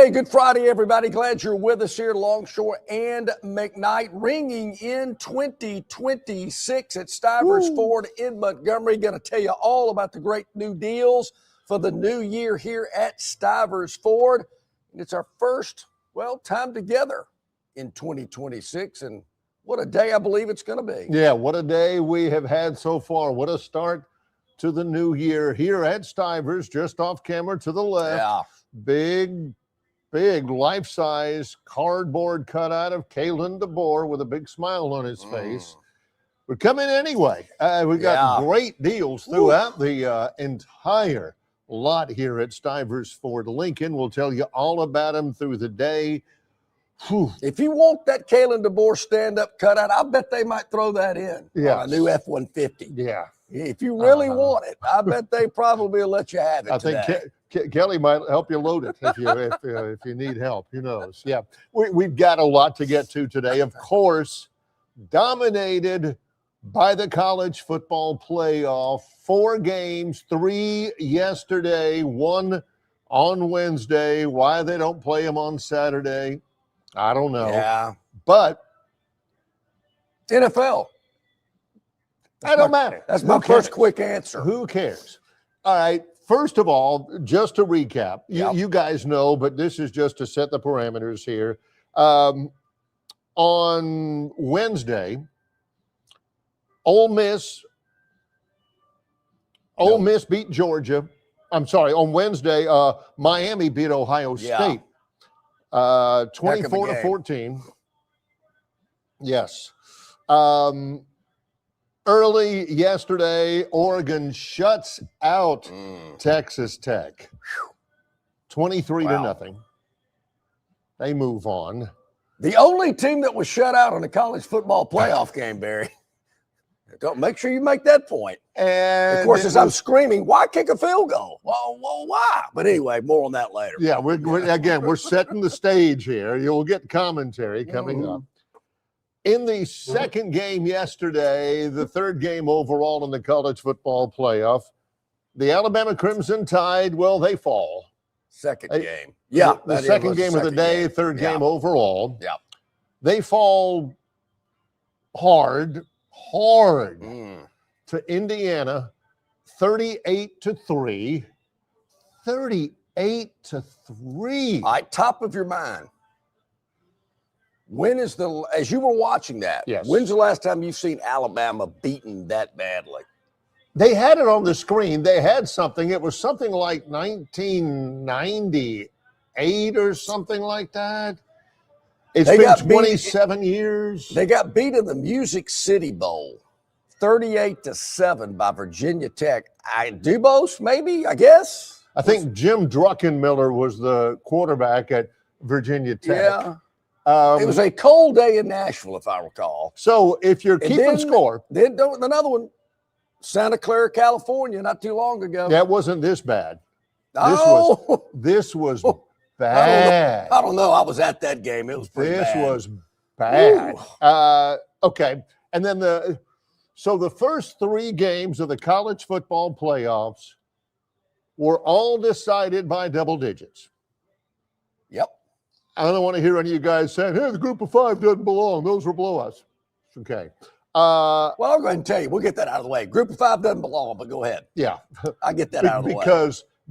Hey, good Friday, everybody. Glad you're with us here, Longshore and McKnight, ringing in 2026 at Stivers Ford in Montgomery. Going to tell you all about the great new deals for the new year here at Stivers Ford. And it's our first, time together in 2026. And what a day I believe it's going to be. Yeah, what a day we have had so far. What a start to the new year here at Stivers, just off camera to the left. Yeah. Big life-size cardboard cutout of Kalen DeBoer with a big smile on his face. We're coming anyway. We got great deals throughout the entire lot here at Stivers Ford Lincoln. We'll tell you all about them through the day. If you want that Kalen DeBoer stand-up cutout, I bet they might throw that in on a new F-150. Yeah. If you really want it, I bet they probably will let you have it. I think Kelly might help you load it if you need help. Who knows? Yeah, we've got a lot to get to today. Of course, dominated by the college football playoff. 4 games, 3 yesterday, 1 on Wednesday. Why they don't play them on Saturday, I don't know. Yeah, but NFL. That don't matter. That's my first quick answer. Who cares? All right. First of all, just to recap, you guys know, but this is just to set the parameters here. On Wednesday, Ole Miss beat Georgia. I'm sorry, on Wednesday, Miami beat Ohio State 24-14. Yes. Early yesterday, Oregon shuts out Texas Tech, 23-0. They move on. The only team that was shut out in the college football playoff game, Barry. Don't make sure you make that point. And of course, as I'm screaming, why kick a field goal? Well, why? But anyway, more on that later. Yeah, we're setting the stage here. You'll get commentary coming up. In the second game yesterday, the third game overall in the college football playoff, the Alabama Crimson Tide, they fall. Second game. Yeah. The second game of the day, third game overall. Yeah. They fall hard to Indiana, 38-3. 38-3. All right, top of your mind. As you were watching that, when's the last time you've seen Alabama beaten that badly? They had it on the screen. They had something. It was something like 1998 or something like that. It's been 27 years. They got beat in the Music City Bowl, 38-7 by Virginia Tech. Dubose, maybe, I guess. I think Jim Druckenmiller was the quarterback at Virginia Tech. Yeah. It was a cold day in Nashville, if I recall. So if you're keeping score. Then another one, Santa Clara, California, not too long ago. That wasn't this bad. This was bad. I don't know. I was at that game. It was pretty bad. This was bad. Okay. And then the first 3 games of the college football playoffs were all decided by double digits. Yep. I don't want to hear any of you guys saying, hey, the group of 5 doesn't belong. Those were blowouts. Okay. I'll go ahead and tell you. We'll get that out of the way. Group of 5 doesn't belong, but go ahead. Yeah. I get that out of the way.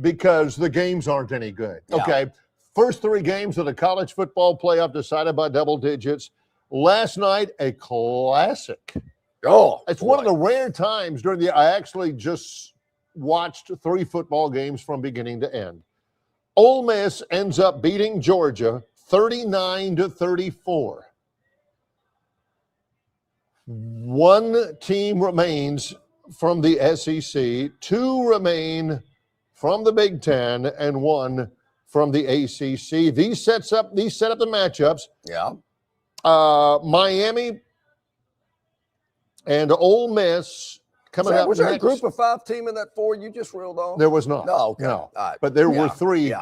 Because the games aren't any good. Yeah. Okay. First 3 games of the college football playoff decided by double digits. Last night, a classic. It's one of the rare times I actually just watched 3 football games from beginning to end. Ole Miss ends up beating Georgia 39-34. 1 team remains from the SEC, 2 remain from the Big Ten, and 1 from the ACC. These set up the matchups. Yeah. Miami and Ole Miss coming up. Was there a group of 5 team in that 4 you just reeled on? There was not. No, okay. No. All right. But there were 3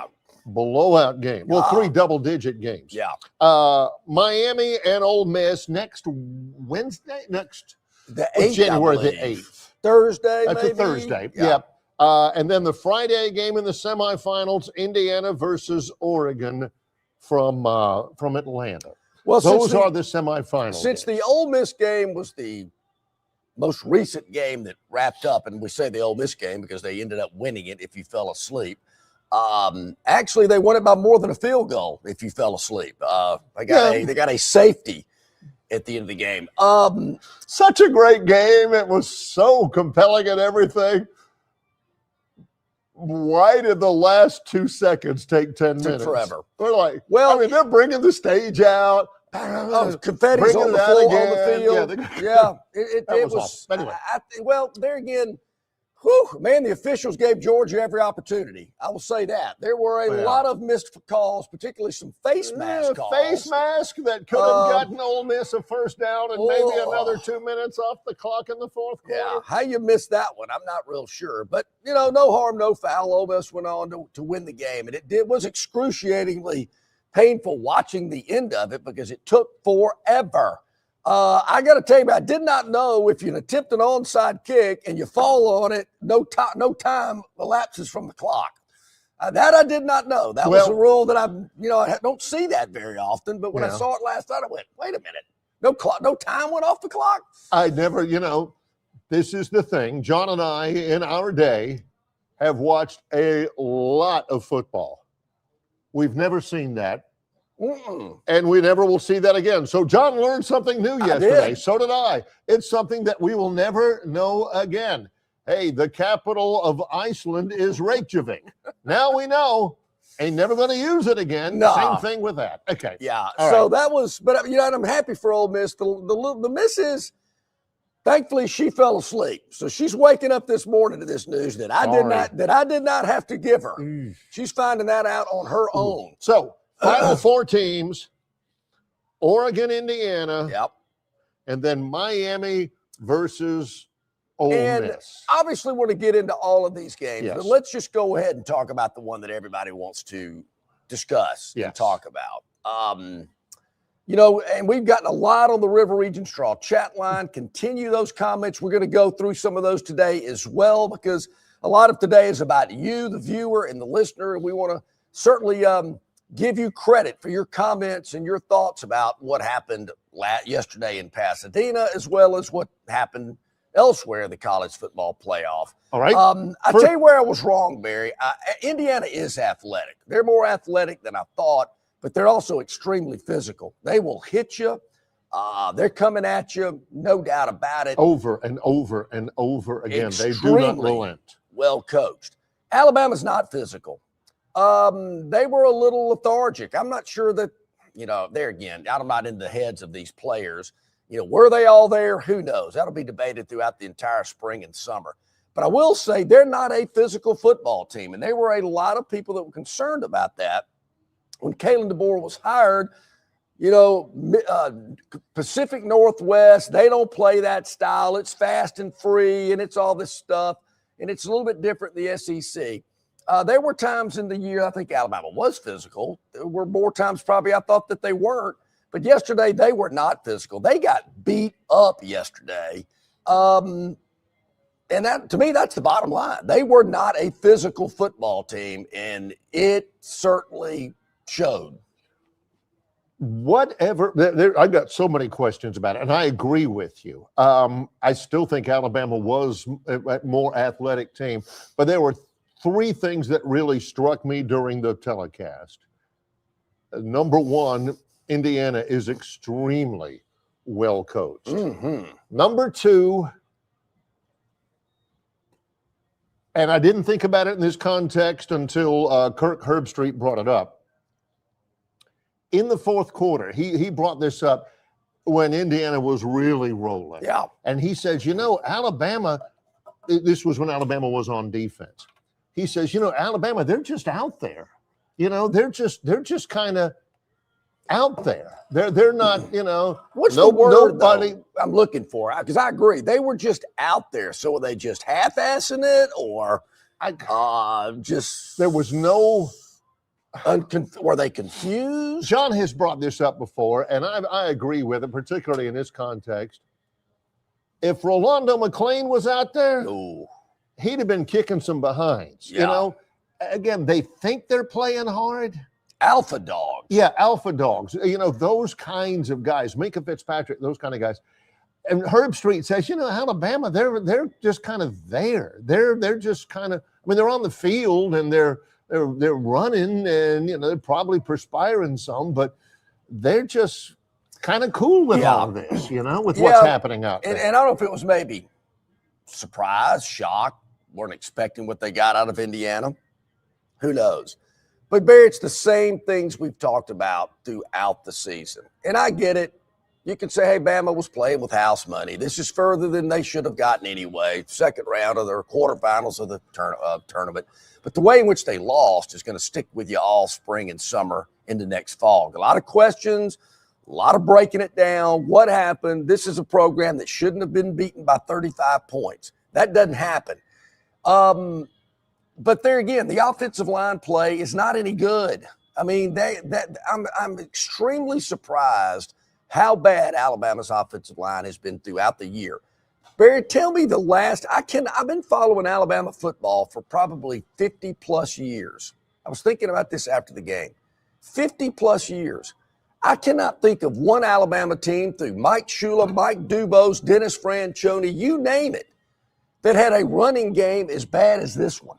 blowout games. Well, 3 double-digit games. Yeah. Miami and Ole Miss next Wednesday, the 8th, January the 8th. Thursday, That's maybe? a Thursday. Yeah. And then the Friday game in the semifinals, Indiana versus Oregon, from Atlanta. Well, those are the semifinals. Since the Ole Miss game was the most recent game that wrapped up, and we say the Ole Miss game because they ended up winning it if you fell asleep. Actually, they won it by more than a field goal if you fell asleep. They got a safety at the end of the game. Such a great game. It was so compelling and everything. Why did the last 2 seconds take 10 minutes? Forever. We're like, well, I mean, they're bringing the stage out. Confetti's on the field. Yeah. It was awesome. Anyway. There again, man, the officials gave Georgia every opportunity. I will say that. There were a lot of missed calls, particularly some face mask calls. Face mask that could have gotten Ole Miss a first down and maybe another 2 minutes off the clock in the fourth quarter. Yeah, how you missed that one, I'm not real sure. But, no harm, no foul. Ole Miss went on to win the game. And it was excruciatingly painful watching the end of it because it took forever. I got to tell you, I did not know if you attempt an onside kick and you fall on it, no time elapses from the clock. That I did not know. That was a rule that I don't see that very often. But when I saw it last night, I went, wait a minute, no time went off the clock. I never, this is the thing. John and I, in our day, have watched a lot of football. We've never seen that. And we never will see that again. So John learned something new yesterday. So did I. It's something that we will never know again. Hey, the capital of Iceland is Reykjavik. Now we know. Ain't never going to use it again. Same thing with that. Okay. Yeah. So that was, but I'm happy for Ole Miss. The miss is, thankfully, she fell asleep. So she's waking up this morning to this news that I did not have to give her. She's finding that out on her own. So final 4 teams: Oregon, Indiana, and then Miami versus Ole Miss. Obviously, we're going to get into all of these games, but let's just go ahead and talk about the one that everybody wants to discuss and talk about. And we've gotten a lot on the River Region Straw chat line. Continue those comments. We're going to go through some of those today as well because a lot of today is about you, the viewer, and the listener, and we want to certainly give you credit for your comments and your thoughts about what happened yesterday in Pasadena, as well as what happened elsewhere in the college football playoff. All right. I tell you where I was wrong, Barry. Indiana is athletic. They're more athletic than I thought, but they're also extremely physical. They will hit you. They're coming at you, no doubt about it. Over and over and over again. They do not relent. Well coached. Alabama's not physical. They were a little lethargic. I'm not sure that, there again, I'm not in the heads of these players. Were they all there? Who knows? That'll be debated throughout the entire spring and summer. But I will say they're not a physical football team. And there were a lot of people that were concerned about that when Kalen DeBoer was hired. Pacific Northwest, they don't play that style. It's fast and free, and it's all this stuff. And it's a little bit different in the SEC. There were times in the year I think Alabama was physical. There were more times probably I thought that they weren't. But yesterday they were not physical. They got beat up yesterday. And that, to me, that's the bottom line. They were not a physical football team, and it certainly showed. I got so many questions about it, and I agree with you. I still think Alabama was a more athletic team, but there were 3 things that really struck me during the telecast. Number 1, Indiana is extremely well coached. Number 2, and I didn't think about it in this context until Kirk Herbstreit brought it up. In the fourth quarter, he brought this up when Indiana was really rolling. Yeah. And he says, Alabama, this was when Alabama was on defense. He says, Alabama, they're just out there. They're just kind of out there. They're not, What's the word though, I'm looking for? Because I agree. They were just out there. So were they just half-assing it or just... There was no... Were they confused? John has brought this up before, and I agree with it, particularly in this context. If Rolando McClain was out there, he'd have been kicking some behinds. Again, they think they're playing hard. Alpha dogs. Yeah, alpha dogs. You know, those kinds of guys. Minka Fitzpatrick, those kind of guys. And Herb Street says, you know, Alabama, they're just kind of there. They're just kind of. I mean, they're on the field and they're running and you know they're probably perspiring some, but they're just kind of cool with all of this, you know, with what's happening out there. And I don't know if it was maybe surprise, shock, weren't expecting what they got out of Indiana. Who knows? But Barry, it's the same things we've talked about throughout the season. And I get it. You can say, hey, Bama was playing with house money. This is further than they should have gotten anyway. Second round of their quarterfinals of the tournament. But the way in which they lost is going to stick with you all spring and summer into next fall. A lot of questions, a lot of breaking it down. What happened? This is a program that shouldn't have been beaten by 35 points. That doesn't happen. But there again, the offensive line play is not any good. I mean, I'm extremely surprised how bad Alabama's offensive line has been throughout the year. Barry, tell me the last. I've been following Alabama football for probably 50 plus years. I was thinking about this after the game. 50 plus years. I cannot think of one Alabama team through Mike Shula, Mike Dubose, Dennis Franchione, you name it, that had a running game as bad as this one.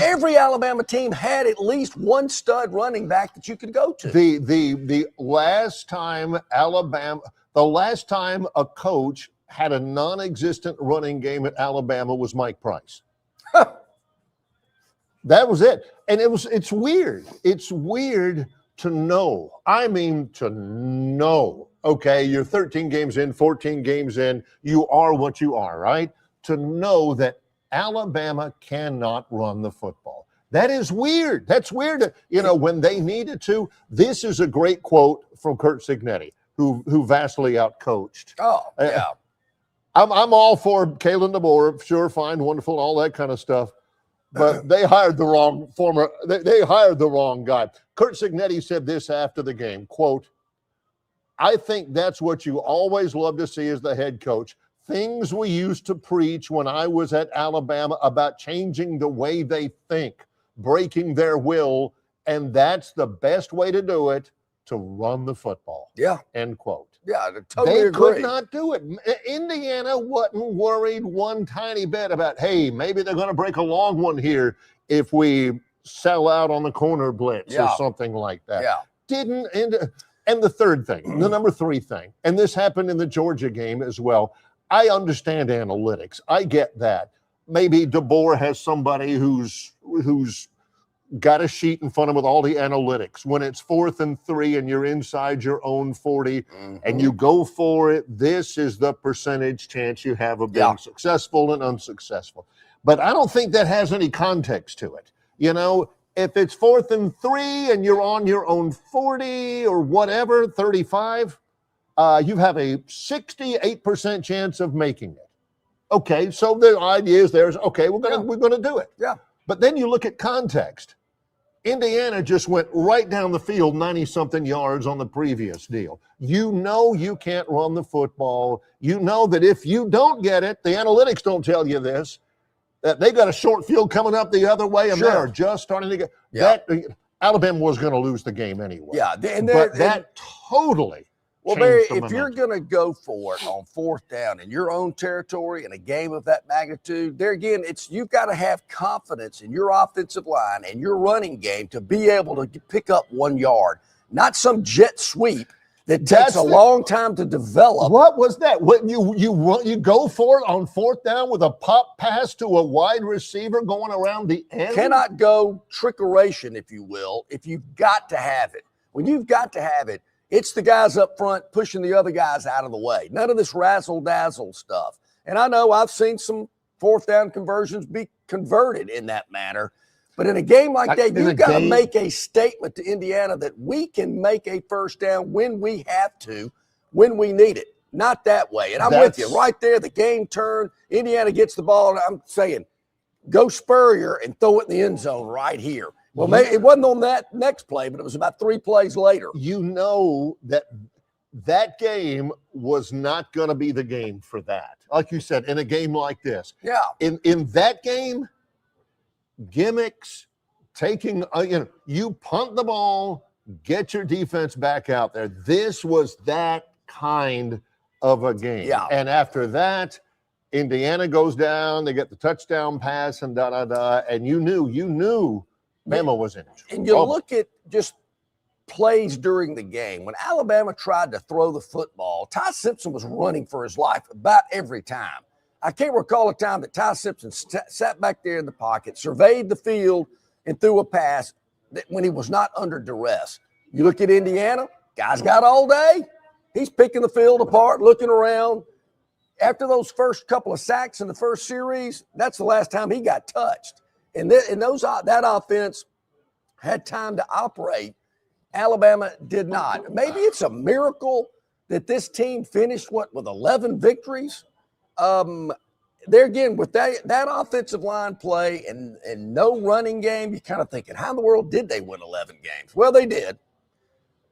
Every Alabama team had at least one stud running back that you could go to. The last time a coach had a non-existent running game at Alabama was Mike Price. That was it. And it's weird. It's weird to know. I mean, to know. Okay, you're 13 games in, 14 games in. You are what you are, right? To know that Alabama cannot run the football. That is weird. That's weird. You know, when they needed to. This is a great quote from Curt Cignetti, who vastly outcoached. Oh, yeah. I'm all for Kalen DeBoer, sure, fine, wonderful, all that kind of stuff. But they hired the wrong they hired the wrong guy. Curt Cignetti said this after the game, quote, I think that's what you always love to see as the head coach. Things we used to preach when I was at Alabama about changing the way they think, breaking their will, and that's the best way to do it, to run the football. Yeah. End quote. Yeah, I totally they agree. Could not do it. Indiana wasn't worried one tiny bit about, hey, maybe they're going to break a long one here if we sell out on the corner blitz or something like that. Yeah. Didn't. And the third thing, the number three thing, and this happened in the Georgia game as well. I understand analytics. I get that. Maybe DeBoer has somebody who's got a sheet in front of him with all the analytics. When it's 4th and 3 and you're inside your own 40 and you go for it, this is the percentage chance you have of being successful and unsuccessful. But I don't think that has any context to it. You know, if it's 4th and 3 and you're on your own 40 or whatever, 35, you have a 68% chance of making it. Okay, so the idea is okay, we're gonna do it. Yeah. But then you look at context. Indiana just went right down the field 90-something yards on the previous deal. You know you can't run the football. You know that if you don't get it, the analytics don't tell you this, that they got a short field coming up the other way, and they're just starting to get that. Alabama was going to lose the game anyway. Yeah, but that totally. Well, Barry, if you're going to go for it on 4th down in your own territory in a game of that magnitude, there again, you've got to have confidence in your offensive line and your running game to be able to pick up 1 yard, not some jet sweep that takes a long time to develop. What was that? When you go for it on 4th down with a pop pass to a wide receiver going around the end? Cannot go trickeration, if you will, if you've got to have it. When you've got to have it, it's the guys up front pushing the other guys out of the way. None of this razzle-dazzle stuff. And I know I've seen some 4th down conversions be converted in that manner. But in a game like that, you've got to make a statement to Indiana that we can make a 1st down when we have to, when we need it. Not that way. And I'm with you. Right there, the game turned. Indiana gets the ball, and I'm saying, go Spurrier and throw it in the end zone right here. Well, maybe it wasn't on that next play, but it was about 3 plays later. You know that game was not going to be the game for that. Like you said, in a game like this. Yeah. In that game, gimmicks, taking, you punt the ball, get your defense back out there. This was that kind of a game. Yeah. And after that, Indiana goes down, they get the touchdown pass and and you knew Bama was in it. And you look at just plays during the game. When Alabama tried to throw the football, Ty Simpson was running for his life about every time. I can't recall a time that Ty Simpson sat back there in the pocket, surveyed the field, and threw a pass when he was not under duress. You look at Indiana, guys got all day. He's picking the field apart, looking around. After those first couple of sacks in the first series, that's the last time he got touched. And that offense had time to operate. Alabama did not. Maybe it's a miracle that this team finished, with 11 victories? There again, with that offensive line play and no running game, you're kind of thinking, how in the world did they win 11 games? Well, they did.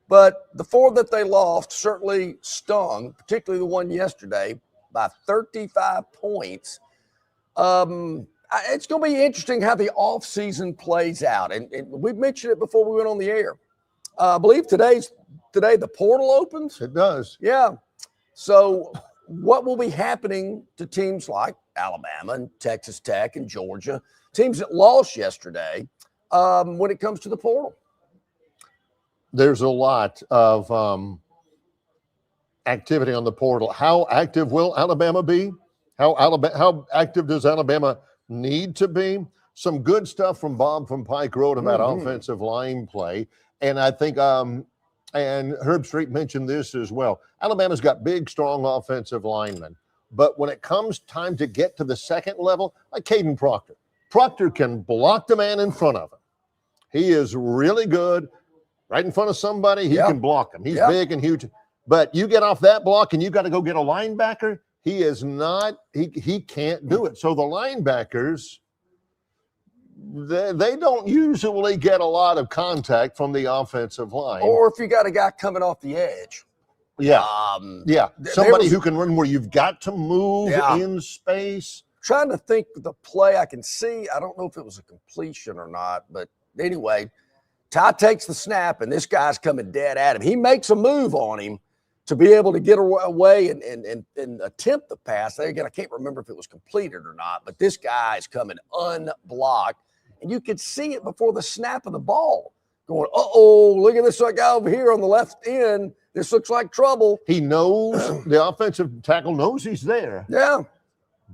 But the 4 that they lost certainly stung, particularly the one yesterday, by 35 points. It's going to be interesting how the offseason plays out. And we mentioned it before we went on the air. I believe today the portal opens. It does. Yeah. So what will be happening to teams like Alabama and Texas Tech and Georgia, teams that lost yesterday, when it comes to the portal? There's a lot of activity on the portal. How active will Alabama be? How active does Alabama need to be? Some good stuff from Bob from Pike Road about offensive line play. And I think, and Herb Street mentioned this as well. Alabama's got big, strong offensive linemen. But when it comes time to get to the second level, like Caden Proctor. Proctor can block the man in front of him. He is really good. Right in front of somebody, he can block him. He's big and huge. But you get off that block and you got to go get a linebacker. He is not, he can't do it. So the linebackers, they don't usually get a lot of contact from the offensive line. Or if you got a guy coming off the edge. Yeah. Somebody who can run where you've got to move in space. Trying to think of the play I can see. I don't know if it was a completion or not, but anyway, Ty takes the snap and this guy's coming dead at him. He makes a move on him to be able to get away and attempt the pass. There again, I can't remember if it was completed or not, but this guy is coming unblocked. And you could see it before the snap of the ball going, look at this guy over here on the left end. This looks like trouble. He knows, the offensive tackle knows he's there. Yeah.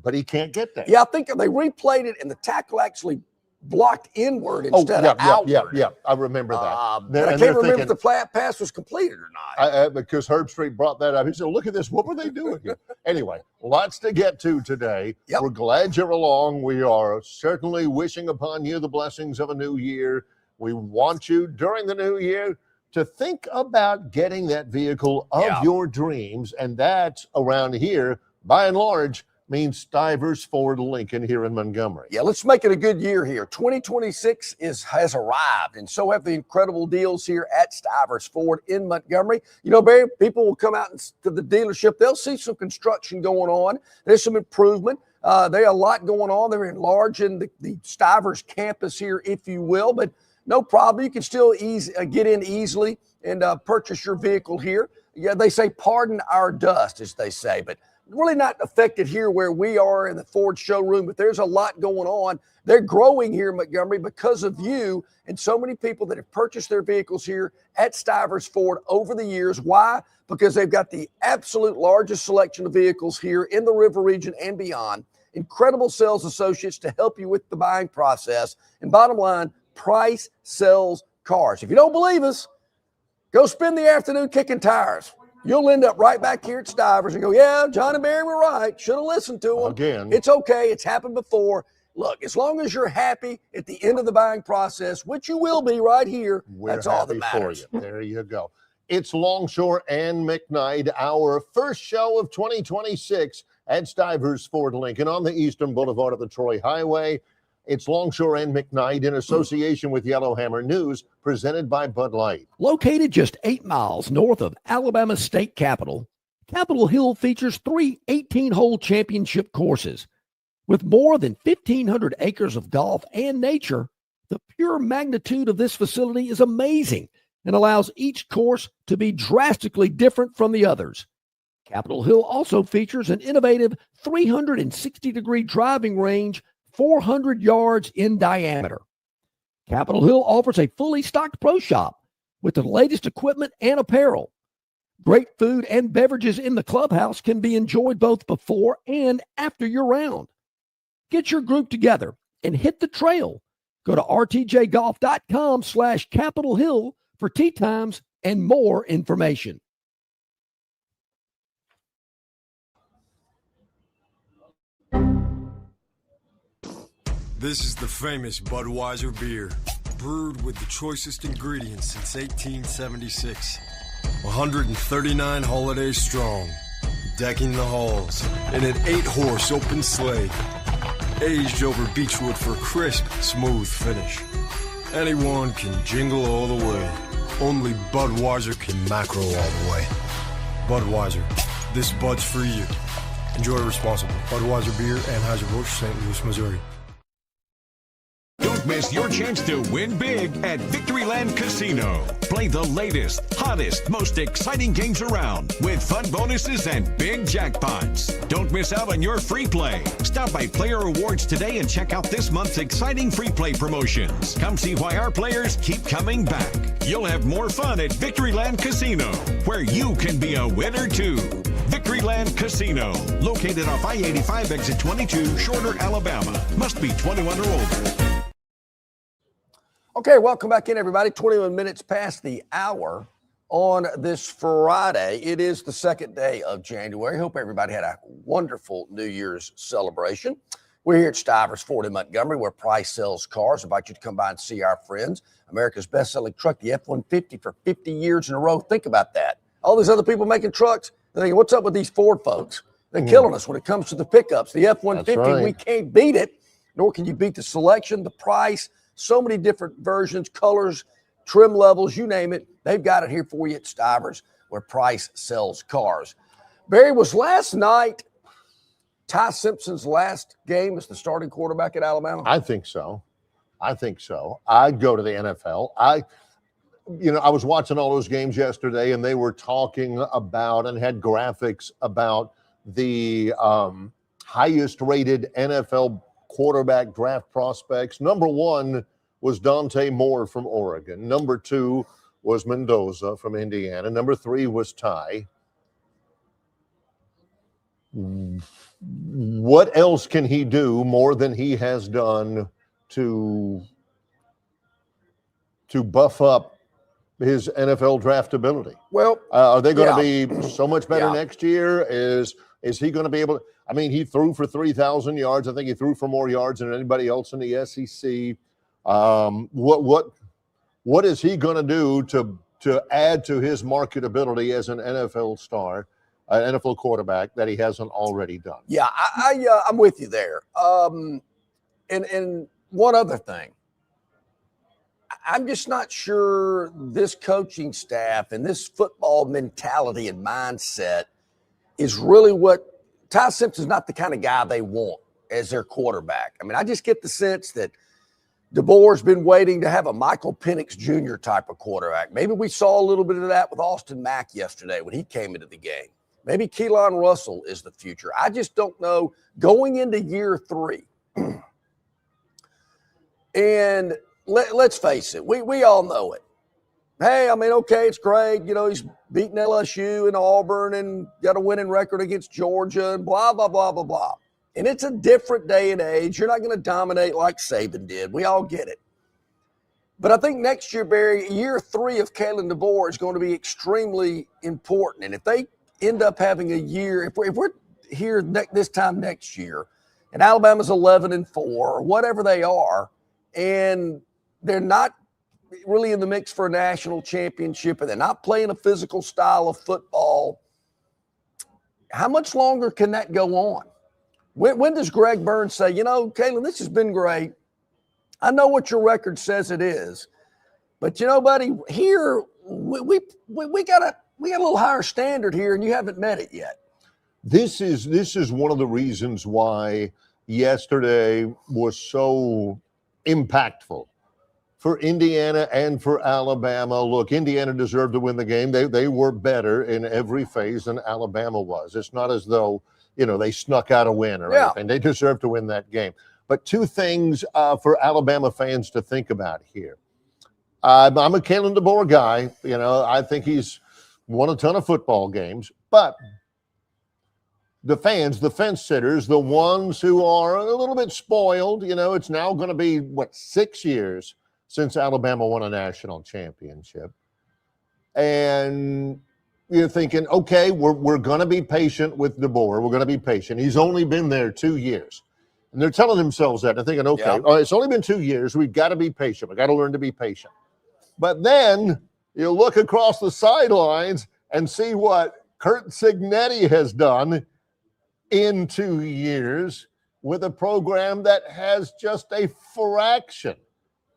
But he can't get there. Yeah, I think they replayed it and the tackle actually blocked inward instead of outward. Yeah, I remember that. But I can't remember if the flat pass was completed or not. Because Herb Street brought that up. He said, look at this. What were they doing here? Anyway, lots to get to today. Yep. We're glad you're along. We are certainly wishing upon you the blessings of a new year. We want you during the new year to think about getting that vehicle of your dreams. And that around here, by and large, means Stivers Ford Lincoln here in Montgomery. Yeah, let's make it a good year here. 2026 has arrived, and so have the incredible deals here at Stivers Ford in Montgomery. You know, Barry, people will come out to the dealership. They'll see some construction going on. There's some improvement. There's a lot going on. They're enlarging the Stivers campus here, if you will, but no problem. You can still get in easily and purchase your vehicle here. Yeah, they say pardon our dust, as they say, but really not affected here where we are in the Ford showroom, but there's a lot going on. They're growing here in Montgomery because of you and so many people that have purchased their vehicles here at Stivers Ford over the years. Why? Because they've got the absolute largest selection of vehicles here in the River region and beyond. Incredible sales associates to help you with the buying process. And bottom line, price sells cars. If you don't believe us, go spend the afternoon kicking tires. You'll end up right back here at Stivers and go, yeah, John and Barry were right. Should have listened to them. Again. It's okay. It's happened before. Look, as long as you're happy at the end of the buying process, which you will be right here, that's all that matters. For you. There you go. It's Longshore and McKnight, our first show of 2026 at Stivers Ford Lincoln on the Eastern Boulevard of the Troy Highway. It's Longshore and McKnight in association with Yellowhammer News, presented by Bud Light. Located just 8 miles north of Alabama's state capital, Capitol Hill features 3 18-hole championship courses. With more than 1,500 acres of golf and nature, The pure magnitude of this facility is amazing and allows each course to be drastically different from the others. Capitol Hill also features an innovative 360-degree driving range, 400 yards in diameter. Capitol Hill offers a fully stocked pro shop with the latest equipment and apparel. Great food and beverages in the clubhouse can be enjoyed both before and after your round. Get your group together and hit the trail. Go to rtjgolf.com/Capitol Hill for tee times and more information. This is the famous Budweiser beer, brewed with the choicest ingredients since 1876. 139 holidays strong, decking the halls in an 8-horse open sleigh, aged over beechwood for a crisp, smooth finish. Anyone can jingle all the way. Only Budweiser can macro all the way. Budweiser, this Bud's for you. Enjoy responsibly. Budweiser Beer, Anheuser-Busch, St. Louis, Missouri. Don't miss your chance to win big at Victoryland Casino. Play the latest, hottest, most exciting games around with fun bonuses and big jackpots. Don't miss out on your free play. Stop by Player Rewards today and check out this month's exciting free play promotions. Come see why our players keep coming back. You'll have more fun at Victoryland Casino, where you can be a winner too. Victoryland Casino, located off I-85 exit 22, Shorter, Alabama. Must be 21 or older. Okay, welcome back in, everybody. 21 minutes past the hour on this Friday. It is the second day of January. Hope everybody had a wonderful New Year's celebration. We're here at Stivers Ford in Montgomery, where Price sells cars. I invite you to come by and see our friends. America's best-selling truck, the F-150, for 50 years in a row. Think about that. All these other people making trucks, they're thinking, what's up with these Ford folks? They're killing us when it comes to the pickups. The F-150, right. We can't beat it, nor can you beat the selection, the price. So many different versions, colors, trim levels, you name it. They've got it here for you at Stivers, where Price sells cars. Barry, was last night Ty Simpson's last game as the starting quarterback at Alabama? I think so. I'd go to the NFL. I was watching all those games yesterday, and they were talking about and had graphics about the highest rated NFL quarterback draft prospects. Number one was Dante Moore from Oregon. Number two was Mendoza from Indiana. Number three was Ty. What else can he do more than he has done to buff up his NFL draftability? Well, are they going to be so much better next year? Is he going to be able to? I mean, he threw for 3,000 yards. I think he threw for more yards than anybody else in the SEC. What is he going to do to add to his marketability as an NFL star, an NFL quarterback, that he hasn't already done? Yeah, I'm with you there. And one other thing, I'm just not sure this coaching staff and this football mentality and mindset is really what Ty Simpson's not the kind of guy they want as their quarterback. I mean, I just get the sense that DeBoer's been waiting to have a Michael Penix Jr. type of quarterback. Maybe we saw a little bit of that with Austin Mack yesterday when he came into the game. Maybe Keelan Russell is the future. I just don't know. Going into year 3, and let's face it, we all know it. Hey, I mean, okay, it's great. He's beaten LSU and Auburn and got a winning record against Georgia and blah, blah, blah, blah, blah. And it's a different day and age. You're not going to dominate like Saban did. We all get it. But I think next year, Barry, year 3 of Kalen DeBoer is going to be extremely important. And if they end up having a year, if we're here this time next year, and Alabama's 11-4 or whatever they are, and they're not really in the mix for a national championship, and they're not playing a physical style of football, how much longer can that go on? When does Greg Burns say, Kalen, this has been great. I know what your record says it is, but buddy, here we got a little higher standard here, and you haven't met it yet. This is one of the reasons why yesterday was so impactful for Indiana and for Alabama. Look, Indiana deserved to win the game. They were better in every phase than Alabama was. It's not as though, they snuck out a win or anything. They deserved to win that game. But two things for Alabama fans to think about here. I'm a Kalen DeBoer guy. I think he's won a ton of football games. But the fans, the fence sitters, the ones who are a little bit spoiled, it's now going to be, 6 years since Alabama won a national championship. And you're thinking, okay, we're going to be patient with DeBoer. We're going to be patient. He's only been there 2 years. And they're telling themselves that. They're thinking, okay, it's only been 2 years. We've got to be patient. We've got to learn to be patient. But then you look across the sidelines and see what Curt Cignetti has done in 2 years with a program that has just a fraction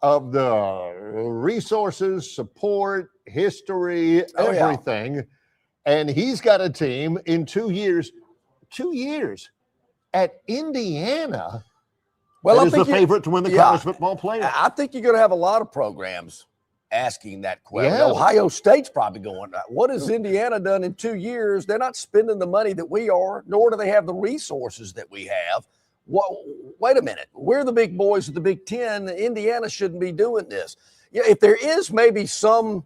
of the resources, support, history, everything. And he's got a team in 2 years at Indiana. Well, is the favorite to win the college football playoff. I think you're going to have a lot of programs asking that question. Ohio State's probably going, what has Indiana done in 2 years? They're not spending the money that we are, nor do they have the resources that we have. Wait a minute. We're the big boys of the Big Ten. Indiana shouldn't be doing this. If there is maybe some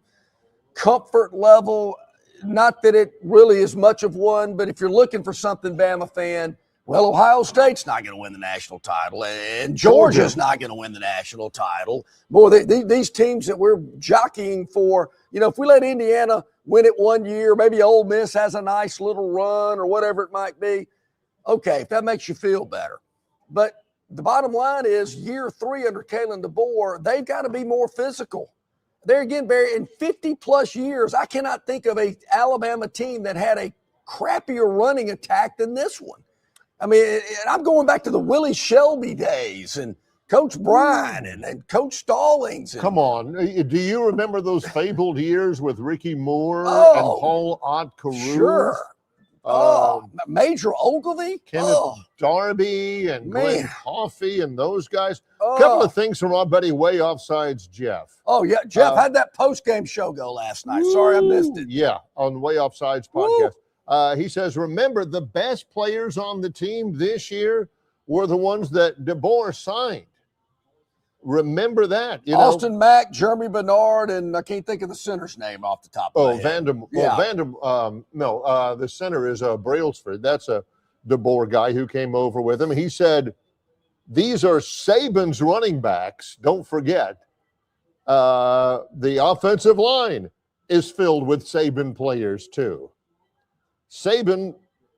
comfort level, not that it really is much of one, but if you're looking for something, Bama fan, well, Ohio State's not going to win the national title, and Georgia's not going to win the national title. Boy, these teams that we're jockeying for, if we let Indiana win it 1 year, maybe Ole Miss has a nice little run or whatever it might be. Okay, if that makes you feel better. But the bottom line is year 3 under Kalen DeBoer, they've got to be more physical. There again, Barry, in 50-plus years, I cannot think of an Alabama team that had a crappier running attack than this one. I mean, I'm going back to the Willie Shelby days and Coach Bryan and Coach Stallings. Come on. Do you remember those fabled years with Ricky Moore and Paul Ott-Carew? Sure. Major Ogilvy? Kenneth Darby and Glenn Coffey and those guys. A couple of things from our buddy Way Offside's Jeff. Oh, yeah. Jeff, how'd that post-game show go last night? Sorry I missed it. Yeah, on Way Offside's podcast. He says, remember, the best players on the team this year were the ones that DeBoer signed. Remember that. Austin Mack, Jeremy Bernard, and I can't think of the center's name off the top of my head. The center is Brailsford. That's a DeBoer guy who came over with him. He said, these are Saban's running backs. Don't forget, the offensive line is filled with Saban players too. Saban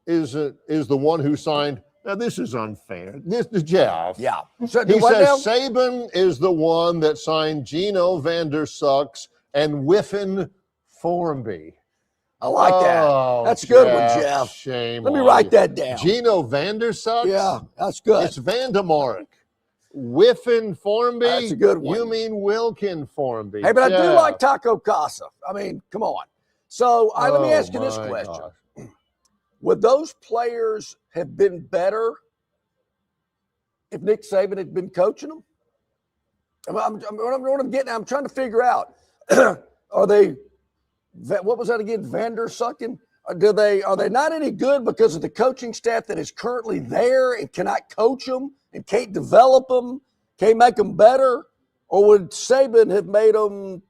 is the one who signed. Now, this is unfair. This is Jeff. Yeah. So he says Saban is the one that signed Geno Vandersucks and Whiffen Formby. I like that. That's a good one, Jeff. Shame. Let me write that down. Geno Vandersucks? Yeah, that's good. It's Vandemark. Whiffen Formby? That's a good one. You mean Wilkin Formby. Hey, but I do like Taco Casa. I mean, come on. So let me ask you this question. Gosh. Would those players have been better if Nick Saban had been coaching them? What I'm getting at, I'm trying to figure out, are they, what was that again, Vandersucken? Are they not any good because of the coaching staff that is currently there and cannot coach them and can't develop them, can't make them better? Or would Saban have made them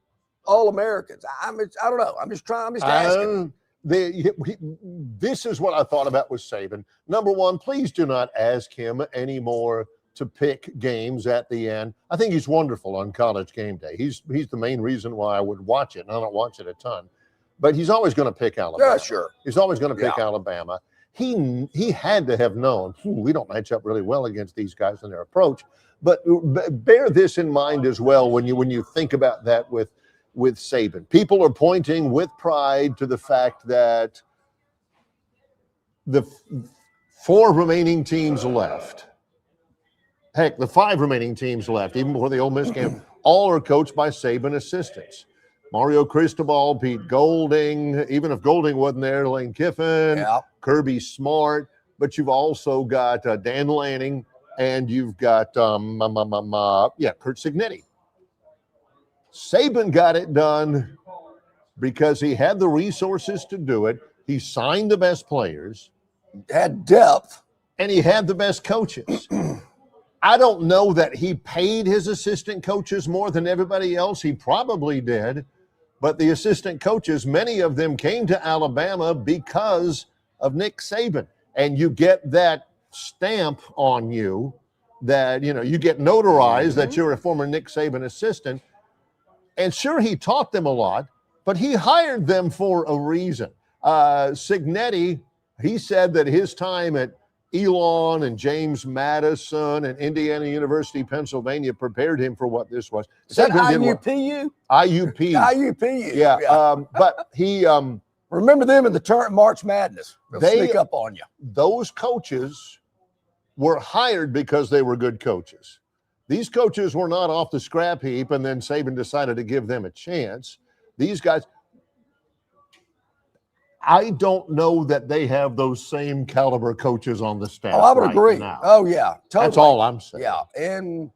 All-Americans? I don't know. I'm just asking. This is what I thought about with Saban. Number one, please do not ask him anymore to pick games at the end. I think he's wonderful on College Game Day. He's the main reason why I would watch it, and I don't watch it a ton. But he's always going to pick Alabama. Yeah, sure. He's always going to pick Alabama. He had to have known, we don't match up really well against these guys in their approach. But bear this in mind as well when you think about that with Saban. People are pointing with pride to the fact that the 4 remaining teams left, heck, the 5 remaining teams left, even before the Ole Miss game, all are coached by Saban assistants. Mario Cristobal, Pete Golding, even if Golding wasn't there, Lane Kiffin, Kirby Smart, but you've also got Dan Lanning, and you've got Curt Cignetti. Saban got it done because he had the resources to do it. He signed the best players. Had depth. And he had the best coaches. I don't know that he paid his assistant coaches more than everybody else. He probably did. But the assistant coaches, many of them came to Alabama because of Nick Saban. And you get that stamp on you that, you get notarized that you're a former Nick Saban assistant. And sure, he taught them a lot, but he hired them for a reason. Cignetti, he said that his time at Elon and James Madison and Indiana University, Pennsylvania prepared him for what this was. Is that IUPU? IUP. IUPU. Yeah. But he remember them in the March Madness. They'll sneak up on you. Those coaches were hired because they were good coaches. These coaches were not off the scrap heap and then Saban decided to give them a chance. These guys, I don't know that they have those same caliber coaches on the staff. Oh, I would agree. Now. Oh, yeah. Totally. That's all I'm saying. Yeah. And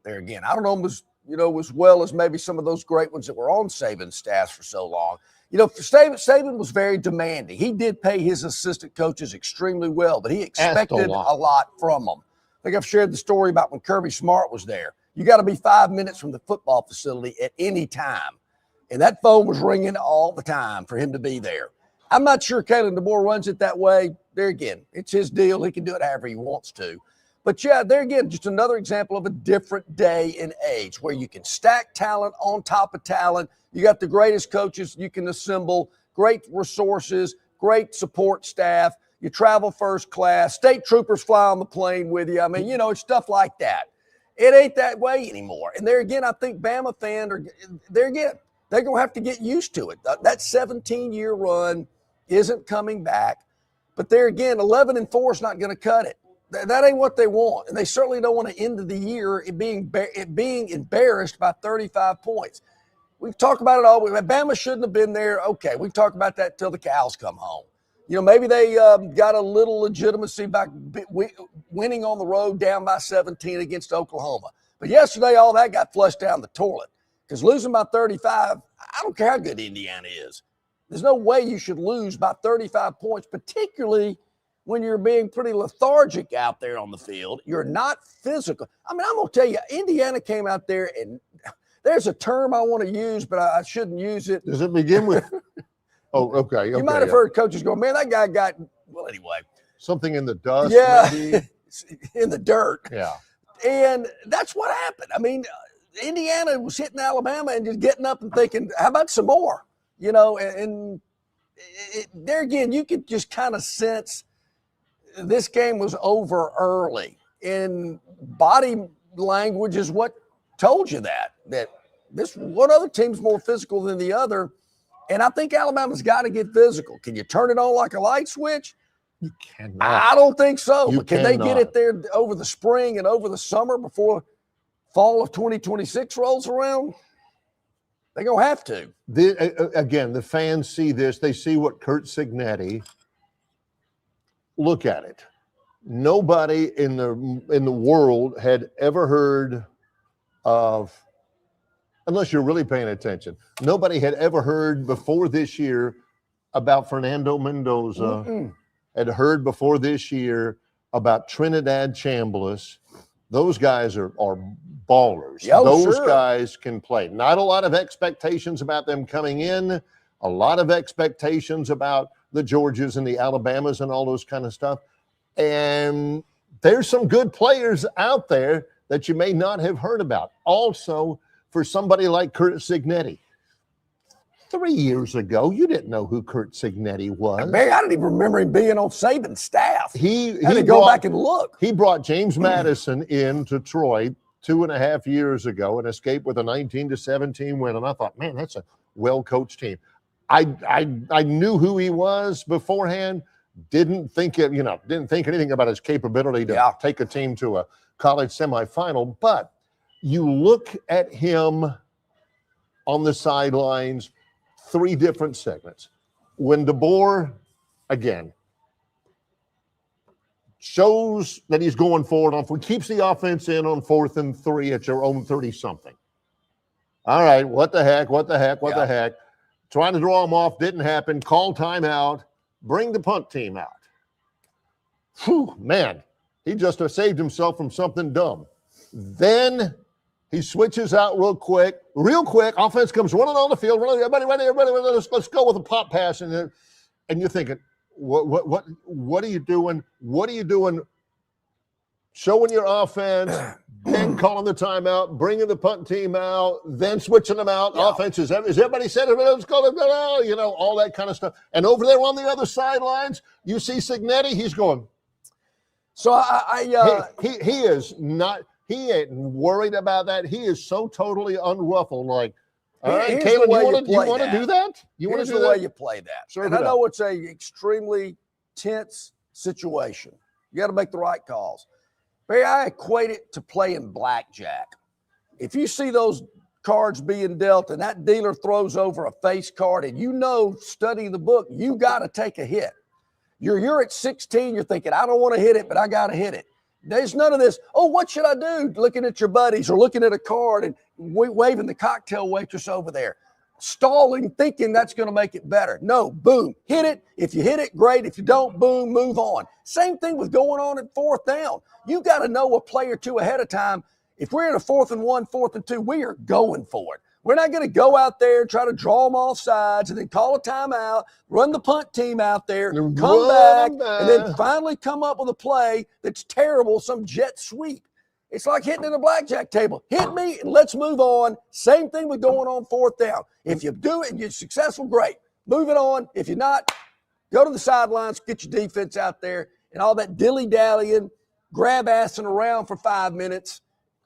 there again, I don't know as well as maybe some of those great ones that were on Saban's staff for so long. Saban was very demanding. He did pay his assistant coaches extremely well, but he expected a lot from them. I think I've shared the story about when Kirby Smart was there. You got to be 5 minutes from the football facility at any time. And that phone was ringing all the time for him to be there. I'm not sure Kalen DeBoer runs it that way. There again, it's his deal. He can do it however he wants to. But yeah, there again, just another example of a different day and age where you can stack talent on top of talent. You got the greatest coaches you can assemble, great resources, great support staff. You travel first class, state troopers fly on the plane with you. I mean, it's stuff like that. It ain't that way anymore. And there again, I think Bama fans they're going to have to get used to it. That 17-year run isn't coming back. But there again, 11-4 is not going to cut it. That ain't what they want. And they certainly don't want to end the year it being embarrassed by 35 points. We've talked about it all. Bama shouldn't have been there. Okay, we've talked about that till the cows come home. Maybe they got a little legitimacy by winning on the road down by 17 against Oklahoma. But yesterday, all that got flushed down the toilet. Because losing by 35, I don't care how good Indiana is. There's no way you should lose by 35 points, particularly when you're being pretty lethargic out there on the field. You're not physical. I mean, I'm going to tell you, Indiana came out there, and there's a term I want to use, but I shouldn't use it. Does it begin with? Oh, okay. You might have heard coaches go, man, that guy got, well, anyway. Something in the dust, yeah, maybe? In the dirt. Yeah. And that's what happened. I mean, Indiana was hitting Alabama and just getting up and thinking, how about some more? And there again, you could just kind of sense this game was over early. And body language is what told you that this one other team's more physical than the other. And I think Alabama's got to get physical. Can you turn it on like a light switch? You cannot. I don't think so. You but can they get it there over the spring and over the summer before fall of 2026 rolls around? They're going to have to. Again, the fans see this. They see what Curt Cignetti. Look at it. Nobody in the world had ever heard of, unless you're really paying attention, nobody had ever heard before this year about Fernando Mendoza, had heard before this year about Trinidad Chambliss. Those guys are ballers. Those guys can play. Not a lot of expectations about them coming in, a lot of expectations about the Georgias and the Alabamas and all those kind of stuff. And there's some good players out there that you may not have heard about. Also, for somebody like Curt Cignetti, 3 years ago, you didn't know who Curt Cignetti was. Man, I didn't even remember him being on Saban's staff. He had to go back and look. He brought James Madison into Troy 2.5 years ago and escaped with a 19-17 win. And I thought, man, that's a well-coached team. I knew who he was beforehand. Didn't think anything about his capability to take a team to a college semifinal. But you look at him on the sidelines, 3 different segments. When DeBoer, again, shows that he's going forward keeps the offense in on 4th and 3 at your own 30-something. All right, what the heck? Yeah. The heck? Trying to draw him off, didn't happen. Call timeout. Bring the punt team out. Whew, man, he just saved himself from something dumb. Then he switches out real quick. Offense comes running on the field. Everybody ready. Let's go with a pop pass. And you're thinking, what are you doing? What are you doing? Showing your offense, then calling the timeout, bringing the punt team out, then switching them out. Yeah. Offense is everybody said it. Let's go, all that kind of stuff. And over there on the other sidelines, you see Cignetti. He's going. So he is not. He ain't worried about that. He is so totally unruffled. Like, all right, Caleb, you want to do that? You want to do the that? way you play that. Serve and it I know up. it's a extremely tense situation. You got to make the right calls. Barry, I equate it to playing blackjack. If you see those cards being dealt and that dealer throws over a face card and study the book, you got to take a hit. You're at 16, you're thinking, I don't want to hit it, but I got to hit it. There's none of this, what should I do? Looking at your buddies or looking at a card and waving the cocktail waitress over there. Stalling, thinking that's going to make it better. No, boom, hit it. If you hit it, great. If you don't, boom, move on. Same thing with going on at fourth down. You got to know a play or two ahead of time. If we're in a 4th and 1, 4th and 2, we are going for it. We're not going to go out there and try to draw them off sides and then call a timeout, run the punt team out there, come back, and then finally come up with a play that's terrible, some jet sweep. It's like hitting in a blackjack table. Hit me and let's move on. Same thing with going on 4th down. If you do it and you're successful, great. Move it on. If you're not, go to the sidelines, get your defense out there, and all that dilly-dallying, grab-assing around for 5 minutes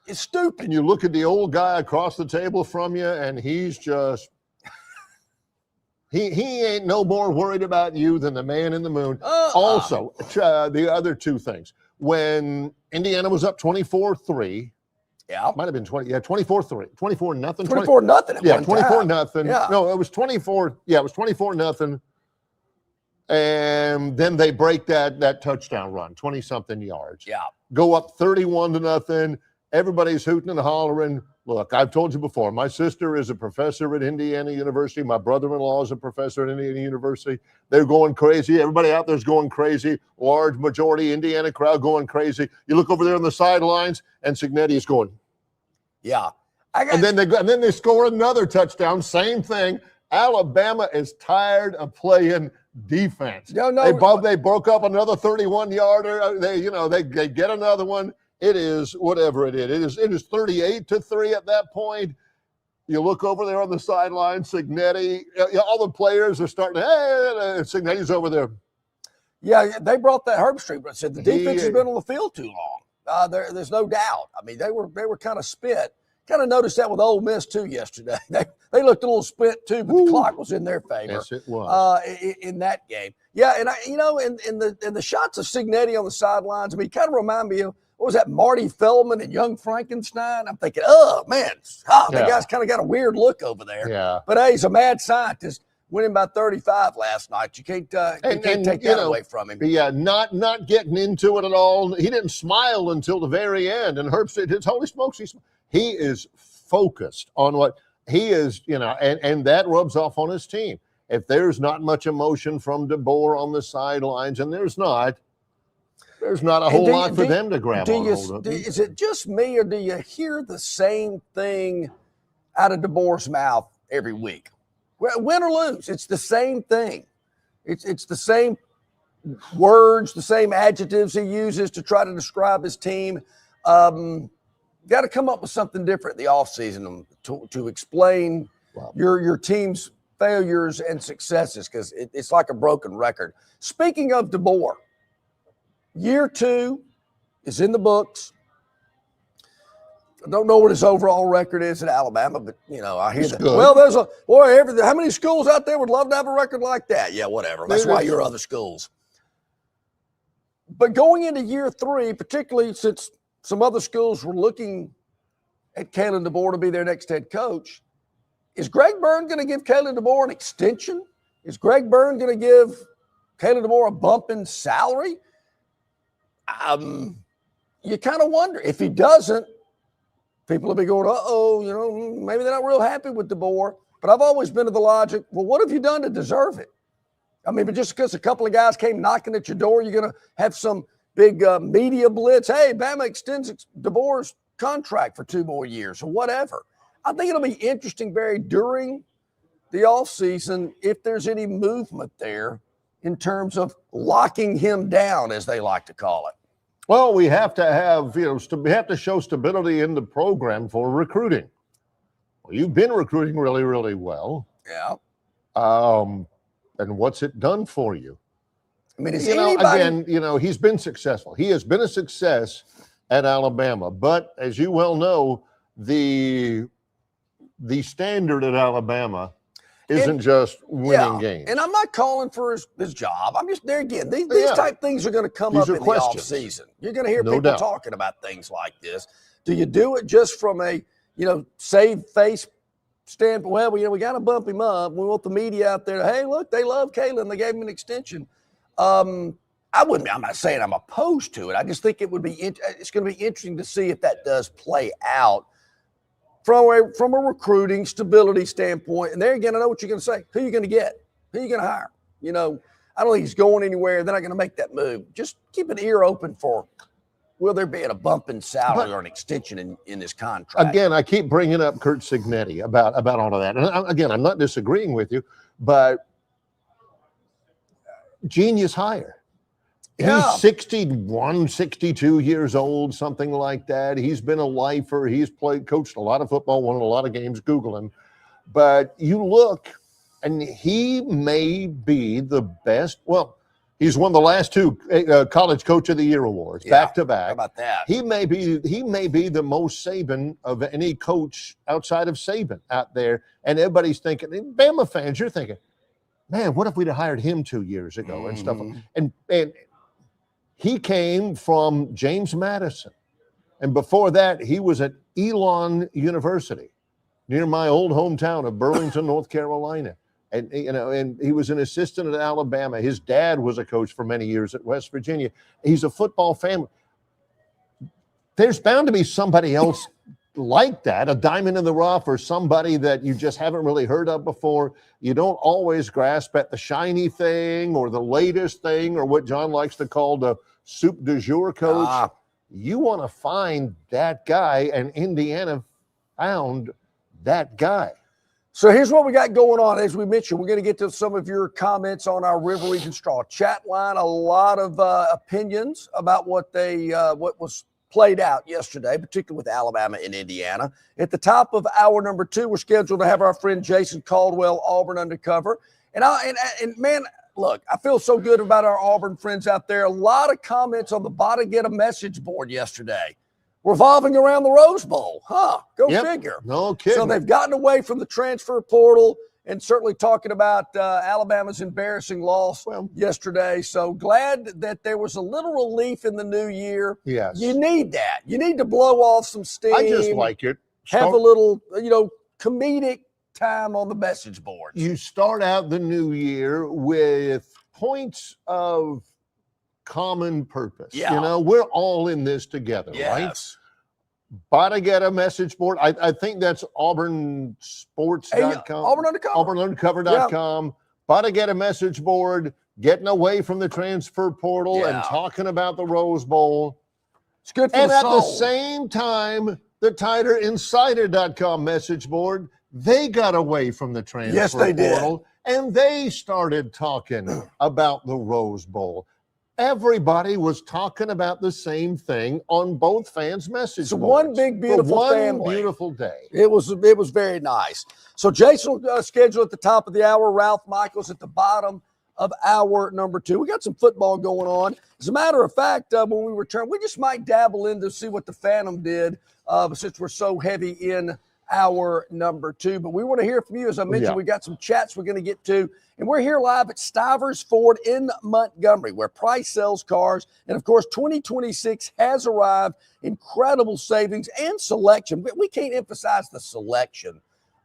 is stupid. And you look at the old guy across the table from you, and he's just he ain't no more worried about you than the man in the moon. Also, the other two things. When Indiana was up 24-3, might have been 24-3, 24-0. 24-0. Yeah, 24-0. Yeah. No, it was 24. Yeah, it was 24-0. And then they break that touchdown run, 20-something yards. Yeah. Go up 31-0. Everybody's hooting and hollering. Look, I've told you before, my sister is a professor at Indiana University. My brother-in-law is a professor at Indiana University. They're going crazy. Everybody out there's going crazy. Large majority Indiana crowd going crazy. You look over there on the sidelines, and Cignetti is going. Yeah. And then they score another touchdown. Same thing. Alabama is tired of playing defense. No. They broke up another 31-yarder. They get another one. It is whatever it is. It is 38-3 at that point. You look over there on the sideline, Cignetti, all the players are starting, hey, Cignetti's over there. Yeah, they brought that Herb Street, but said the defense has been on the field too long. There's no doubt. I mean, they were kind of spent. Kind of noticed that with Ole Miss too yesterday. They looked a little spent too, but the clock was in their favor. Yes, it was. In that game. Yeah, and in the shots of Cignetti on the sidelines, I mean, kind of remind me of, what was that, Marty Feldman and Young Frankenstein? I'm thinking, that guy's kind of got a weird look over there. Yeah. But hey, he's a mad scientist, winning by 35 last night. You can't take that away from him. Yeah, not getting into it at all. He didn't smile until the very end. And Herb said, holy smokes, he is focused on what he is, and that rubs off on his team. If there's not much emotion from DeBoer on the sidelines, and there's not a whole lot for them to grab on hold of. Is it just me, or do you hear the same thing out of DeBoer's mouth every week? Win or lose, it's the same thing. It's the same words, the same adjectives he uses to try to describe his team. Got to come up with something different in the offseason to explain your team's failures and successes, because it's like a broken record. Speaking of DeBoer, year 2 is in the books. I don't know what his overall record is at Alabama, but, I hear that. Good. Well, how many schools out there would love to have a record like that? Yeah, whatever. That's why you're other schools. But going into year 3, particularly since some other schools were looking at Kalen DeBoer to be their next head coach, is Greg Byrne going to give Kalen DeBoer an extension? Is Greg Byrne going to give Kalen DeBoer a bump in salary? You kind of wonder. If he doesn't, People will be going, maybe they're not real happy with DeBoer. But I've always been of the logic, well, what have you done to deserve it? I mean, but just because a couple of guys came knocking at your door, you're going to have some big media blitz. Hey, Bama extends DeBoer's contract for 2 more years or whatever. I think it'll be interesting, Barry, during the offseason if there's any movement there in terms of locking him down, as they like to call it. Well, we have to have, we have to show stability in the program for recruiting. Well, you've been recruiting really, really well. Yeah. And what's it done for you? I mean, is anybody... Again, he's been successful. He has been a success at Alabama. But as you well know, the standard at Alabama isn't just winning games. And I'm not calling for his job. I'm just there again. These type things are going to come up in the offseason. You're going to hear people talking about things like this. Do you do it just from a, save face standpoint? Well, we got to bump him up. We want the media out there. Hey, look, they love Kalen. They gave him an extension. I'm not saying I'm opposed to it. I just think it's going to be interesting to see if that does play out from a recruiting stability standpoint. And there again, I know what you're going to say. Who are you going to get? Who are you going to hire? I don't think he's going anywhere. They're not going to make that move. Just keep an ear open for, will there be a bump in salary or an extension in this contract? Again, I keep bringing up Curt Cignetti about all of that. And again, I'm not disagreeing with you, but genius hire. Yeah. He's 61, 62 years old, something like that. He's been a lifer. He's coached a lot of football, won a lot of games. Google him. But you look, and he may be the best. Well, he's won the last 2 College Coach of the Year awards back to back. How about that? He may be the most Saban of any coach outside of Saban out there. And everybody's thinking, Bama fans, you're thinking, man, what if we'd have hired him 2 years ago and stuff? And he came from James Madison. And before that, he was at Elon University near my old hometown of Burlington, North Carolina. And, and he was an assistant at Alabama. His dad was a coach for many years at West Virginia. He's a football family. There's bound to be somebody else like that, a diamond in the rough, or somebody that you just haven't really heard of before. You don't always grasp at the shiny thing or the latest thing or what John likes to call the soup du jour coach. You want to find that guy, and Indiana found that guy. So here's what we got going on. As we mentioned, we're going to get to some of your comments on our River Region Straw chat line. A lot of opinions about what was played out yesterday, particularly with Alabama and Indiana. At the top of hour number 2, we're scheduled to have our friend Jason Caldwell, Auburn Undercover. And man, look, I feel so good about our Auburn friends out there. A lot of comments on the Bada Get a Message board yesterday revolving around the Rose Bowl. Go figure. No kidding. So they've gotten away from the transfer portal and certainly talking about Alabama's embarrassing loss yesterday. So glad that there was a little relief in the new year. Yes. You need that. You need to blow off some steam. I just like it. Have a little, comedic time on the message boards. You start out the new year with points of common purpose. Yeah. We're all in this together, right? Bada Get a Message board. I think that's auburnsports.com. Auburn Undercover. auburnundercover.com. Bada Get a Message board, getting away from the transfer portal and talking about the Rose Bowl. It's good for and the at soul. The same time, the TiderInsider.com message board, they got away from the transfer portal. And they started talking about the Rose Bowl. Everybody was talking about the same thing on both fans' message boards. One big, beautiful family. One beautiful day. It was very nice. So Jason will schedule at the top of the hour. Ralph Michaels at the bottom of hour number 2. We got some football going on. As a matter of fact, when we return, we just might dabble in to see what the Phantom did since we're so heavy in hour number 2. But we want to hear from you. As I mentioned, we got some chats we're going to get to. And we're here live at Stivers Ford in Montgomery, where Price sells cars. And, of course, 2026 has arrived. Incredible savings and selection. We can't emphasize the selection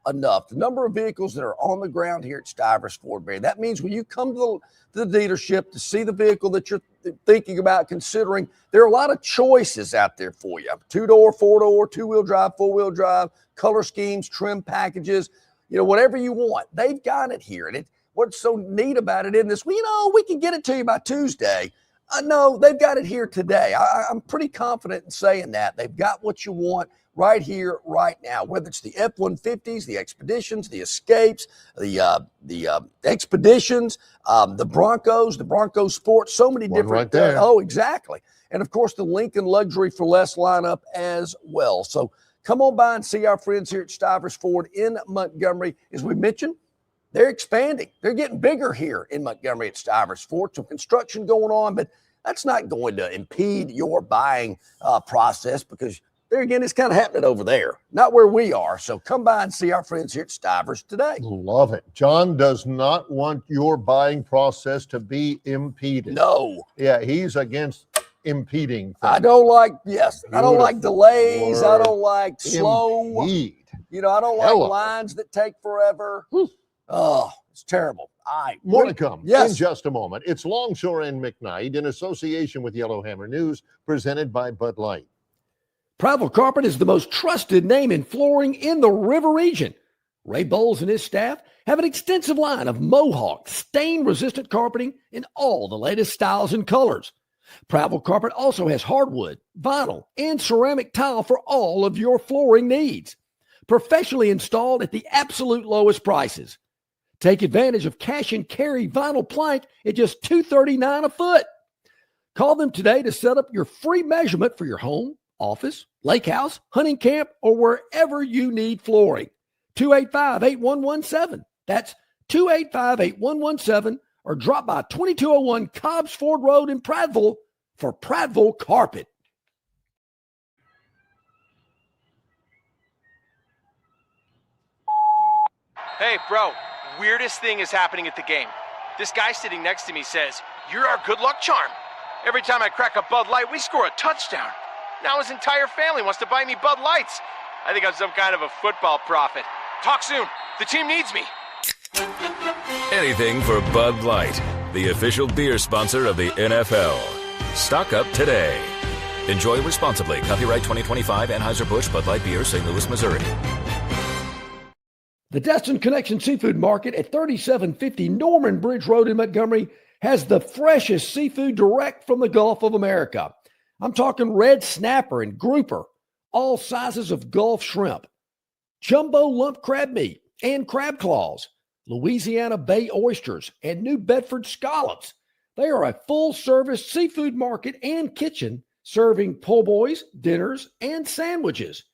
enough. The number of vehicles that are on the ground here at Stivers Ford, Barry. That means when you come to the dealership to see the vehicle that you're thinking about considering, there are a lot of choices out there for you. 2-door, 4-door, 2-wheel drive, 4-wheel drive, color schemes, trim packages, whatever you want. They've got it here. And what's so neat about it in this, we can get it to you by Tuesday. No, they've got it here today. I'm pretty confident in saying that. They've got what you want right here, right now, whether it's the F-150s, the Expeditions, the Escapes, the Expeditions, the Bronco Sports, so many different. Right there. Oh, exactly. And, of course, the Lincoln Luxury for Less lineup as well. So come on by and see our friends here at Stivers Ford in Montgomery. As we mentioned, they're expanding. They're getting bigger here in Montgomery at Stivers Ford. Some construction going on, but that's not going to impede your buying process because there again, it's kind of happening over there, not where we are. So come by and see our friends here at Stivers today. Love it. John does not want your buying process to be impeded. No. Yeah, he's against impeding things. I don't like delays. I don't like slow. Impede. I don't like lines that take forever. Oh, it's terrible. All right. More to come in just a moment. It's Longshore and McKnight in association with Yellowhammer News, presented by Bud Light. Prattville Carpet is the most trusted name in flooring in the River region. Ray Bowles and his staff have an extensive line of Mohawk, stain-resistant carpeting in all the latest styles and colors. Prattville Carpet also has hardwood, vinyl, and ceramic tile for all of your flooring needs. Professionally installed at the absolute lowest prices. Take advantage of cash and carry vinyl plank at just $239 a foot. Call them today to set up your free measurement for your home, office, lake house, hunting camp, or wherever you need flooring. 285-8117. That's 285-8117, or drop by 2201 Cobbs Ford Road in Prattville for Prattville Carpet. Hey, bro, weirdest thing is happening at the game. This guy sitting next to me says, "You're our good luck charm. Every time I crack a Bud Light, we score a touchdown." Now his entire family wants to buy me Bud Lights. I think I'm some kind of a football prophet. Talk soon. The team needs me. Anything for Bud Light, the official beer sponsor of the NFL. Stock up today. Enjoy responsibly. Copyright 2025 Anheuser-Busch Bud Light Beer, St. Louis, Missouri. The Destin Connection Seafood Market at 3750 Norman Bridge Road in Montgomery has the freshest seafood direct from the Gulf of America. I'm talking red snapper and grouper, all sizes of Gulf shrimp, jumbo lump crab meat and crab claws, Louisiana Bay oysters, and New Bedford scallops. They are a full-service seafood market and kitchen serving po' boys, dinners, and sandwiches.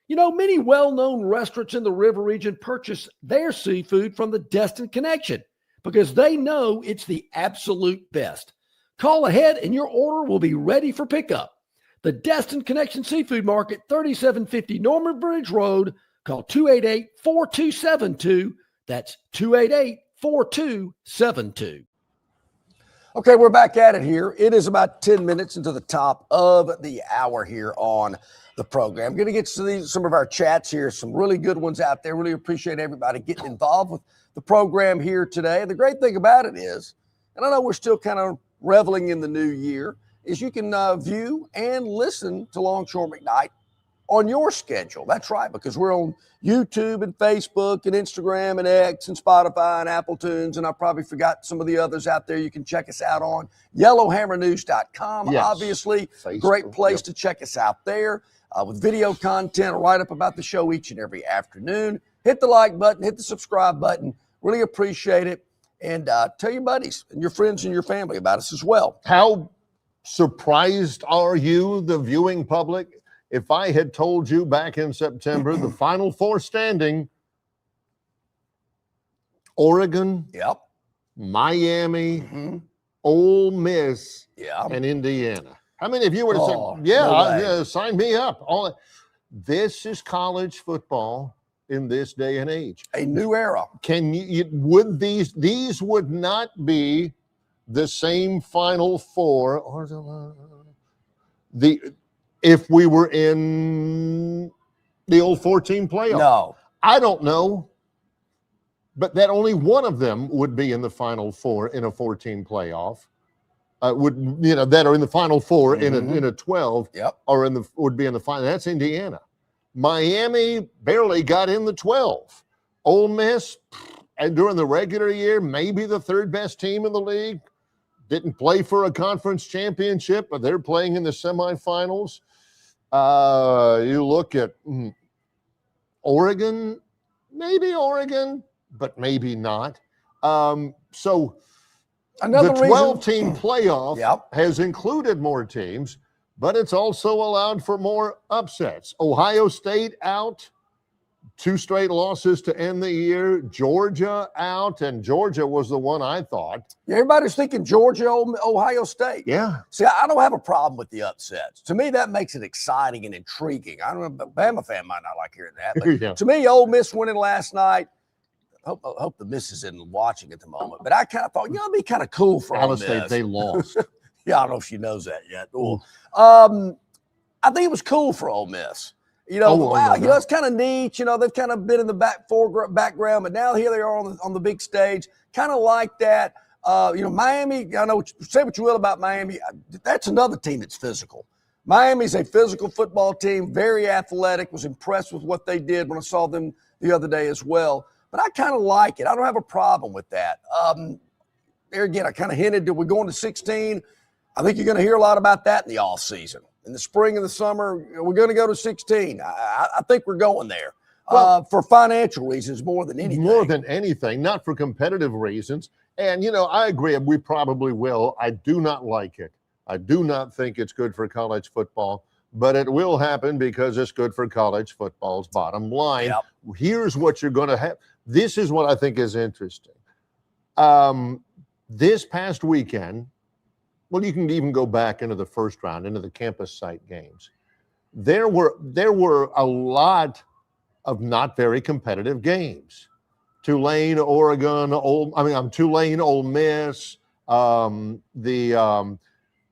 Many well-known restaurants in the River region purchase their seafood from the Destin Connection because they know it's the absolute best. Call ahead and your order will be ready for pickup. The Destin Connection Seafood Market, 3750 Norman Bridge Road. Call 288-4272. That's 288-4272. Okay, we're back at it here. It is about 10 minutes into the top of the hour here on the program. I'm going to get to some of our chats here, some really good ones out there. Really appreciate everybody getting involved with the program here today. The great thing about it is, and I know we're still kind of reveling in the new year, is you can view and listen to Longshore McKnight on your schedule. That's right, because we're on YouTube and Facebook and Instagram and X and Spotify and Apple Tunes, and I probably forgot some of the others out there. You can check us out on yellowhammernews.com. Yes. Obviously, Facebook, great place to check us out there with video content, a write-up about the show each and every afternoon. Hit the like button, hit the subscribe button. Really appreciate it. And tell your buddies and your friends and your family about us as well. How surprised are you, the viewing public, if I had told you back in September the Final Four standing, Oregon, Yep. Miami, Ole Miss, Yeah. and Indiana? How many of you would have Oh, said, yeah, no way. sign me up? This is college football in this day and age. A new era. Would these would not be the same Final Four or if we were in the old 14 playoff? No. I don't know, but that only one of them would be in the Final Four in a 14 playoff. That are in the Final Four in a 12, or would be in the final. That's Indiana. Miami barely got in the 12. Ole Miss, and during the regular year, maybe the third best team in the league. Didn't play for a conference championship, but they're playing in the semifinals. You look at Oregon, but maybe not. So another the 12-team playoff has included more teams, but it's also allowed for more upsets. Ohio State out, 2 straight losses to end the year. Georgia out, and Georgia was the one I thought. Everybody's thinking Georgia, Ohio State. Yeah. See, I don't have a problem with the upsets. To me, that makes it exciting and intriguing. I don't know, a Bama fan might not like hearing that, but to me, Ole Miss winning last night. I hope the Miss isn't watching at the moment, but I kind of thought, it'd be kind of cool for Ole Miss. State, they lost. Yeah, I don't know if she knows that yet. I think it was cool for Ole Miss. It's kind of neat. They've kind of been in the background, but now here they are on the big stage. Kind of like that. Miami, I know, say what you will about Miami. That's another team that's physical. Miami's a physical football team, very athletic. Was impressed with what they did when I saw them the other day as well. But I kind of like it. I don't have a problem with that. There again, I kind of hinted that we're going to 16. I think you're going to hear a lot about that in the offseason. In the spring and the summer, we're going to go to 16. I think we're going there for financial reasons more than anything. More than anything, not for competitive reasons. And, I agree, we probably will. I do not like it. I do not think it's good for college football, but it will happen because it's good for college football's bottom line. Here's what you're going to have. This is what I think is interesting. This past weekend, well, you can even go back into the first round, into the campus site games. There were a lot of not very competitive games. Tulane, Oregon, Tulane, Ole Miss.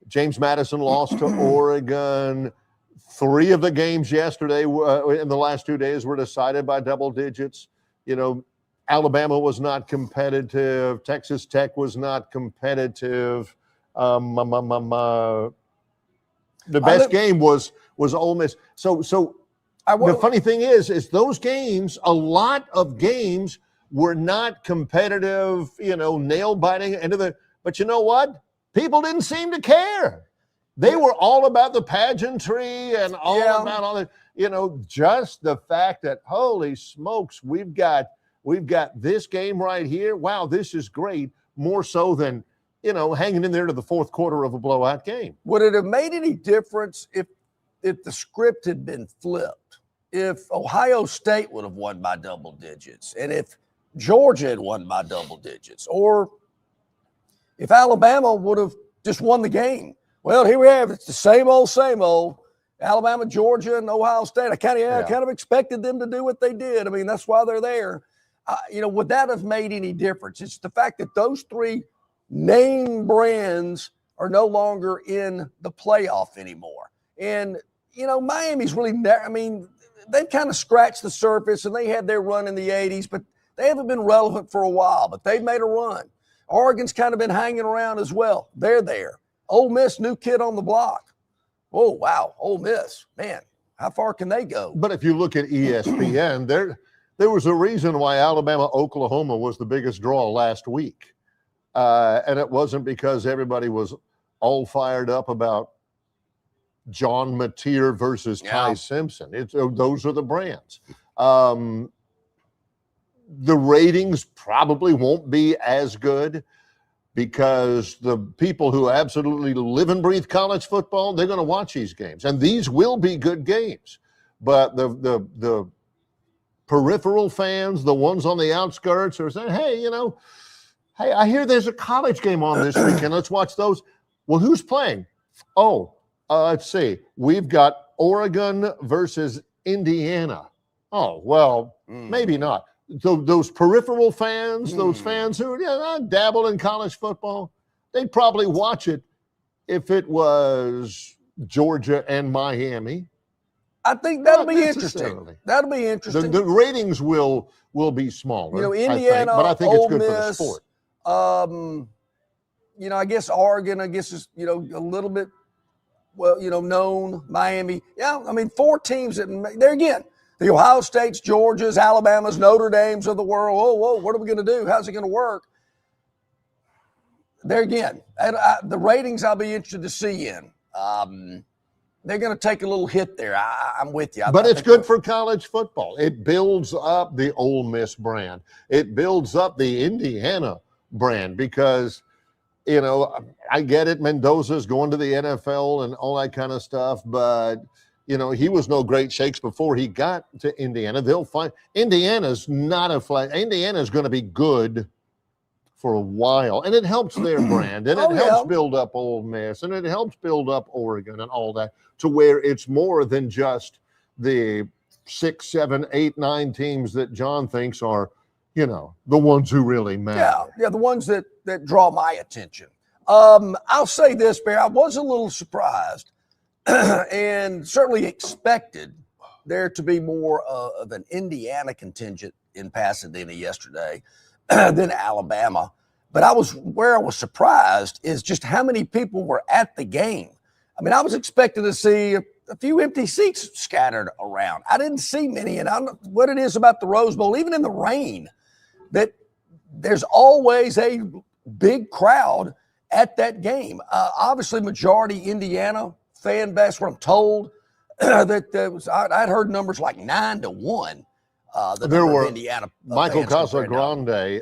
James Madison lost to Oregon. 3 of the games yesterday in the last 2 days were decided by double digits. Alabama was not competitive. Texas Tech was not competitive. The best game was Ole Miss. So the funny thing is those games, a lot of games were not competitive, nail biting but you know what? People didn't seem to care. They were all about the pageantry and all about all the, just the fact that, holy smokes, we've got this game right here. Wow, this is great. More so than, hanging in there to the fourth quarter of a blowout game. Would it have made any difference if the script had been flipped? If Ohio State would have won by double digits, and if Georgia had won by double digits, or if Alabama would have just won the game? Well, here we have it's the same old. Alabama, Georgia, and Ohio State. I kind of expected them to do what they did. I mean, that's why they're there. Would that have made any difference? It's the fact that those 3 name brands are no longer in the playoff anymore. And, Miami's really, they've kind of scratched the surface, and they had their run in the 80s, but they haven't been relevant for a while, but they've made a run. Oregon's kind of been hanging around as well. They're there. Ole Miss, new kid on the block. Oh, wow. Ole Miss, man, how far can they go? But if you look at ESPN, there was a reason why Alabama, Oklahoma was the biggest draw last week. And it wasn't because everybody was all fired up about John Mateer versus Ty Simpson. Those are the brands. The ratings probably won't be as good because the people who absolutely live and breathe college football, they're going to watch these games. And these will be good games. But the peripheral fans, the ones on the outskirts are saying, hey, I hear there's a college game on this weekend. Let's watch those. Well, who's playing? Let's see. We've got Oregon versus Indiana. Oh, well, maybe not. Those peripheral fans, those fans who dabble in college football, they'd probably watch it if it was Georgia and Miami. I think that'll Not be interesting. necessarily. That'll be interesting. The ratings will be smaller. You know, Indiana, but I think it's Ole good Miss, for the sport. You know, I guess Oregon, is, you know, a little bit, well, you know, known. Miami. Yeah, I mean, 4 teams that, there again, the Ohio States, Georgias, Alabamas, Notre Dames of the world. Whoa, what are we going to do? How's it going to work? There again, the ratings I'll be interested to see in. They're going to take a little hit there. I'm with you. But it's good for college football. It builds up the Ole Miss brand. It builds up the Indiana brand because, you know, I get it. Mendoza's going to the NFL and all that kind of stuff, but, you know, he was no great shakes before he got to Indiana. They'll find Indiana's not a flag. Indiana's going to be good for a while, and it helps their brand, and it helps build up Ole Miss, and it helps build up Oregon and all that to where it's more than just the 6, 7, 8, 9 teams that John thinks are, you know, the ones who really matter. Yeah, the ones that draw my attention. I'll say this, Bear, I was a little surprised and certainly expected there to be more of an Indiana contingent in Pasadena yesterday than Alabama. But where I was surprised is just how many people were at the game. I mean, I was expecting to see a few empty seats scattered around. I didn't see many, and I don't know what it is about the Rose Bowl, even in the rain, that there's always a big crowd at that game. Obviously, majority Indiana fan base, what I'm told, I'd heard numbers like 9-1. There were Indiana Michael Casagrande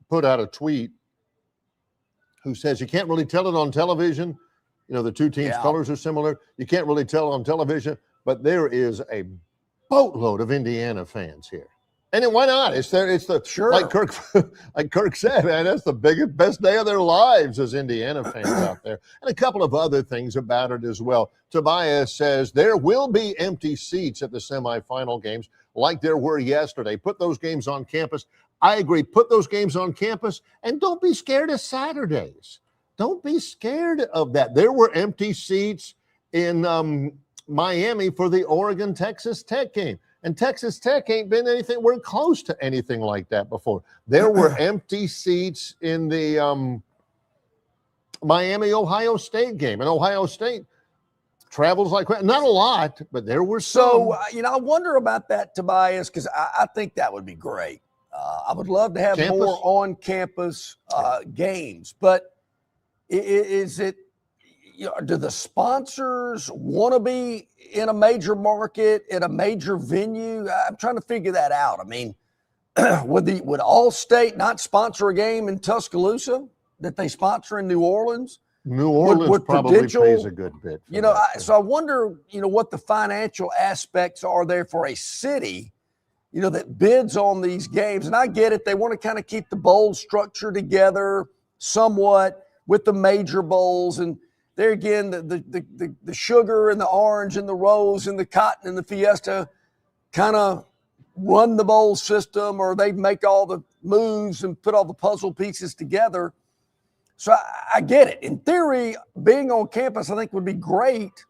put out a tweet who says you can't really tell it on television. You know, the 2 teams' colors are similar. You can't really tell on television, but there is a boatload of Indiana fans here. And then why not? It's the sure. Like Kirk said, man, that's the best day of their lives as Indiana fans out there. And a couple of other things about it as well. Tobias says there will be empty seats at the semifinal games like there were yesterday. Put those games on campus. I agree. Put those games on campus, and don't be scared of Saturdays. Don't be scared of that. There were empty seats in Miami for the Oregon-Texas Tech game. And Texas Tech ain't been anywhere close to anything like that before. There were empty seats in the Miami-Ohio State game. And Ohio State travels like – not a lot, but there were some. So, you know, I wonder about that, Tobias, because I think that would be great. I would love to have more on-campus games. But is it – you know, do the sponsors want to be in a major market, in a major venue? I'm trying to figure that out. I mean, would Allstate not sponsor a game in Tuscaloosa that they sponsor in New Orleans? New Orleans would probably pays a good bit. You know, so I wonder, you know, what the financial aspects are there for a city, you know, that bids on these games. And I get it. They want to kind of keep the bowl structure together somewhat with the major bowls. And there again, the sugar and the orange and the rose and the cotton and the fiesta kind of run the bowl system, or they make all the moves and put all the puzzle pieces together. So I get it. In theory, being on campus, I think, would be great,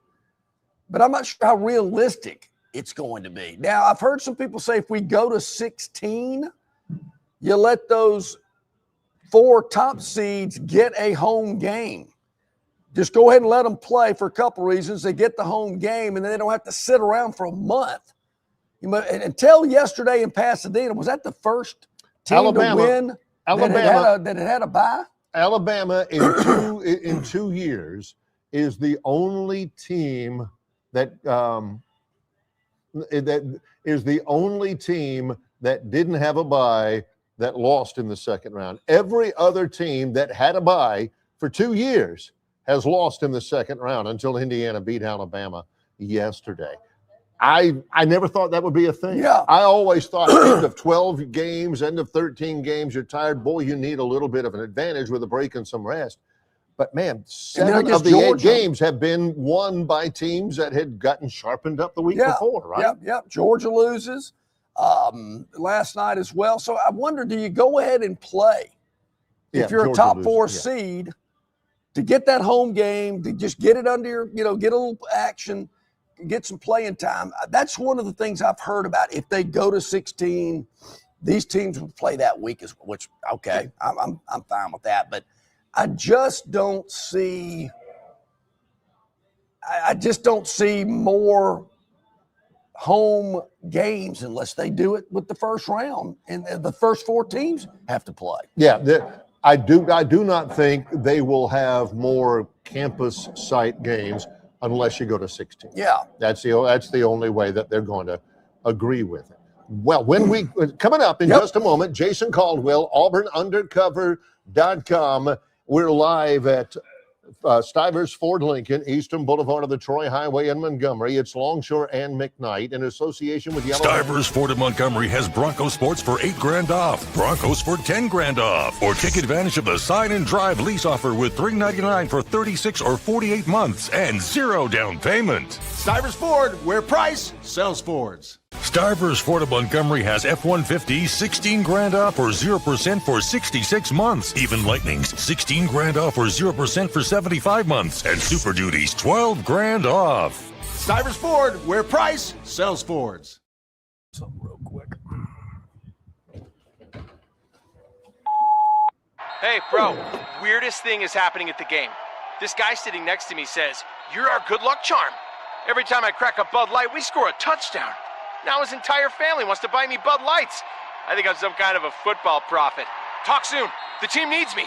but I'm not sure how realistic it's going to be. Now, I've heard some people say if we go to 16, you let those 4 top seeds get a home game. Just go ahead and let them play for a couple reasons. They get the home game, and then they don't have to sit around for a month. And until yesterday in Pasadena, was that the first team to win that had a bye? Alabama in 2 years is the only team that didn't have a bye that lost in the second round. Every other team that had a bye for 2 years has lost in the second round until Indiana beat Alabama yesterday. I never thought that would be a thing. Yeah. I always thought end of 12 games, end of 13 games, you're tired. Boy, you need a little bit of an advantage with a break and some rest. But, man, 7 of the 8 games have been won by teams that had gotten sharpened up the week before, right? Yep. Georgia loses last night as well. So I wonder, do you go ahead and play if you're Georgia a top loses, 4 seed to get that home game, to just get it under your, you know, get a little action? get some playing time. That's one of the things I've heard about. If they go to 16, these teams would play that week, which okay, I'm fine with that. But I just don't see. I just don't see more home games unless they do it with the first round, and the first 4 teams have to play. Yeah, I do not think they will have more campus site games unless you go to 16. Yeah, that's the only way that they're going to agree with it. Well, coming up in just a moment, Jason Caldwell, AuburnUndercover.com. We're live at Stivers Ford Lincoln, Eastern Boulevard of the Troy Highway in Montgomery. It's Longshore and McKnight in association with Yellow. Stivers Ford of Montgomery has Bronco Sports for $8,000 off, Broncos for $10,000 off, or take advantage of the sign and drive lease offer with $399 for 36 or 48 months and 0 down payment. Stivers Ford, where price sells Fords. Stivers Ford of Montgomery has F-150 $16,000 off or 0% for 66 months. Even Lightnings $16,000 off or 0% for 75 months. And Super Duties $12,000 off. Stivers Ford, where price sells Fords. Something real quick. Hey, bro, weirdest thing is happening at the game. This guy sitting next to me says, "You're our good luck charm. Every time I crack a Bud Light, we score a touchdown. Now his entire family wants to buy me Bud Lights. I think I'm some kind of a football prophet. Talk soon. The team needs me."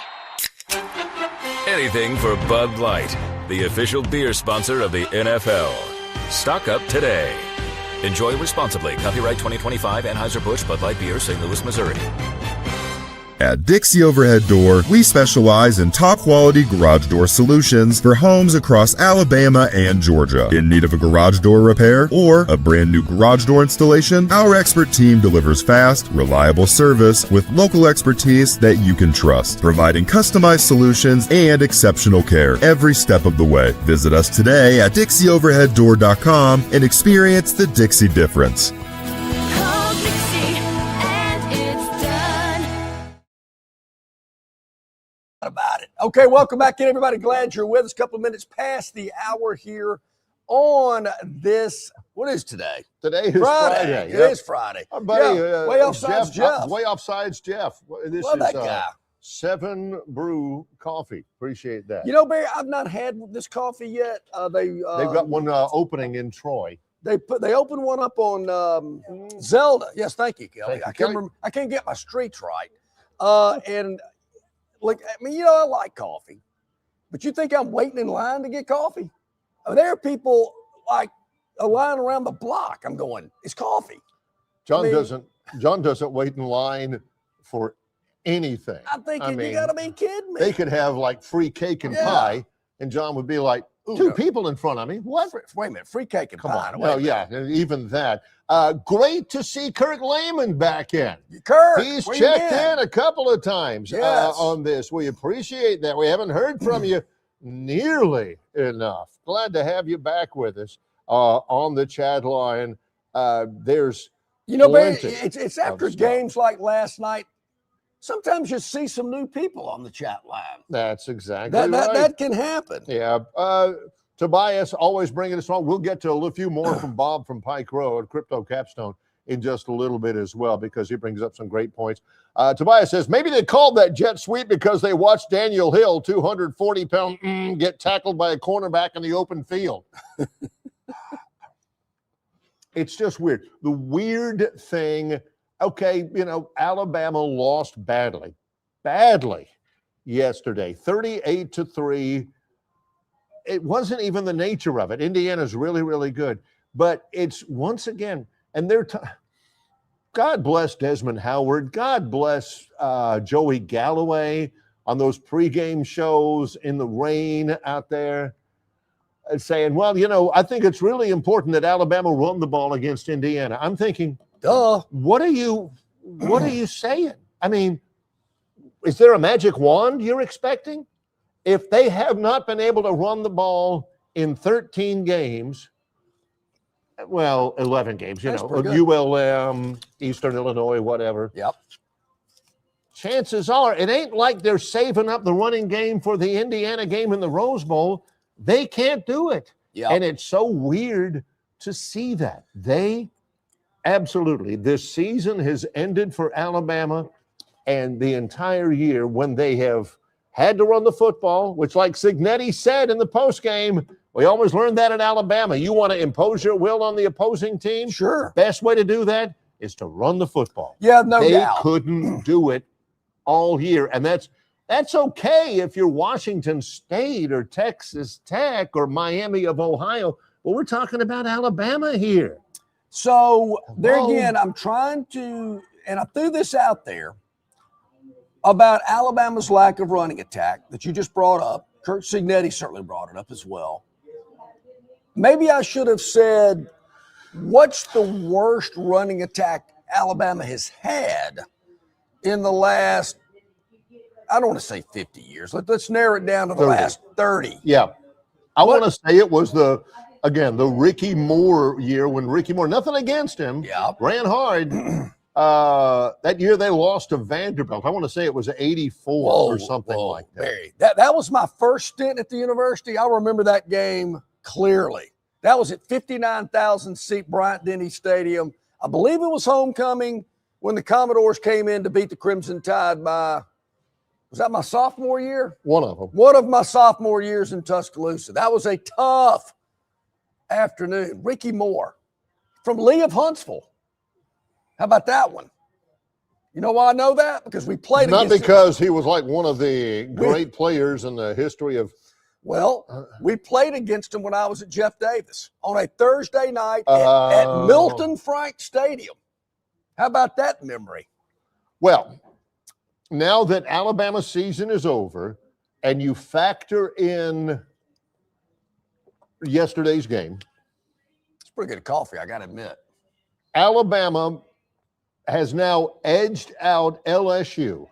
Anything for Bud Light, the official beer sponsor of the NFL. Stock up today. Enjoy responsibly. Copyright 2025 Anheuser-Busch Bud Light Beer, St. Louis, Missouri. At Dixie Overhead Door, we specialize in top-quality garage door solutions for homes across Alabama and Georgia. In need of a garage door repair or a brand new garage door installation, our expert team delivers fast, reliable service with local expertise that you can trust, providing customized solutions and exceptional care every step of the way. Visit us today at DixieOverheadDoor.com and experience the Dixie difference. About it. Okay, welcome back in, everybody. Glad you're with us. A couple of minutes past the hour here on this. What is today? Today is Friday. It is Friday. Our buddy, way offsides Jeff. Way offsides Jeff. This Love is that guy. 7 Brew Coffee. Appreciate that. You know, Barry, I've not had this coffee yet. They've got one opening in Troy. They opened one up on Zelda. Yes, thank you, Kelly. Thank you, I can't get my streets right. And look, I mean, you know, I like coffee, but you think I'm waiting in line to get coffee? There are people like a line around the block. I'm going, it's coffee. John doesn't wait in line for anything. I'm thinking, you got to be kidding me. They could have like free cake and pie, and John would be like, two people in front of me. What? Wait a minute, free cake and Come pie. on. Well, yeah, even that. Great to see Kirk Lehman back in. Kirk, he's checked in a couple of times on this. We appreciate that. We haven't heard from you nearly enough. Glad to have you back with us on the chat line. There's Barry, it's after games like last night. Sometimes you see some new people on the chat line. That's exactly right. That can happen. Yeah. Tobias always bringing us on. We'll get to a few more from Bob from Pike Road, Crypto Capstone, in just a little bit as well, because he brings up some great points. Tobias says, maybe they called that jet sweep because they watched Daniel Hill, 240-pound, get tackled by a cornerback in the open field. It's just weird. The weird thing, okay, Alabama lost badly yesterday, 38-3. It wasn't even the nature of it. Indiana's really, really good. But it's, once again, and God bless Desmond Howard. God bless Joey Galloway on those pregame shows in the rain out there, saying, well, I think it's really important that Alabama run the ball against Indiana. I'm thinking, duh. What are you saying? I mean, is there a magic wand you're expecting? If they have not been able to run the ball in 13 games, 11 games, ULM, Eastern Illinois, whatever. Yep. Chances are it ain't like they're saving up the running game for the Indiana game in the Rose Bowl. They can't do it. Yep. And it's so weird to see that. Absolutely. This season has ended for Alabama, and the entire year when they have had to run the football, which, like Cignetti said in the postgame, we always learned that in Alabama. You want to impose your will on the opposing team? Sure. Best way to do that is to run the football. Yeah, no they doubt. couldn't do it all year, and that's okay if you're Washington State or Texas Tech or Miami of Ohio. But we're talking about Alabama here. So there again, I'm trying to, and I threw this out there about Alabama's lack of running attack that you just brought up. Kurt Cignetti certainly brought it up as well. Maybe I should have said, what's the worst running attack Alabama has had in the last, I don't want to say 50 years. Let's narrow it down to the 30. last 30. Yeah. I want to say it was the Ricky Moore year when Ricky Moore, nothing against him, ran hard. That year they lost to Vanderbilt. I want to say it was 84 or something like that. Barry, that was my first stint at the university. I remember that game clearly. That was at 59,000-seat Bryant-Denny Stadium. I believe it was homecoming when the Commodores came in to beat the Crimson Tide by, was that my sophomore year? One of them. One of my sophomore years in Tuscaloosa. That was a tough afternoon. Ricky Moore from Lee of Huntsville. How about that one? You know why I know that? Because we played Not against because he was like one of the great players in the history of. Well, we played against him when I was at Jeff Davis on a Thursday night at Milton Frank Stadium. How about that memory? Well, now that Alabama's season is over and you factor in yesterday's game. It's pretty good coffee, I got to admit. Alabama has now edged out LSU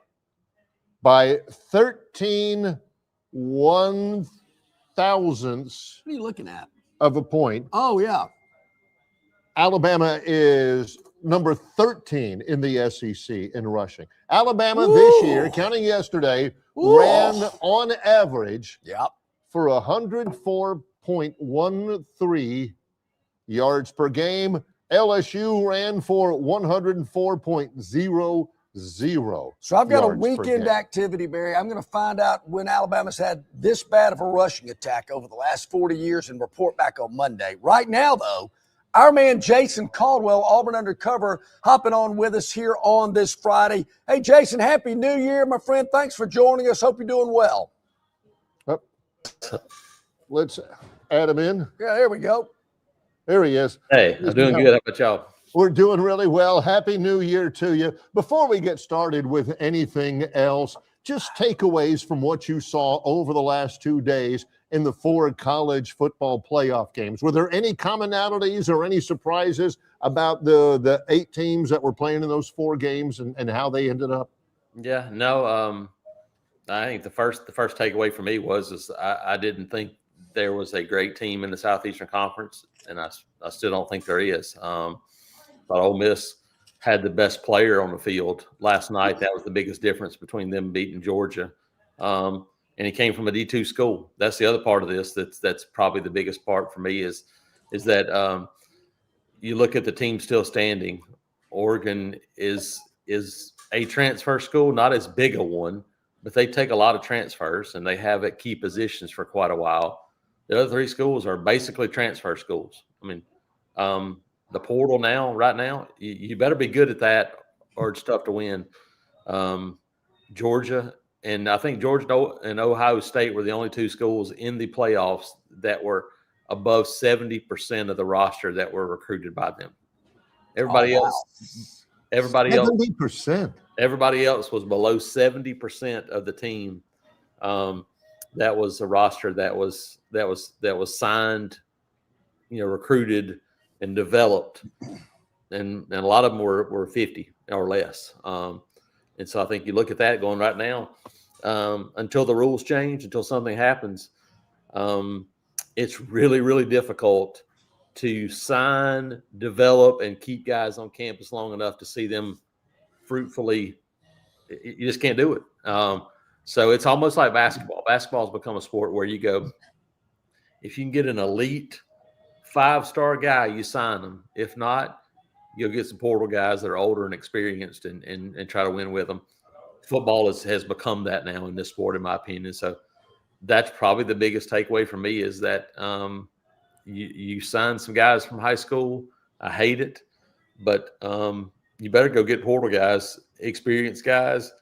by 13 1/1000ths. What are you looking at? Of a point. Oh, yeah. Alabama is number 13 in the SEC in rushing. Alabama this year, counting yesterday, ran on average for 104.13 yards per game. LSU ran for 104.00. So I've got a weekend activity, Barry. I'm going to find out when Alabama's had this bad of a rushing attack over the last 40 years and report back on Monday. Right now, though, our man Jason Caldwell, Auburn Undercover, hopping on with us here on this Friday. Hey, Jason, Happy New Year, my friend. Thanks for joining us. Hope you're doing well. Let's add him in. Yeah, there we go. There he is. Hey, I'm doing good. How about y'all? We're doing really well. Happy New Year to you. Before we get started with anything else, just takeaways from what you saw over the last 2 days in the 4 college football playoff games. Were there any commonalities or any surprises about the 8 teams that were playing in those 4 games and how they ended up? Yeah, no. I think the first takeaway for me was I didn't think there was a great team in the Southeastern Conference, and I still don't think there is. But Ole Miss had the best player on the field last night. That was the biggest difference between them beating Georgia. And he came from a D2 school. That's the other part of this. That's probably the biggest part for me is that you look at the team still standing. Oregon is a transfer school, not as big a one, but they take a lot of transfers and they have at key positions for quite a while. The other 3 schools are basically transfer schools. I mean, the portal right now, you better be good at that or it's tough to win. Georgia, and I think Georgia and Ohio State were the only 2 schools in the playoffs that were above 70% of the roster that were recruited by them. Everybody else 70%. Everybody else was below 70% of the team. That was a roster that was signed, recruited and developed, and a lot of them were 50 or less. And so I think you look at that going right now, until the rules change, until something happens, it's really, really difficult to sign, develop, and keep guys on campus long enough to see them fruitfully. You just can't do it. So it's almost like basketball. Basketball has become a sport where you go, if you can get an elite 5-star guy, you sign them. If not, you'll get some portal guys that are older and experienced and try to win with them. Football has become that now in this sport, in my opinion. So that's probably the biggest takeaway for me is that you sign some guys from high school. I hate it, but you better go get portal guys, experienced guys,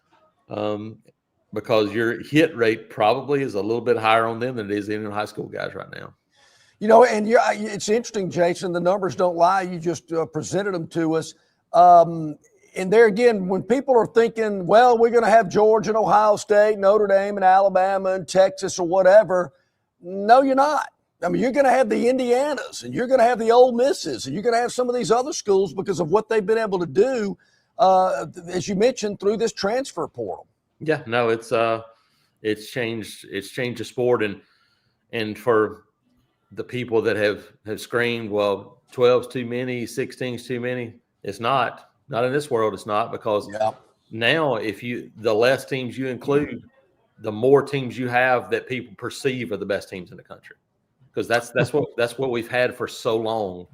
because your hit rate probably is a little bit higher on them than it is in high school guys right now. You know, and it's interesting, Jason. The numbers don't lie. You just presented them to us. And there again, when people are thinking, well, we're going to have Georgia and Ohio State, Notre Dame and Alabama and Texas or whatever, no, you're not. I mean, you're going to have the Indianas and you're going to have the Ole Misses and you're going to have some of these other schools because of what they've been able to do, as you mentioned, through this transfer portal. Yeah, no, it's changed the sport, and for the people that have screamed, well, 12's too many, 16's too many. It's not in this world. It's not, because now the less teams you include, the more teams you have that people perceive are the best teams in the country. Because that's what we've had for so long.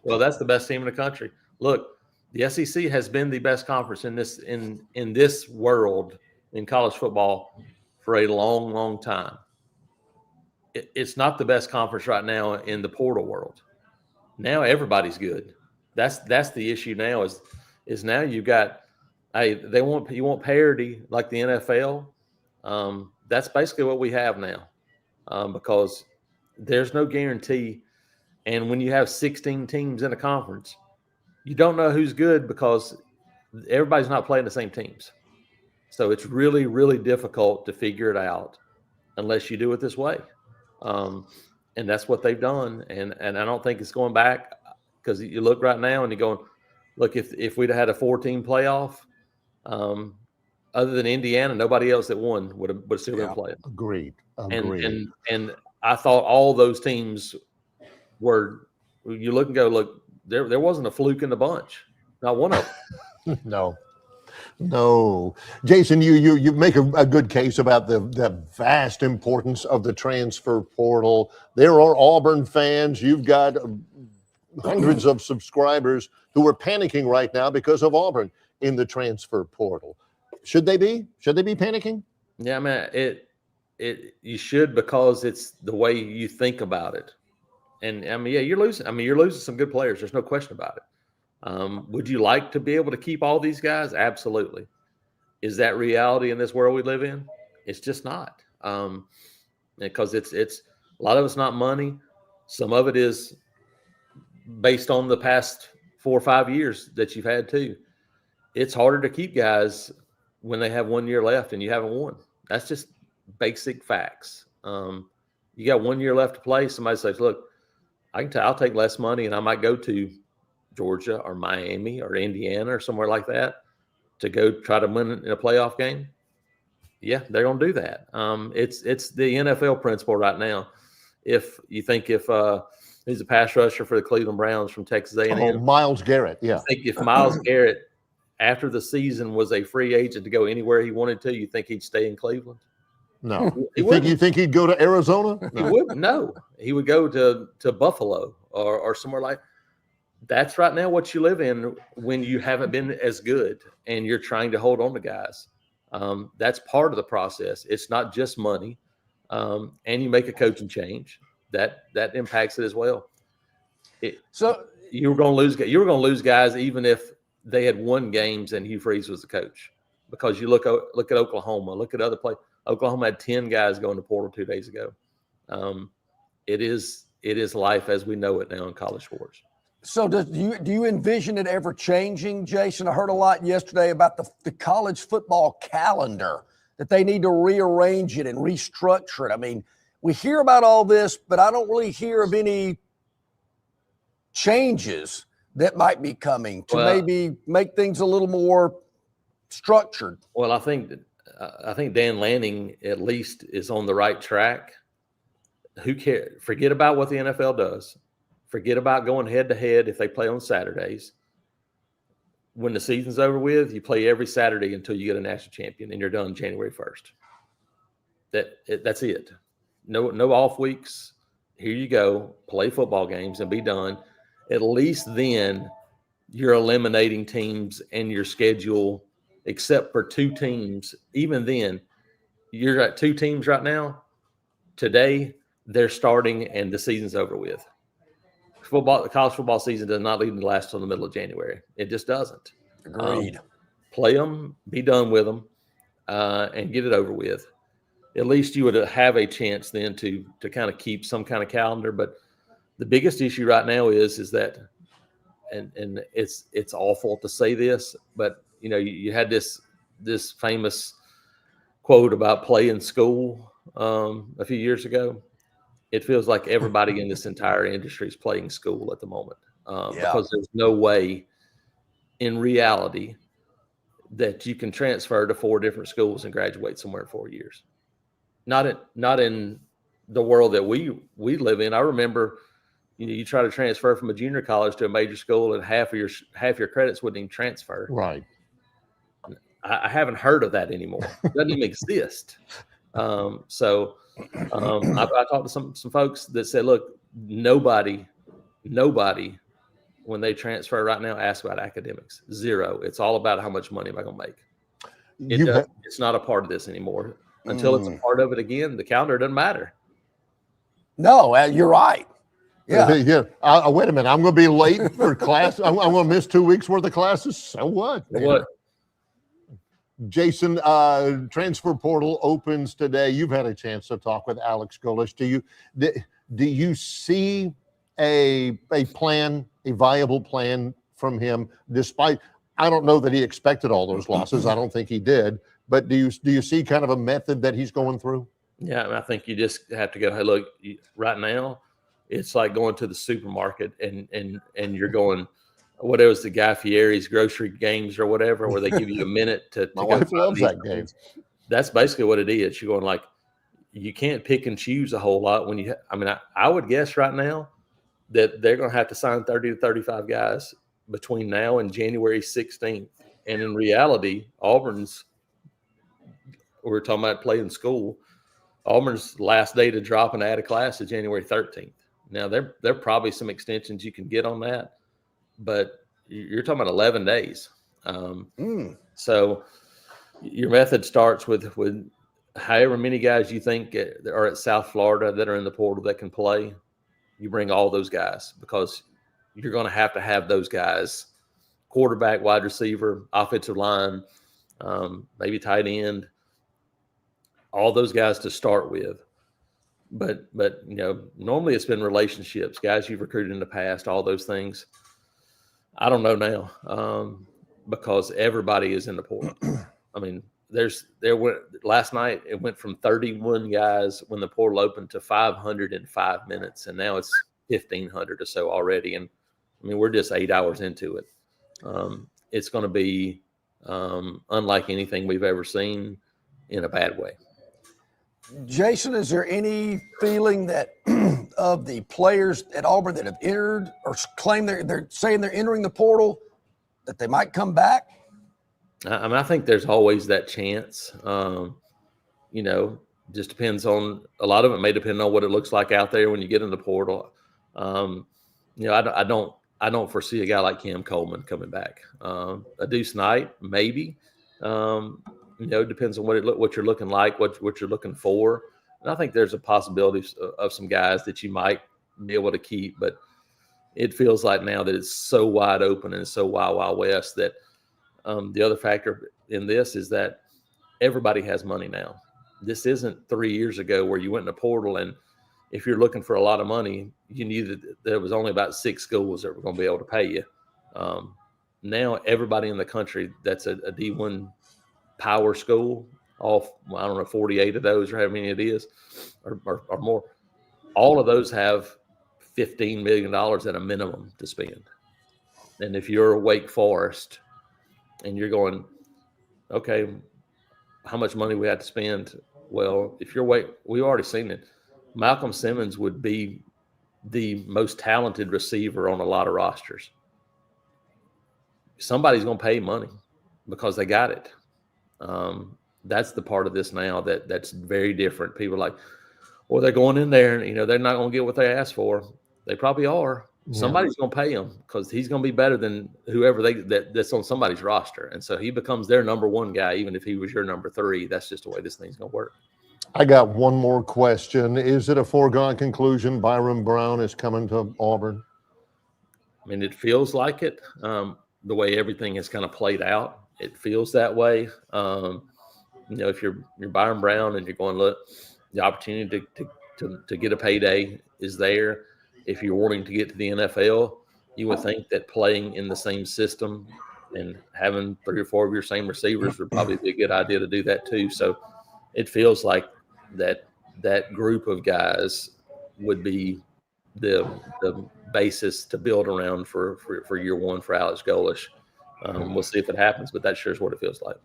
Well, that's the best team in the country. Look, the SEC has been the best conference in this world in college football for a long, long time. It's not the best conference right now in the portal world. Now everybody's good. That's the issue now is now you've got, hey, you want parity like the NFL. That's basically what we have now, because there's no guarantee. And when you have 16 teams in a conference, you don't know who's good because everybody's not playing the same teams. So it's really, really difficult to figure it out unless you do it this way. And that's what they've done. And I don't think it's going back, because you look right now and you're going, look, if we'd have had a 4-team playoff, other than Indiana, nobody else that won would have still been playing. Agreed. And I thought all those teams were, you look and go, look, there wasn't a fluke in the bunch. Not one of them. No. Jason, you make a good case about the vast importance of the transfer portal. There are Auburn fans. You've got hundreds of subscribers who are panicking right now because of Auburn in the transfer portal. Should they be? Should they be panicking? Yeah, I mean, you should, because it's the way you think about it. And I mean, yeah, you're losing some good players. There's no question about it. Would you like to be able to keep all these guys? Absolutely. Is that reality in this world we live in? It's just not. Because it's a lot of it's not money. Some of it is based on the past 4 or 5 years that you've had too. It's harder to keep guys when they have 1 year left and you haven't won. That's just basic facts. You got 1 year left to play. Somebody says, look, I'll take less money and I might go to Georgia or Miami or Indiana or somewhere like that to go try to win in a playoff game. Yeah, they're going to do that. It's the NFL principle right now. If you think he's a pass rusher for the Cleveland Browns from Texas A&M. Oh, Myles Garrett, yeah. I think if Myles Garrett, after the season, was a free agent to go anywhere he wanted to, you think he'd stay in Cleveland? No. You think he'd go to Arizona? No. He wouldn't. No. He would go to Buffalo or somewhere like. That's right now what you live in when you haven't been as good and you're trying to hold on to guys. That's part of the process. It's not just money. And you make a coaching change. That impacts it as well. So you were going to lose guys even if they had won games and Hugh Freeze was the coach, because you look at Oklahoma, look at other places. Oklahoma had 10 guys going to portal 2 days ago. It is life as we know it now in college sports. So do you envision it ever changing, Jason? I heard a lot yesterday about the college football calendar, that they need to rearrange it and restructure it. I mean, we hear about all this, but I don't really hear of any changes that might be coming to maybe make things a little more structured. Well, I think Dan Lanning at least is on the right track. Who cares? Forget about what the NFL does. Forget about going head-to-head if they play on Saturdays. When the season's over with, you play every Saturday until you get a national champion, and you're done January 1st. That's it. No off weeks. here you go, play football games and be done. At least then you're eliminating teams in your schedule, except for 2 teams. Even then, you're at 2 teams right now. Today, they're starting and the season's over with. The college football season does not even last till the middle of January. It just doesn't. Agreed. Play them, be done with them, and get it over with. At least you would have a chance then to kind of keep some kind of calendar. But the biggest issue right now is that, and it's awful to say this, but you had this famous quote about play in school a few years ago. It feels like everybody in this entire industry is playing school at the moment because there's no way in reality that you can transfer to 4 different schools and graduate somewhere in 4 years. Not in the world that we live in. I remember, you try to transfer from a junior college to a major school, and half your credits wouldn't even transfer. Right. I haven't heard of that anymore. It doesn't even exist. I talked to some folks that said, look, nobody when they transfer right now asks about academics. Zero. It's all about how much money am I going to make. It's not a part of this anymore. Until it's a part of it again, the calendar doesn't matter. No, you're right. Yeah. Wait a minute. I'm going to be late for class. I'm going to miss 2 weeks worth of classes. So what? What? Jason, transfer portal opens today. You've had a chance to talk with Alex Golesh. Do you see a plan, a viable plan from him? Despite, I don't know that he expected all those losses. I don't think he did. But do you see kind of a method that he's going through? Yeah, I think you just have to go, hey, look, right now, it's like going to the supermarket and you're going, what was the Guy Fieri's grocery games or whatever, where they give you a minute to My go wife loves that game. That's basically what it is. You're going like, you can't pick and choose a whole lot when I would guess right now that they're going to have to sign 30 to 35 guys between now and January 16th. And in reality, we're talking about playing school. Auburn's last day to drop and add a class is January 13th. Now, there are probably some extensions you can get on that, but you're talking about 11 days. So your method starts with however many guys you think are at South Florida that are in the portal that can play. You bring all those guys because you're going to have those guys, quarterback, wide receiver, offensive line, maybe tight end, all those guys to start with. But normally it's been relationships, guys you've recruited in the past, all those things. I don't know now because everybody is in the portal. I mean, last night it went from 31 guys when the portal opened to 505 minutes, and now it's 1,500 or so already. And I mean, we're just 8 hours into it. It's going to be unlike anything we've ever seen in a bad way. Jason, is there any feeling that of the players at Auburn that have entered or claim they're saying they're entering the portal that they might come back? I mean, I think there's always that chance. Just depends on a lot of it. May depend on what it looks like out there when you get in the portal. I don't foresee a guy like Cam Coleman coming back. A Deuce Knight, maybe. Depends on what you're looking like, what you're looking for. And I think there's a possibility of some guys that you might be able to keep, but it feels like now that it's so wide open and so wild west that the other factor in this is that everybody has money now. This isn't 3 years ago where you went in the portal and if you're looking for a lot of money, you knew that there was only about 6 schools that were going to be able to pay you. Now everybody in the country that's a D1 power school, 48 of those or however many it is or more, all of those have $15 million at a minimum to spend. And if you're Wake Forest and you're going, okay, how much money we have to spend? Well, if you're we've already seen it. Malcolm Simmons would be the most talented receiver on a lot of rosters. Somebody's going to pay money because they got it. That's the part of this now that's very different. People are like, or they're going in there and, they're not going to get what they asked for. They probably are. Yeah. Somebody's going to pay him because he's going to be better than whoever that's on somebody's roster. And so he becomes their number one guy, even if he was your number 3. That's just the way this thing's going to work. I got one more question. Is it a foregone conclusion Byron Brown is coming to Auburn? I mean, it feels like it. The way everything has kind of played out, it feels that way. If you're Byron Brown and you're going, look, the opportunity to get a payday is there. If you're wanting to get to the NFL, you would think that playing in the same system and having 3 or 4 of your same receivers would probably be a good idea to do that too. So it feels like that group of guys would be the basis to build around for year one for Alex Golesh. We'll see if it happens, but that sure is what it feels like.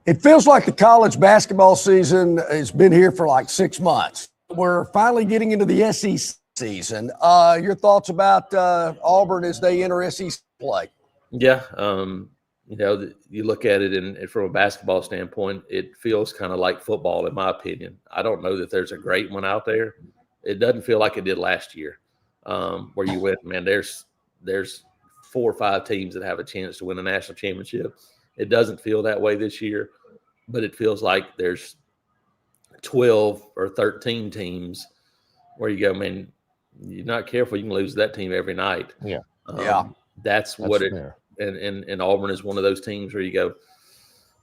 It feels like the college basketball season has been here for like 6 months. We're finally getting into the SEC season. Your thoughts about Auburn as they enter SEC play? Yeah, you look at it and from a basketball standpoint, it feels kind of like football, in my opinion. I don't know that there's a great one out there. It doesn't feel like it did last year, where you went, man, there's 4 or 5 teams that have a chance to win a national championship. It doesn't feel that way this year, but it feels like there's 12 or 13 teams where you go, man, you're not careful, you can lose that team every night. Yeah. That's what it fair. And Auburn is one of those teams where you go,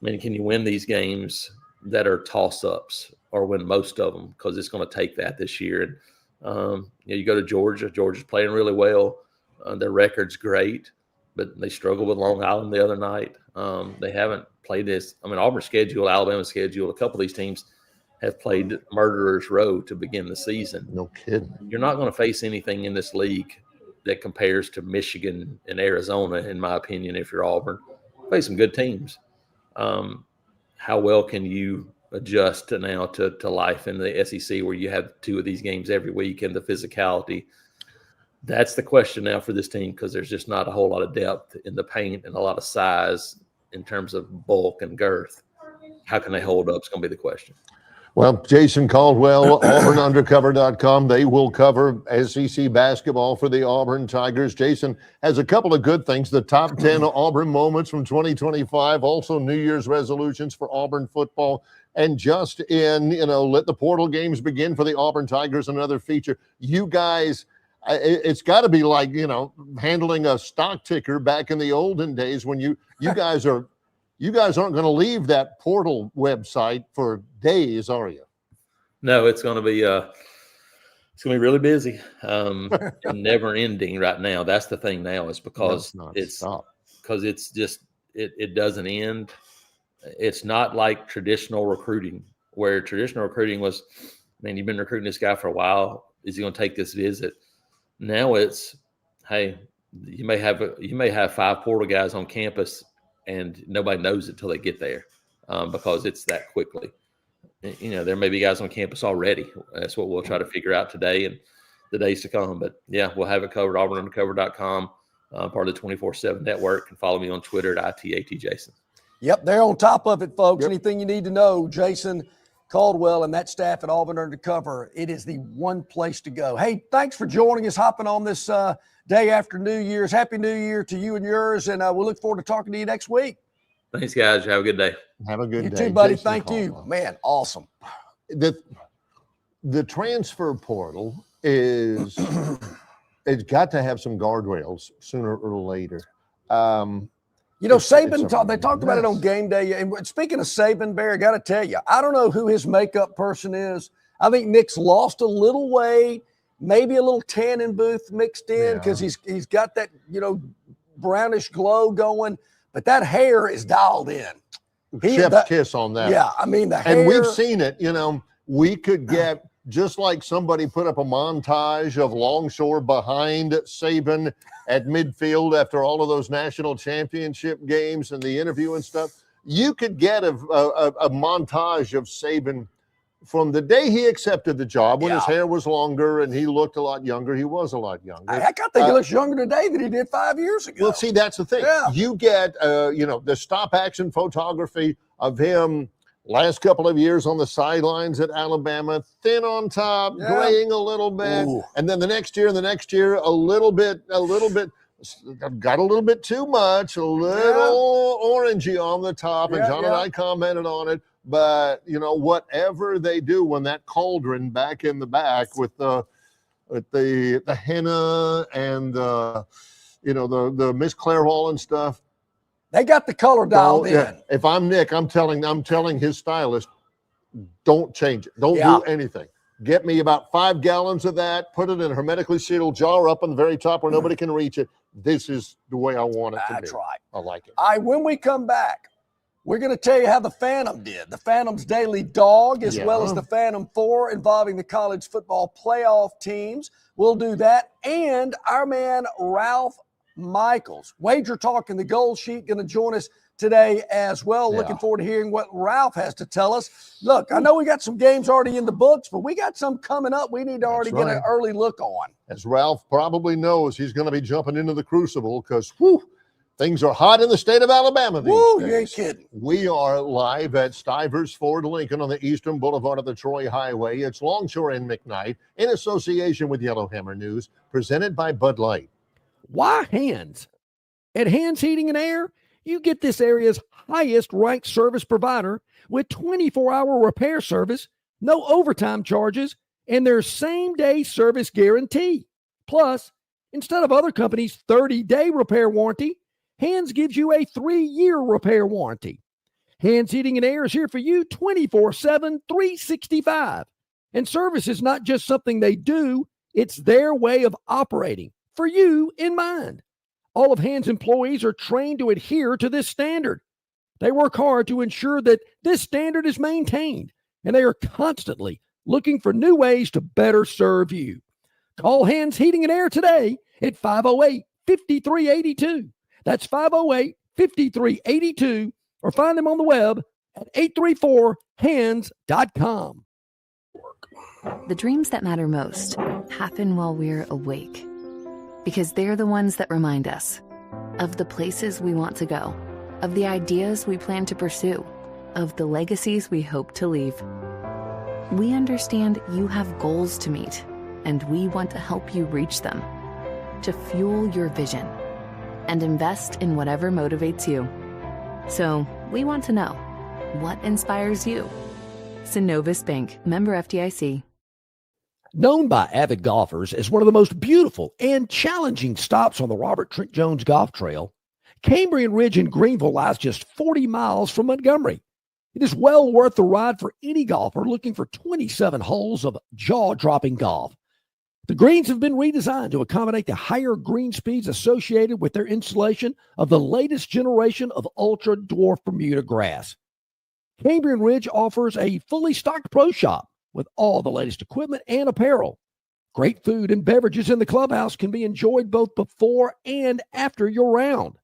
man, can you win these games that are toss-ups or win most of them? Because it's going to take that this year. And you go to Georgia. Georgia's playing really well. Their record's great, but they struggled with Long Island the other night. They haven't played this. I mean, Auburn's schedule, Alabama's schedule, a couple of these teams have played Murderer's Row to begin the season. No kidding. You're not going to face anything in this league that compares to Michigan and Arizona, in my opinion, if you're Auburn. Face some good teams. How well can you adjust now to life in the SEC where you have 2 of these games every week and the physicality? That's the question now for this team, because there's just not a whole lot of depth in the paint and a lot of size in terms of bulk and girth. How can they hold up? It's going to be the question. Well, Jason Caldwell, AuburnUndercover.com. They will cover SEC basketball for the Auburn Tigers. Jason has a couple of good things. The top 10 Auburn moments from 2025, also New Year's resolutions for Auburn football. And just in, let the portal games begin for the Auburn Tigers, another feature. You guys, it's got to be like, handling a stock ticker back in the olden days when you guys aren't going to leave that portal website for days, are you? No, it's going to be really busy and never ending right now. That's the thing now, is because it's just it doesn't end. It's not like traditional recruiting, where traditional recruiting was, man, you've been recruiting this guy for a while. Is he going to take this visit? Now it's, hey, you may have 5 portal guys on campus and nobody knows it till they get there, because it's that quickly. There may be guys on campus already. That's what we'll try to figure out today and the days to come. But, yeah, we'll have it covered, AuburnUndercover.com, part of the 24/7 network. And follow me on Twitter at ITATJason. Yep, they're on top of it, folks. Yep. Anything you need to know, Jason Caldwell and that staff at Auburn Undercover, it is the one place to go. Hey, thanks for joining us, hopping on this day after New Year's. Happy New Year to you and yours, and we'll look forward to talking to you next week. Thanks, guys. Have a good day. Have a good day. You too, buddy. Jason Thank Caldwell. you. Man, awesome. The transfer portal is it's got to have some guardrails sooner or later. Saban, they talked about it on game day. And speaking of Saban, Bear, I got to tell you, I don't know who his makeup person is. I think Nick's lost a little weight, maybe a little tannin booth mixed in, because he's got that, brownish glow going. But that hair is dialed in. Chef's kiss on that. Yeah, I mean, the hair. And we've seen it, we could get, just like somebody put up a montage of Longshore behind Saban at midfield after all of those national championship games and the interview and stuff. You could get a montage of Saban from the day he accepted the job, when his hair was longer and he looked a lot younger. He was a lot younger. Heck, I think he looks younger today than he did 5 years ago. Well, see, that's the thing. Yeah. You get, the stop action photography of him Last couple of years on the sidelines at Alabama, thin on top, graying a little bit. Ooh. And then the next year, a little bit, got a little bit too much, a little orangey on the top. And John and I commented on it. But, you know, whatever they do when that cauldron back in the back with the henna and, the Miss Clairvaux and stuff, they got the color dialed in. If I'm Nick, I'm telling his stylist, don't change it. Don't do anything. Get me about 5 gallons of that. Put it in a hermetically sealed jar up on the very top where nobody can reach it. This is the way I want it to be. That's right. I like it. All right, when we come back, we're going to tell you how the Phantom did. The Phantom's Daily Dog, as well as the Phantom 4 involving the college football playoff teams. We'll do that. And our man, Ralph Michaels, Wager Talk and the Gold Sheet, going to join us today as well. Looking forward to hearing what Ralph has to tell us. Look, I know we got some games already in the books, but we got some coming up we need to already get an early look on. As Ralph probably knows, he's going to be jumping into the crucible because, things are hot in the state of Alabama these days. You ain't kidding. We are live at Stivers Ford Lincoln on the Eastern Boulevard of the Troy Highway. It's Longshore and McKnight in association with Yellowhammer News, presented by Bud Light. Why Hands? At Hands Heating and Air, you get this area's highest ranked service provider with 24-hour repair service, no overtime charges, and their same-day service guarantee. Plus, instead of other companies' 30-day repair warranty, Hands gives you a 3-year repair warranty. Hands Heating and Air is here for you 24/7, 365. And service is not just something they do, it's their way of operating, for you in mind. All of Hands employees are trained to adhere to this standard. They work hard to ensure that this standard is maintained, and they are constantly looking for new ways to better serve you. Call Hands Heating and Air today at 508-5382. That's 508-5382, or find them on the web at 834hands.com. The dreams that matter most happen while we're awake, because they're the ones that remind us of the places we want to go, of the ideas we plan to pursue, of the legacies we hope to leave. We understand you have goals to meet, and we want to help you reach them, to fuel your vision and invest in whatever motivates you. So we want to know, what inspires you? Synovus Bank, member FDIC. Known by avid golfers as one of the most beautiful and challenging stops on the Robert Trent Jones Golf Trail, Cambrian Ridge in Greenville lies just 40 miles from Montgomery. It is well worth the ride for any golfer looking for 27 holes of jaw-dropping golf. The greens have been redesigned to accommodate the higher green speeds associated with their installation of the latest generation of ultra-dwarf Bermuda grass. Cambrian Ridge offers a fully stocked pro shop with all the latest equipment and apparel. Great food and beverages in the clubhouse can be enjoyed both before and after your round.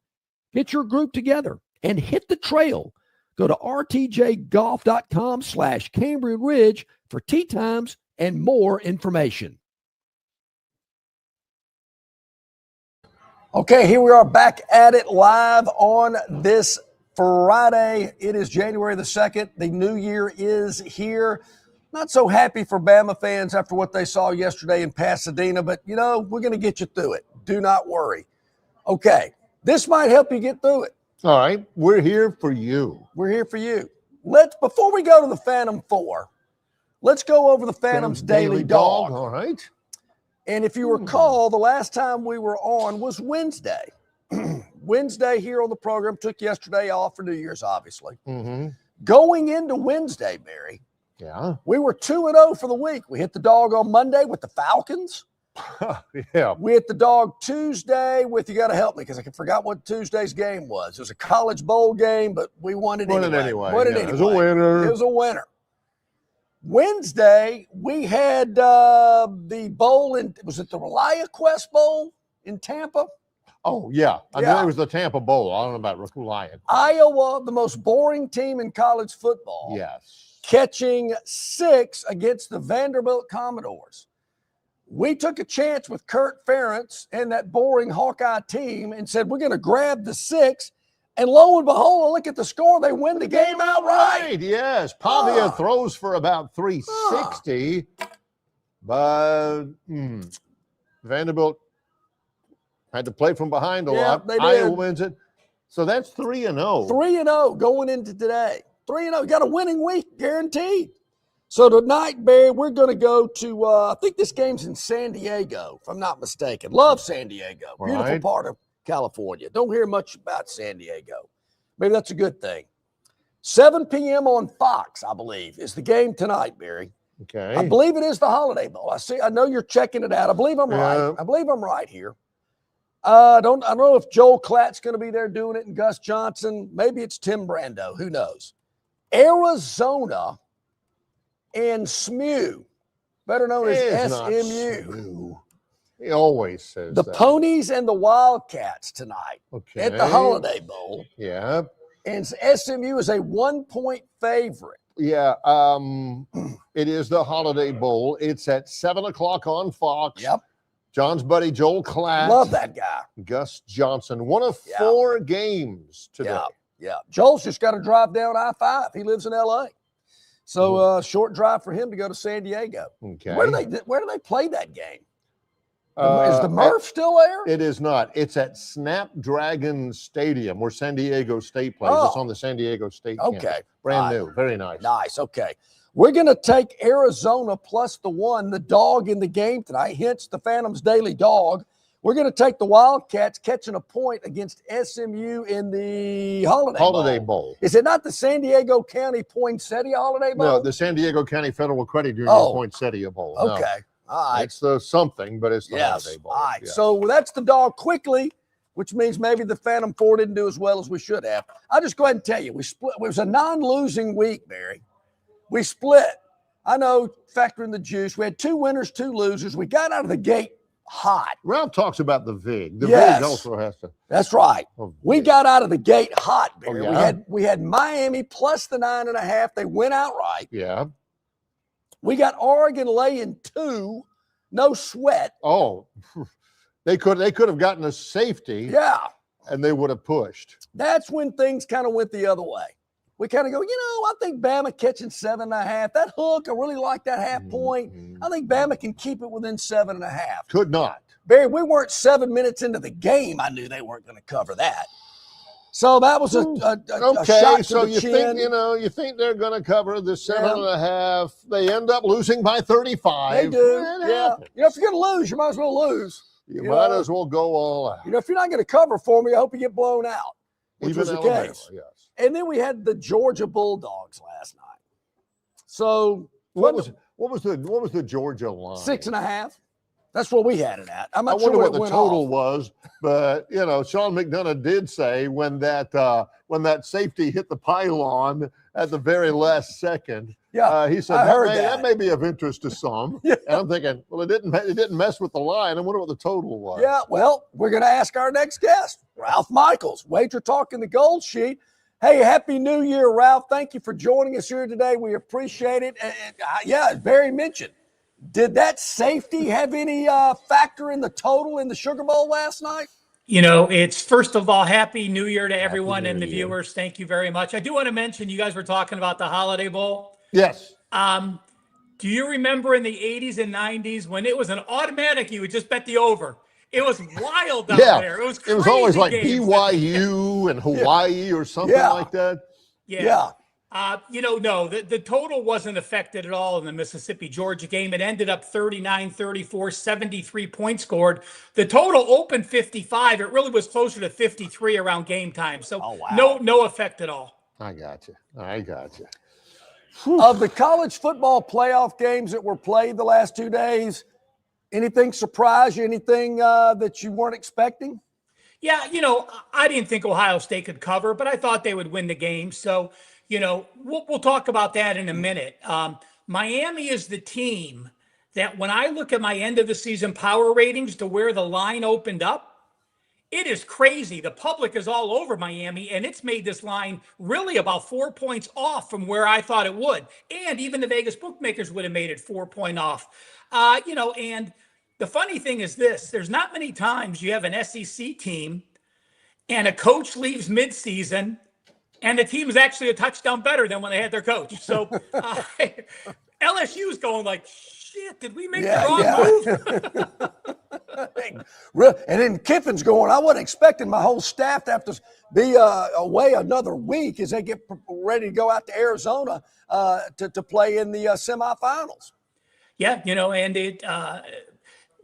Get your group together and hit the trail. Go to rtjgolf.com/Cambrian Ridge for tee times and more information. Okay, here we are back at it live on this Friday. It is January the 2nd. The new year is here. Not so happy for Bama fans after what they saw yesterday in Pasadena, but, we're going to get you through it. Do not worry. Okay, this might help you get through it. All right, we're here for you. We're here for you. Before we go to the Phantom 4, let's go over the Phantom's Daily Dog. All right. And if you recall, the last time we were on was Wednesday. Wednesday here on the program, took yesterday off for New Year's, obviously. Mm-hmm. Going into Wednesday, Barry, we were 2-0 for the week. We hit the dog on Monday with the Falcons. We hit the dog Tuesday with, you got to help me because I forgot what Tuesday's game was. It was a college bowl game, but we won it anyway. It was a winner. It was a winner. Wednesday, we had the bowl was it the ReliaQuest Bowl in Tampa? Oh, yeah. I know it was the Tampa Bowl. I don't know about ReliaQuest. Iowa, the most boring team in college football. Yes. Catching 6 against the Vanderbilt Commodores. We took a chance with Kurt Ferentz and that boring Hawkeye team and said, we're going to grab the 6 And lo and behold, look at the score. They win the game outright. Right, yes. Pavia throws for about 360, but Vanderbilt had to play from behind a lot. They did. Iowa wins it. So that's 3-0. 3-0 going into today. 3-0. Got a winning week, guaranteed. So tonight, Barry, we're going to go to, I think this game's in San Diego, if I'm not mistaken. Love San Diego. Beautiful part of California. Don't hear much about San Diego. Maybe that's a good thing. 7 p.m. on Fox, I believe, is the game tonight, Barry. Okay. I believe it is the Holiday Bowl. I know you're checking it out. I believe I'm right. I believe I'm right here. I don't know if Joel Klatt's going to be there doing it and Gus Johnson. Maybe it's Tim Brando. Who knows? Arizona and SMU, better known as SMU. He always says the that. Ponies and the Wildcats tonight at the Holiday Bowl. Yeah. And SMU is a 1-point favorite. Yeah. It is the Holiday Bowl. It's at 7 o'clock on Fox. Yep. John's buddy Joel Klatt. Love that guy. Gus Johnson. One of 4 games today. Yeah. Joel's just got to drive down I-5. He lives in L.A. So short drive for him to go to San Diego. Okay. Where do they play that game? Is the Murph still there? It is not. It's at Snapdragon Stadium where San Diego State plays. It's on the San Diego State campus. Brand new. Very nice. Nice. Okay. We're going to take Arizona plus the 1, the dog in the game tonight, hence the Phantom's daily dog. We're going to take the Wildcats catching a point against SMU in the Holiday Bowl. Is it not the San Diego County Poinsettia Holiday Bowl? No, the San Diego County Federal Credit Union Poinsettia Bowl. Okay. No. All right. It's the something, but it's the Holiday Bowl. All right. Yes. So that's the dog quickly, which means maybe the Phantom 4 didn't do as well as we should have. I'll just go ahead and tell you, we split. It was a non-losing week, Barry. We split. I know, factor in the juice. We had 2 winners, 2 losers. We got out of the gate hot. Ralph talks about the VIG. The VIG also has to. That's right. We got out of the gate hot, Barry. Yeah. We had Miami plus the 9.5. They went outright. Yeah. We got Oregon laying 2. No sweat. Oh, they could have gotten a safety. Yeah. And they would have pushed. That's when things kind of went the other way. We kind of go, I think Bama catching 7.5. That hook, I really like that half point. I think Bama can keep it within 7.5. Could not. Barry, we weren't 7 minutes into the game. I knew they weren't going to cover that. So that was a shot to the chin. Think, you think they're going to cover the 7.5. They end up losing by 35. They do. If you're going to lose, you might as well lose. You might as well go all out. If you're not going to cover for me, I hope you get blown out, which Even was the Alabama, case. Yes. And then we had the Georgia Bulldogs last night. So what was the Georgia line? 6.5. That's what we had it at. I'm not I wonder sure what the total was, but Sean McDonough did say when that safety hit the pylon at the very last second. Yeah, he said that may be of interest to some. And I'm thinking, well, it didn't mess with the line. I wonder what the total was. Yeah, well, we're going to ask our next guest, Ralph Michaels, Wager Talk in the Gold Sheet. Hey, Happy New Year, Ralph. Thank you for joining us here today. We appreciate it. As Barry mentioned, did that safety have any factor in the total in the Sugar Bowl last night? It's first of all, Happy New Year to everyone and the viewers. Thank you very much. I do want to mention, you guys were talking about the Holiday Bowl. Yes. Do you remember in the 80s and 90s when it was an automatic, you would just bet the over? It was wild out there. It was crazy. It was always like games. BYU and Hawaii or something like that. Yeah. No, the total wasn't affected at all in the Mississippi-Georgia game. It ended up 39-34, 73 points scored. The total opened 55. It really was closer to 53 around game time. So no effect at all. I got you. Of the college football playoff games that were played the last 2 days, anything surprise you? Anything that you weren't expecting? Yeah, I didn't think Ohio State could cover, but I thought they would win the game. So, we'll talk about that in a minute. Miami is the team that when I look at my end of the season power ratings to where the line opened up, it is crazy. The public is all over Miami, and it's made this line really about 4 points off from where I thought it would. And even the Vegas bookmakers would have made it 4 point off. And the funny thing is this, there's not many times you have an SEC team and a coach leaves midseason, and the team is actually a touchdown better than when they had their coach. So LSU is going like, shit, did we make the wrong move? And then Kiffin's going, I wasn't expecting my whole staff to have to be away another week as they get ready to go out to Arizona to play in the semifinals. Yeah, and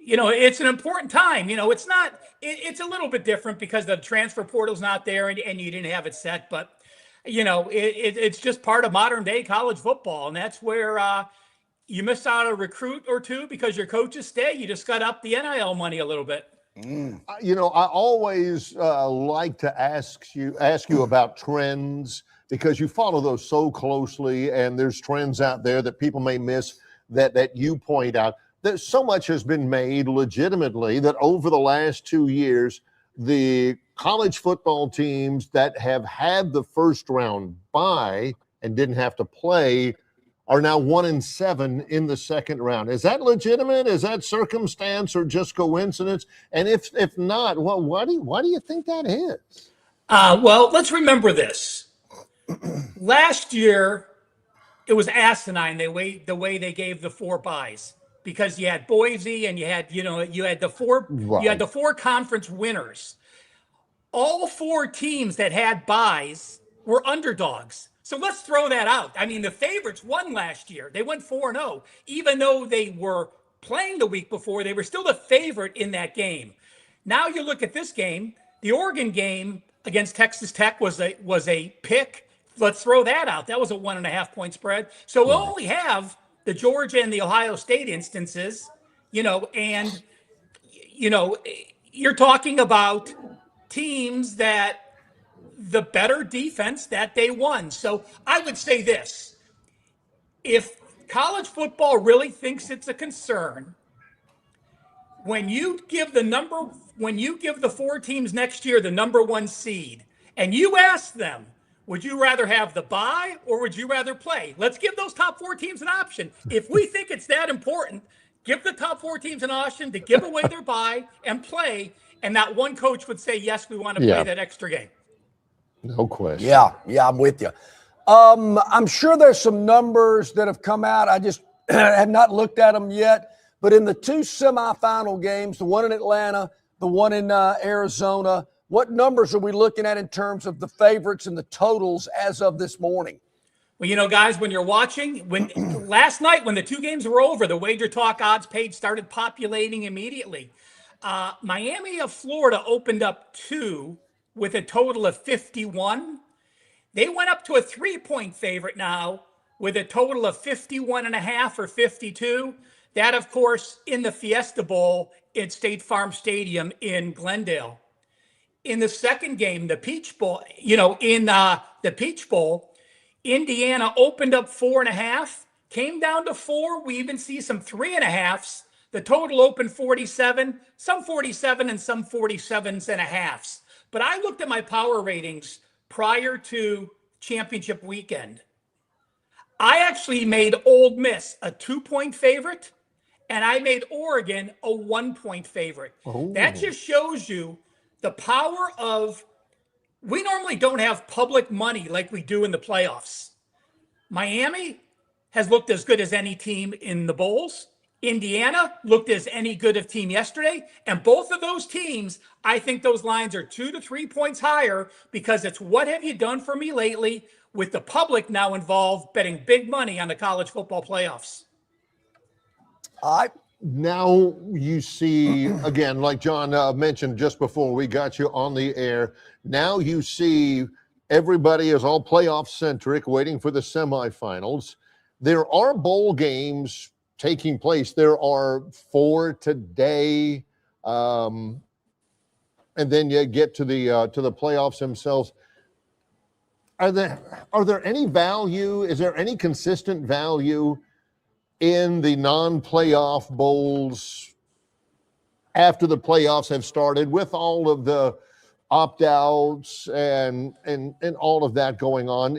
it's an important time. It's a little bit different because the transfer portal's not there and you didn't have it set. But, it's just part of modern day college football. And that's where you miss out a recruit or two because your coaches stay. You just got up the NIL money a little bit. I always like to ask you about trends because you follow those so closely, and there's trends out there that people may miss that you point out. That so much has been made legitimately that over the last 2 years, the college football teams that have had the first round bye and didn't have to play are now 1-7 in the second round. Is that legitimate? Is that circumstance or just coincidence? And if not, well, why do you think that is? Well, let's remember this. Last year, it was asinine the way they gave the 4 byes because you had Boise and you had the 4 right. You had the 4 conference winners. All 4 teams that had byes were underdogs. So let's throw that out. I mean, the favorites won last year. They went 4-0. Even though they were playing the week before, they were still the favorite in that game. Now you look at this game, the Oregon game against Texas Tech was a pick. Let's throw that out. That was a 1.5 point spread. So we'll only have the Georgia and the Ohio State instances, and, you're talking about teams that the better defense that they won. So I would say this, if college football really thinks it's a concern, when you give the 4 teams next year the number 1 seed and you ask them, would you rather have the bye or would you rather play? Let's give those top 4 teams an option. If we think it's that important, give the top 4 teams an option to give away their bye and play. And that one coach would say, yes, we want to play that extra game. No question. Yeah, I'm with you. I'm sure there's some numbers that have come out. I just have not looked at them yet. But in the 2 semifinal games, the one in Atlanta, the one in Arizona, what numbers are we looking at in terms of the favorites and the totals as of this morning? Well, guys, when you're watching, last night when the 2 games were over, the Wager Talk odds page started populating immediately. Miami of Florida opened up 2 with a total of 51. They went up to a 3-point favorite now with a total of 51.5 or 52. That, of course, in the Fiesta Bowl at State Farm Stadium in Glendale. In the second game, the Peach Bowl, the Peach Bowl, Indiana opened up 4.5, came down to 4. We even see some 3.5s. The total opened 47, some 47 and some 47.5. But I looked at my power ratings prior to championship weekend. I actually made Ole Miss a 2-point favorite, and I made Oregon a 1-point favorite. Oh. That just shows you the power of, we normally don't have public money like we do in the playoffs. Miami has looked as good as any team in the bowls. Indiana looked as any good of team yesterday. And both of those teams, I think those lines are 2 to 3 points higher because it's what have you done for me lately with the public now involved betting big money on the college football playoffs. Now you see, again, like John mentioned just before we got you on the air, now you see everybody is all playoff centric, waiting for the semifinals. There are bowl games taking place. There are 4 today, and then you get to the playoffs themselves. Are there any value? Is there any consistent value in the non-playoff bowls after the playoffs have started, with all of the opt-outs and all of that going on?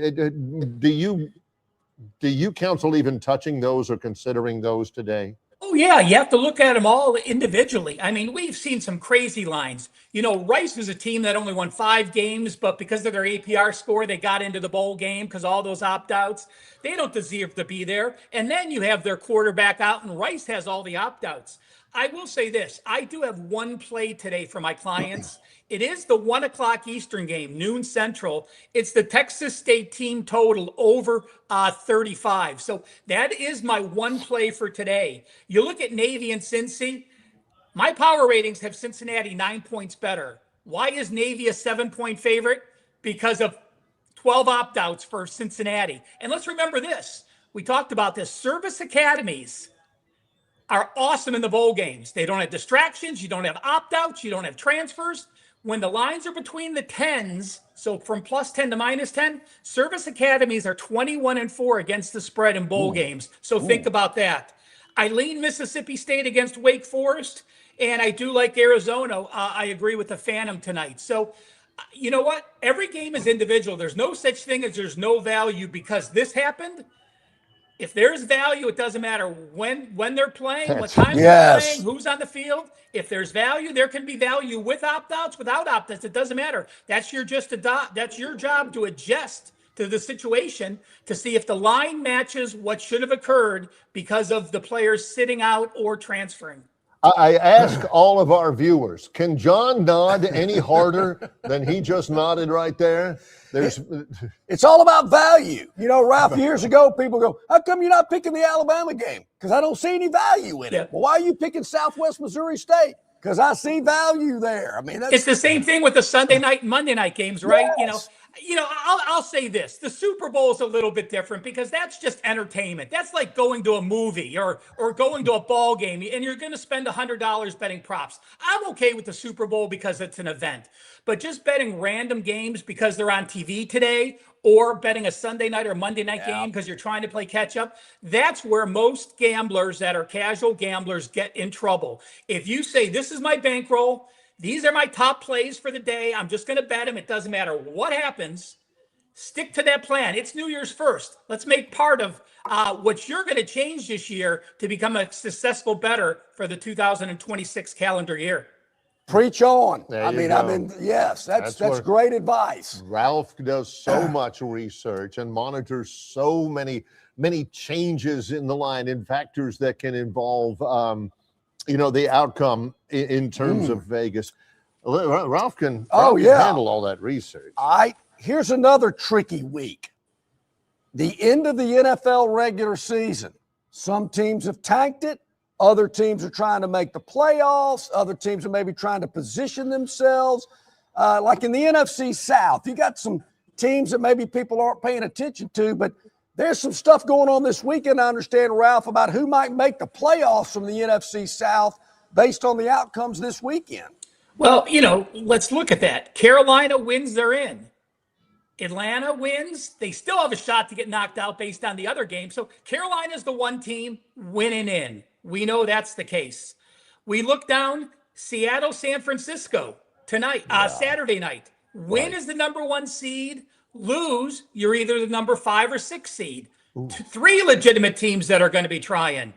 Do you counsel even touching those or considering those today? Oh, yeah, you have to look at them all individually. I mean, we've seen some crazy lines. Rice was a team that only won 5 games, but because of their APR score, they got into the bowl game because all those opt-outs. They don't deserve to be there. And then you have their quarterback out, and Rice has all the opt-outs. I will say this. I do have one play today for my clients. It is the 1 o'clock Eastern game, noon Central. It's the Texas State team total over 35. So that is my one play for today. You look at Navy and Cincy. My power ratings have Cincinnati 9 points better. Why is Navy a 7-point favorite? Because of 12 opt-outs for Cincinnati. And let's remember this. We talked about this. Service academies are awesome in the bowl games. They don't have distractions. You don't have opt-outs. You don't have transfers. When the lines are between the 10s, so from +10 to -10, service academies are 21-4 against the spread in bowl games. So think about that. I lean Mississippi State against Wake Forest, and I do like Arizona. I agree with the Phantom tonight. So you know what? Every game is individual. There's no such thing as there's no value because this happened. If there's value, it doesn't matter when they're playing, what time they're playing, who's on the field. If there's value, there can be value with opt-outs, without opt-outs. It doesn't matter. That's your job to adjust to the situation to see if the line matches what should have occurred because of the players sitting out or transferring. I ask all of our viewers, can John nod any harder than he just nodded right there? It's all about value. Ralph, years ago, people go, how come you're not picking the Alabama game? Because I don't see any value in it. Well, why are you picking Southwest Missouri State? Because I see value there. I mean, it's the same thing with the Sunday night and Monday night games, right? Yes. I'll say this. The Super Bowl is a little bit different because that's just entertainment. That's like going to a movie or going to a ball game, and you're going to spend $100 betting props. I'm okay with the Super Bowl because it's an event. But just betting random games because they're on TV today or betting a Sunday night or Monday night game because you're trying to play catch up, that's where most gamblers that are casual gamblers get in trouble. If you say, this is my bankroll, these are my top plays for the day, I'm just going to bet them. It doesn't matter what happens. Stick to that plan. It's New Year's first. Let's make part of what you're going to change this year to become a successful bettor for the 2026 calendar year. Preach on. There I you mean, go. Yes, that's great advice. Ralph does so much research and monitors so many changes in the line and factors that can involve the outcome in terms of Vegas. Ralph can handle all that research. Here's another tricky week. The end of the NFL regular season. Some teams have tanked it. Other teams are trying to make the playoffs. Other teams are maybe trying to position themselves. Like in the NFC South, you got some teams that maybe people aren't paying attention to, but there's some stuff going on this weekend, I understand, Ralph, about who might make the playoffs from the NFC South based on the outcomes this weekend. Well, let's look at that. Carolina wins, they're in. Atlanta wins, they still have a shot to get knocked out based on the other game. So Carolina's the one team winning in. We know that's the case. We look down, Seattle, San Francisco tonight, Saturday night. Win is the number 1 seed. Lose, you're either the number 5 or 6 seed. 3 legitimate teams that are going to be trying.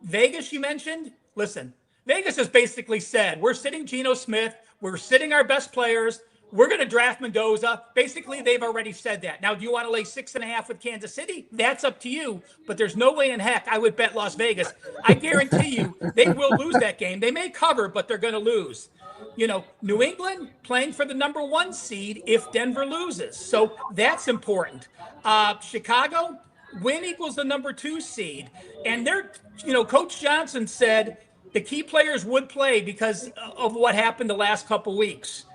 Vegas, you mentioned. Listen, Vegas has basically said, we're sitting Geno Smith. We're sitting our best players. We're going to draft Mendoza. Basically, they've already said that. Now, do you want to lay 6.5 with Kansas City? That's up to you. But there's no way in heck I would bet Las Vegas. I guarantee you they will lose that game. They may cover, but they're going to lose. New England playing for the number 1 seed if Denver loses. So that's important. Chicago, win equals the number 2 seed. And Coach Johnson said the key players would play because of what happened the last couple weeks.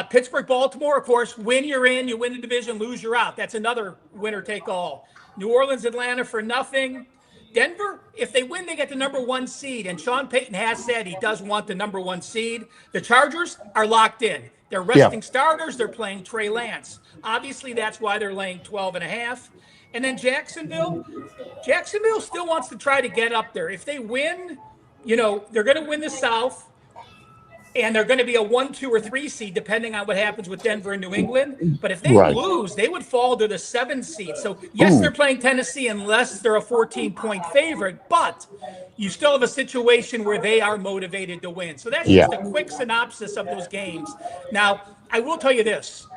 Pittsburgh, Baltimore, of course, win, you're in, you win the division, lose, you're out. That's another winner take all. New Orleans, Atlanta for nothing. Denver, if they win, they get the number 1 seed. And Sean Payton has said he does want the number 1 seed. The Chargers are locked in. They're resting starters. They're playing Trey Lance. Obviously, that's why they're laying 12.5. And then Jacksonville still wants to try to get up there. If they win, they're going to win the South. and they're going to be a 1, 2, or 3 seed depending on what happens with Denver and New England. But if they Right. lose, they would fall to the 7 seed. So yes, they're playing Tennessee unless they're a 14-point favorite, but you still have a situation where they are motivated to win. So that's just a quick synopsis of those games. Now, I will tell you this.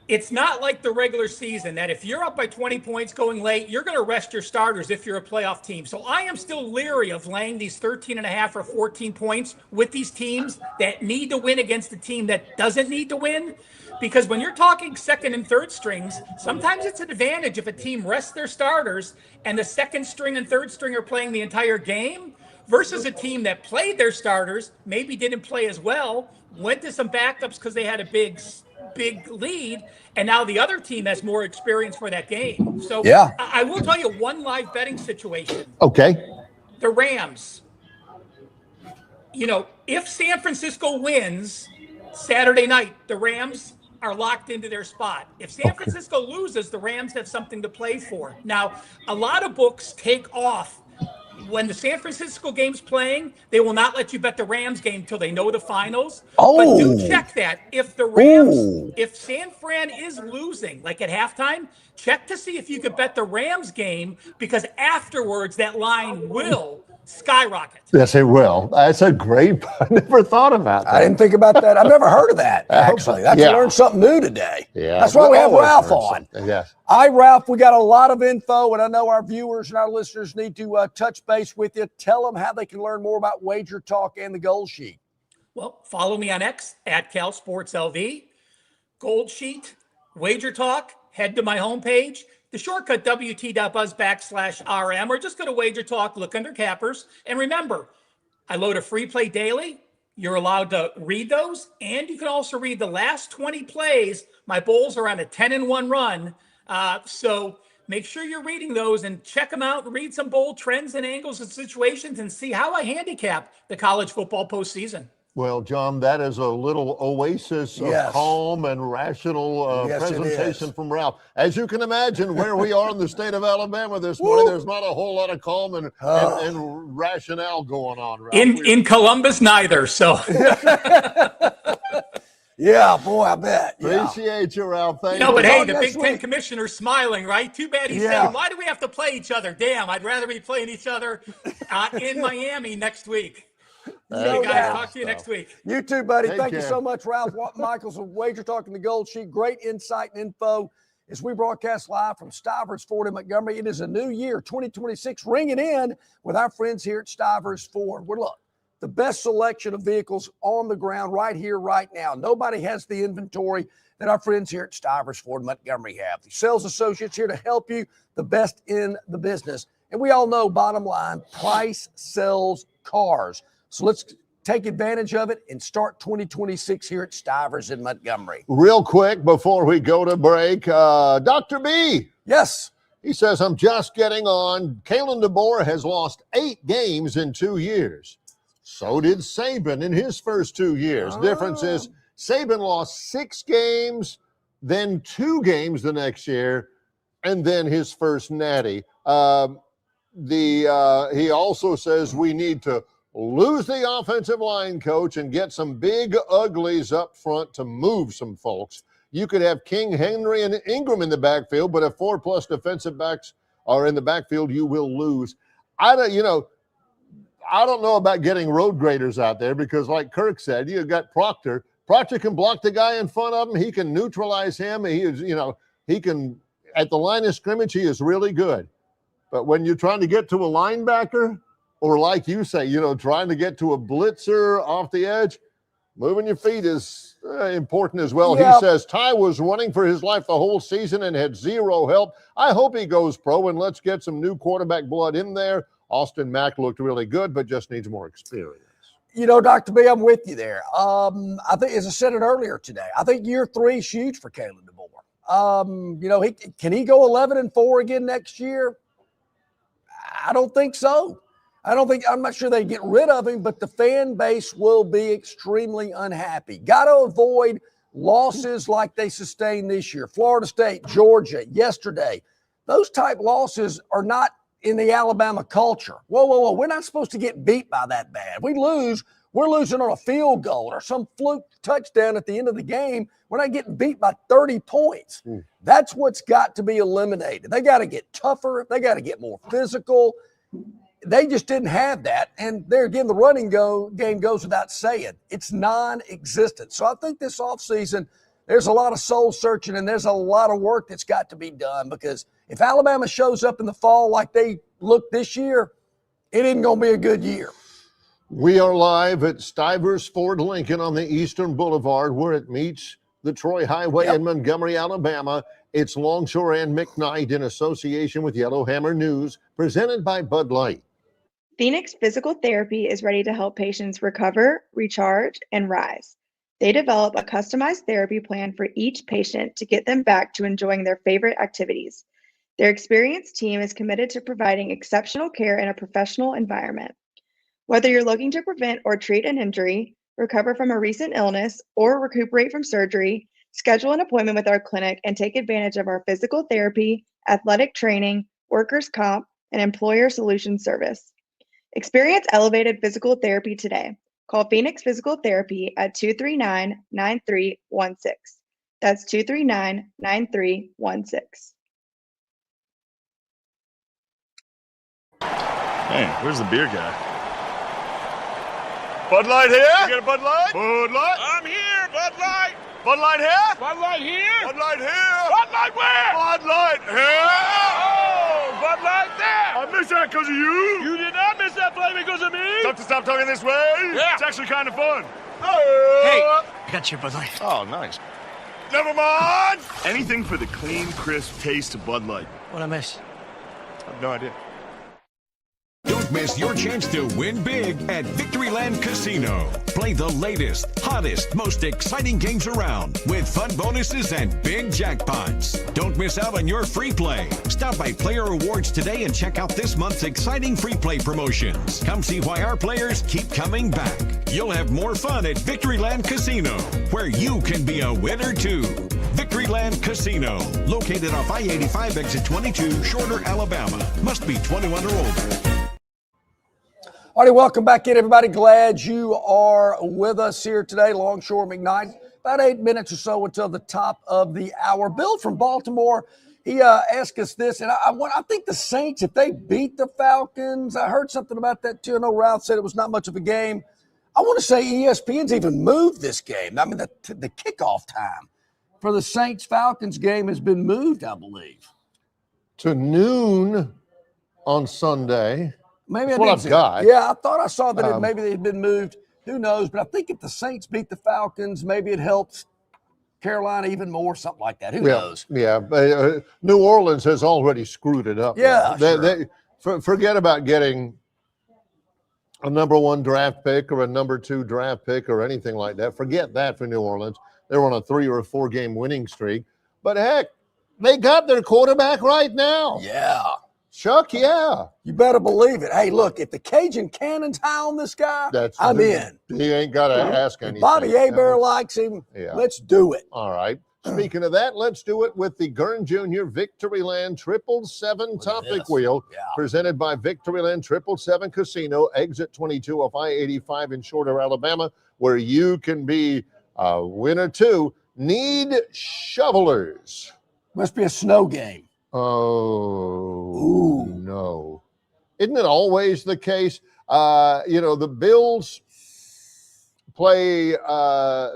It's not like the regular season that if you're up by 20 points going late, you're going to rest your starters if you're a playoff team. So I am still leery of laying these 13.5 or 14 points with these teams that need to win against a team that doesn't need to win. Because when you're talking second and third strings, sometimes it's an advantage if a team rests their starters and the second string and third string are playing the entire game versus a team that played their starters, maybe didn't play as well, went to some backups because they had a big lead, and now the other team has more experience for that game. So yeah. I will tell you one live betting situation. Okay. The Rams. If San Francisco wins Saturday night, the Rams are locked into their spot. If San Francisco loses, the Rams have something to play for. Now, a lot of books take off when the San Francisco game's playing. They will not let you bet the Rams game until they know the finals. But do check that. If the Rams, if San Fran is losing, like at halftime, check to see if you could bet the Rams game, because afterwards that line will skyrocket. Yes, it will. That's a great. I never thought about that. I didn't think about that. I've never heard of that, actually. I learned something new today. Yeah. That's why we have Ralph on. Yes. All right, Ralph, we got a lot of info, and I know our viewers and our listeners need to touch base with you. Tell them how they can learn more about Wager Talk and the Gold Sheet. Well, follow me on X at CalSportsLV. Gold Sheet, Wager Talk, head to my homepage. The shortcut, WT.buzz/RM, or just go to Wager Talk, look under Cappers. And remember, I load a free play daily. You're allowed to read those, and you can also read the last 20 plays. My Bulls are on a 10-1 run. So make sure you're reading those and check them out and read some bold trends and angles and situations and see how I handicap the college football postseason. Well, John, that is a little oasis of calm and rational presentation from Ralph. As you can imagine, where we are in the state of Alabama this morning, there's not a whole lot of calm and rationale going on. Ralph. In Columbus, neither. So. Yeah, boy, I bet. Appreciate you, Ralph. Thank you. No, but hey, the Big Ten commissioner's smiling, right? Too bad he's saying, why do we have to play each other? Damn, I'd rather be playing each other in Miami next week. So, guys, talk to you next week. You too, buddy. Take Thank care. you so much, Ralph Michaels of Wager Talk and the Gold Sheet. Great insight and info as we broadcast live from Stivers Ford in Montgomery. It is a new year, 2026, ringing in with our friends here at Stivers Ford. We're the best selection of vehicles on the ground right here, right now. Nobody has the inventory that our friends here at Stivers Ford Montgomery have. The sales associates here to help you, the best in the business. And we all know, bottom line, price sells cars. So let's take advantage of it and start 2026 here at Stivers in Montgomery. Real quick before we go to break, Dr. B. Yes. He says, I'm just getting on. Kalen DeBoer has lost 8 games in 2 years. So did Saban in his first 2 years. Difference is Saban lost 6 games, then 2 games the next year, and then his first natty. He also says we need to lose the offensive line coach and get some big uglies up front to move some folks. You could have King, Henry, and Ingram in the backfield, but if 4+ defensive backs are in the backfield, you will lose. I don't know about getting road graders out there because, like Kirk said, you got Proctor. Proctor can block the guy in front of him. He can neutralize him. He is, he can, at the line of scrimmage, he is really good. But when you're trying to get to a linebacker, or like you say, trying to get to a blitzer off the edge, moving your feet is important as well. Yep. He says Ty was running for his life the whole season and had 0 help. I hope he goes pro, and let's get some new quarterback blood in there. Austin Mack looked really good, but just needs more experience. Dr. B, I'm with you there. I think, as I said it earlier today, I think year 3 is huge for Kalen DeBoer. Can he go 11-4 again next year? I don't think so. I'm not sure they get rid of him, but the fan base will be extremely unhappy. Got to avoid losses like they sustained this year. Florida State, Georgia, yesterday. Those type losses are not in the Alabama culture. Whoa. We're not supposed to get beat by that bad. We lose, We're losing on a field goal or some fluke touchdown at the end of the game. We're not getting beat by 30 points. That's what's got to be eliminated. They got to get tougher. They got to get more physical. They just didn't have that. And there again, the running game goes without saying. It's non-existent. So I think this offseason, there's a lot of soul searching and there's a lot of work that's got to be done, because if Alabama shows up in the fall like they look this year, it isn't going to be a good year. We are live at Stivers Ford Lincoln on the Eastern Boulevard, where it meets the Troy Highway in Montgomery, Alabama. It's Longshore and McKnight in association with Yellowhammer News, presented by Bud Light. Phoenix Physical Therapy is ready to help patients recover, recharge, and rise. They develop a customized therapy plan for each patient to get them back to enjoying their favorite activities. Their experienced team is committed to providing exceptional care in a professional environment. Whether you're looking to prevent or treat an injury, recover from a recent illness, or recuperate from surgery, schedule an appointment with our clinic and take advantage of our physical therapy, athletic training, workers' comp, and employer solutions service. Experience elevated physical therapy today. Call Phoenix Physical Therapy at 239-9316. That's 239-9316. Hey, where's the beer guy? Bud Light here? You get a Bud Light? Bud Light? I'm here, Bud Light. Bud Light here? Bud Light here? Bud Light here? Bud Light where? Bud Light here? Oh, Bud Light there. I missed that because of you. You did not miss that play because of me. Tough to stop talking this way? Yeah. It's actually kind of fun. Hey, I got your Bud Light. Oh, nice. Never mind. Anything for the clean, crisp taste of Bud Light. What'd I miss? I have no idea. Don't miss your chance to win big at Victoryland Casino. Play the latest, hottest, most exciting games around with fun bonuses and big jackpots. Don't miss out on your free play. Stop by Player Rewards today and check out this month's exciting free play promotions. Come see why our players keep coming back. You'll have more fun at Victoryland Casino, where you can be a winner too. Victoryland Casino, located off I-85 exit 22, Shorter, Alabama. Must be 21 or older. All right, welcome back in, everybody. Glad you are with us here today. Longshore McKnight, about 8 minutes or so until the top of the hour. Bill from Baltimore, he asked us this, and I think the Saints, if they beat the Falcons, I heard something about that too. I know Ralph said it was not much of a game. I want to say ESPN's even moved this game. I mean, the kickoff time for the Saints-Falcons game has been moved, I believe, to noon on Sunday. Maybe that's what I've got. Yeah, I thought I saw that maybe they had been moved. Who knows? But I think if the Saints beat the Falcons, maybe it helps Carolina even more, something like that. Who knows? Yeah, New Orleans has already screwed it up. Yeah, forget about getting a number 1 draft pick or a number 2 draft pick or anything like that. Forget that for New Orleans. They're on a 3 or 4 game winning streak. But heck, they got their quarterback right now. Yeah. Chuck, yeah. You better believe it. Hey, look, if the Cajun Cannon's high on this guy, I'm in. He ain't got to ask anything. Bobby Hebert likes him. Yeah. Let's do it. All right. Speaking of that, let's do it with the Gurn Jr. Victoryland 777 Topic Wheel, presented by Victoryland 777 Casino, exit 22 of I-85 in Shorter, Alabama, where you can be a winner too. Need shovelers. Must be a snow game. Oh, no. Isn't it always the case? The Bills play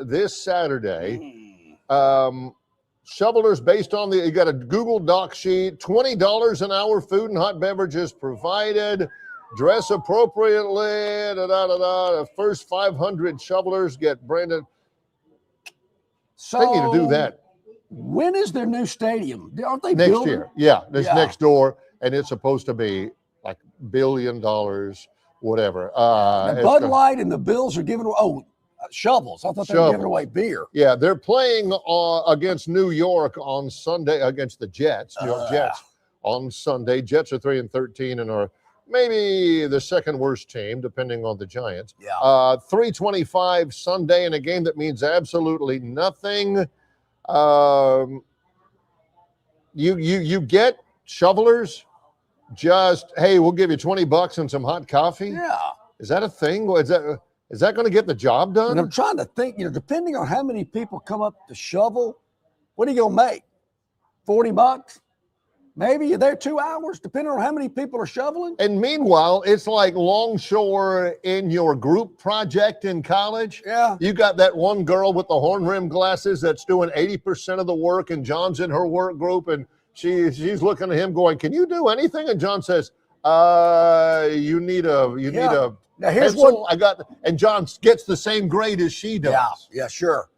this Saturday. Shovelers based on you got a Google Doc sheet, $20 an hour, food and hot beverages provided, dress appropriately, The first 500 shovelers get branded. So, they need to do that. When is their new stadium? Aren't they next building? year? Yeah, it's next door, and it's supposed to be like $1 billion, whatever. Bud Light and the Bills are giving away shovels. I thought they were giving away beer. Yeah, they're playing against New York on Sunday, against the Jets, New York Jets on Sunday. Jets are 3-13 and are maybe the second worst team, depending on the Giants. Yeah. 3:25 Sunday in a game that means absolutely nothing. You get shovelers, just, hey, we'll give you $20 and some hot coffee. Yeah. Is that a thing? Is that going to get the job done? And I'm trying to think, depending on how many people come up to shovel, what are you going to make? $40? Maybe you're there 2 hours, depending on how many people are shoveling. And meanwhile, it's like Longshore in your group project in college. Yeah. You got that one girl with the horn rim glasses that's doing 80% of the work, and John's in her work group, and she's looking at him going, "Can you do anything?" And John says, "You need a now here's pencil." And John gets the same grade as she does. Yeah, sure.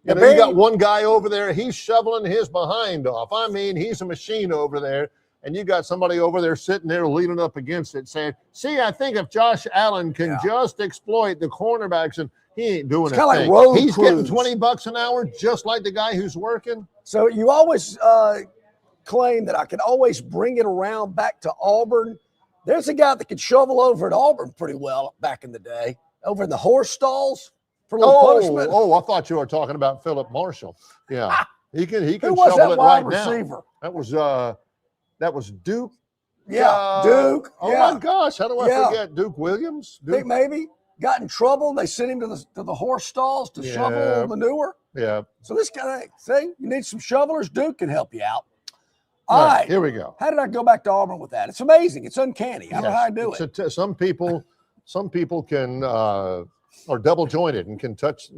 And then you got one guy over there, he's shoveling his behind off. I mean, he's a machine over there. And you got somebody over there sitting there leaning up against it saying, "See, I think if Josh Allen can just exploit the cornerbacks," and he ain't doing It's a kinda thing. like road He's getting crews. $20 an hour just like the guy who's working. So you always claim that I can always bring it around back to Auburn. There's a guy that could shovel over at Auburn pretty well back in the day, over in the horse stalls. For a little punishment. I thought you were talking about Philip Marshall. Yeah, he can Who was shovel that it wide right receiver? now. That was Duke. Yeah, Duke. Oh yeah. my gosh, how do I forget Duke Williams? I think maybe got in trouble. They sent him to the horse stalls to shovel manure. Yeah. So this guy, see, you need some shovelers. Duke can help you out. All right, here we go. How did I go back to Auburn with that? It's amazing. It's uncanny. I don't know how I do it. Some people can are double jointed and can touch,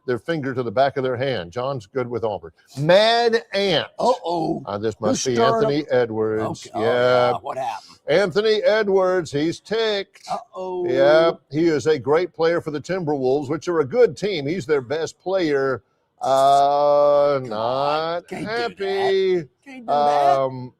their finger to the back of their hand. John's good with Auburn. Mad Ant. This must be Anthony Edwards. Okay. Yeah. What happened? Anthony Edwards, he's ticked. Yeah, he is a great player for the Timberwolves, which are a good team. He's their best player. Not happy. Can't do that.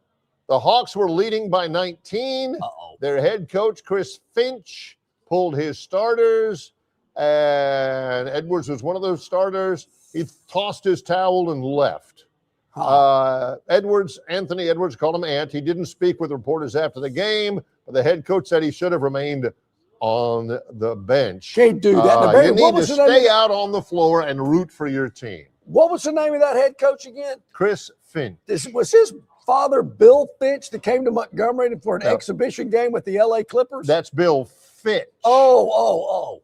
The Hawks were leading by 19. Their head coach, Chris Finch, pulled his starters, and Edwards was one of those starters. He tossed his towel and left. Anthony Edwards, called him Ant. He didn't speak with reporters after the game, but the head coach said he should have remained on the bench. Can't do that. You need to stay out on the floor and root for your team. What was the name of that head coach again? Chris Finch. Was his father Bill Finch that came to Montgomery for an exhibition game with the LA Clippers? That's Bill Fitch. Oh.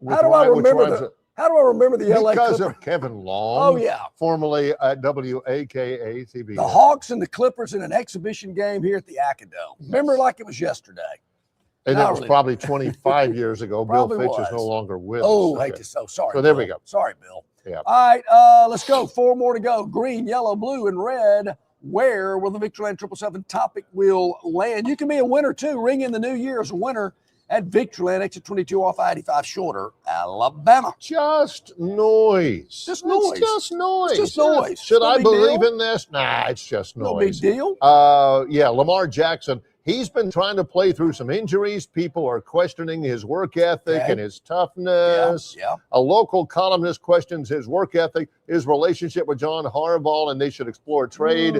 How do I remember the LA Clippers? Because of Kevin Long. Oh, yeah. Formerly at WAKA-TV. The Hawks and the Clippers in an exhibition game here at the Acadome. Remember like it was yesterday. And that was probably 25 years ago. Bill Fitch is no longer with us. Sorry. So there we go. Sorry, Bill. Yeah. All right, let's go. 4 more to go. Green, yellow, blue, and red. Where will the Victoryland 777 topic will land? You can be a winner, too. Ring in the new year as a winner at Victoryland, exit 22 off I-85 Shorter, Alabama. Just noise. Just noise. It's just noise. It's just noise. Should No I big believe deal. in this? Nah, it's just noise. No big deal. Yeah, Lamar Jackson. He's been trying to play through some injuries. People are questioning his work ethic and his toughness. Yeah. A local columnist questions his work ethic, his relationship with John Harbaugh, and they should explore trade.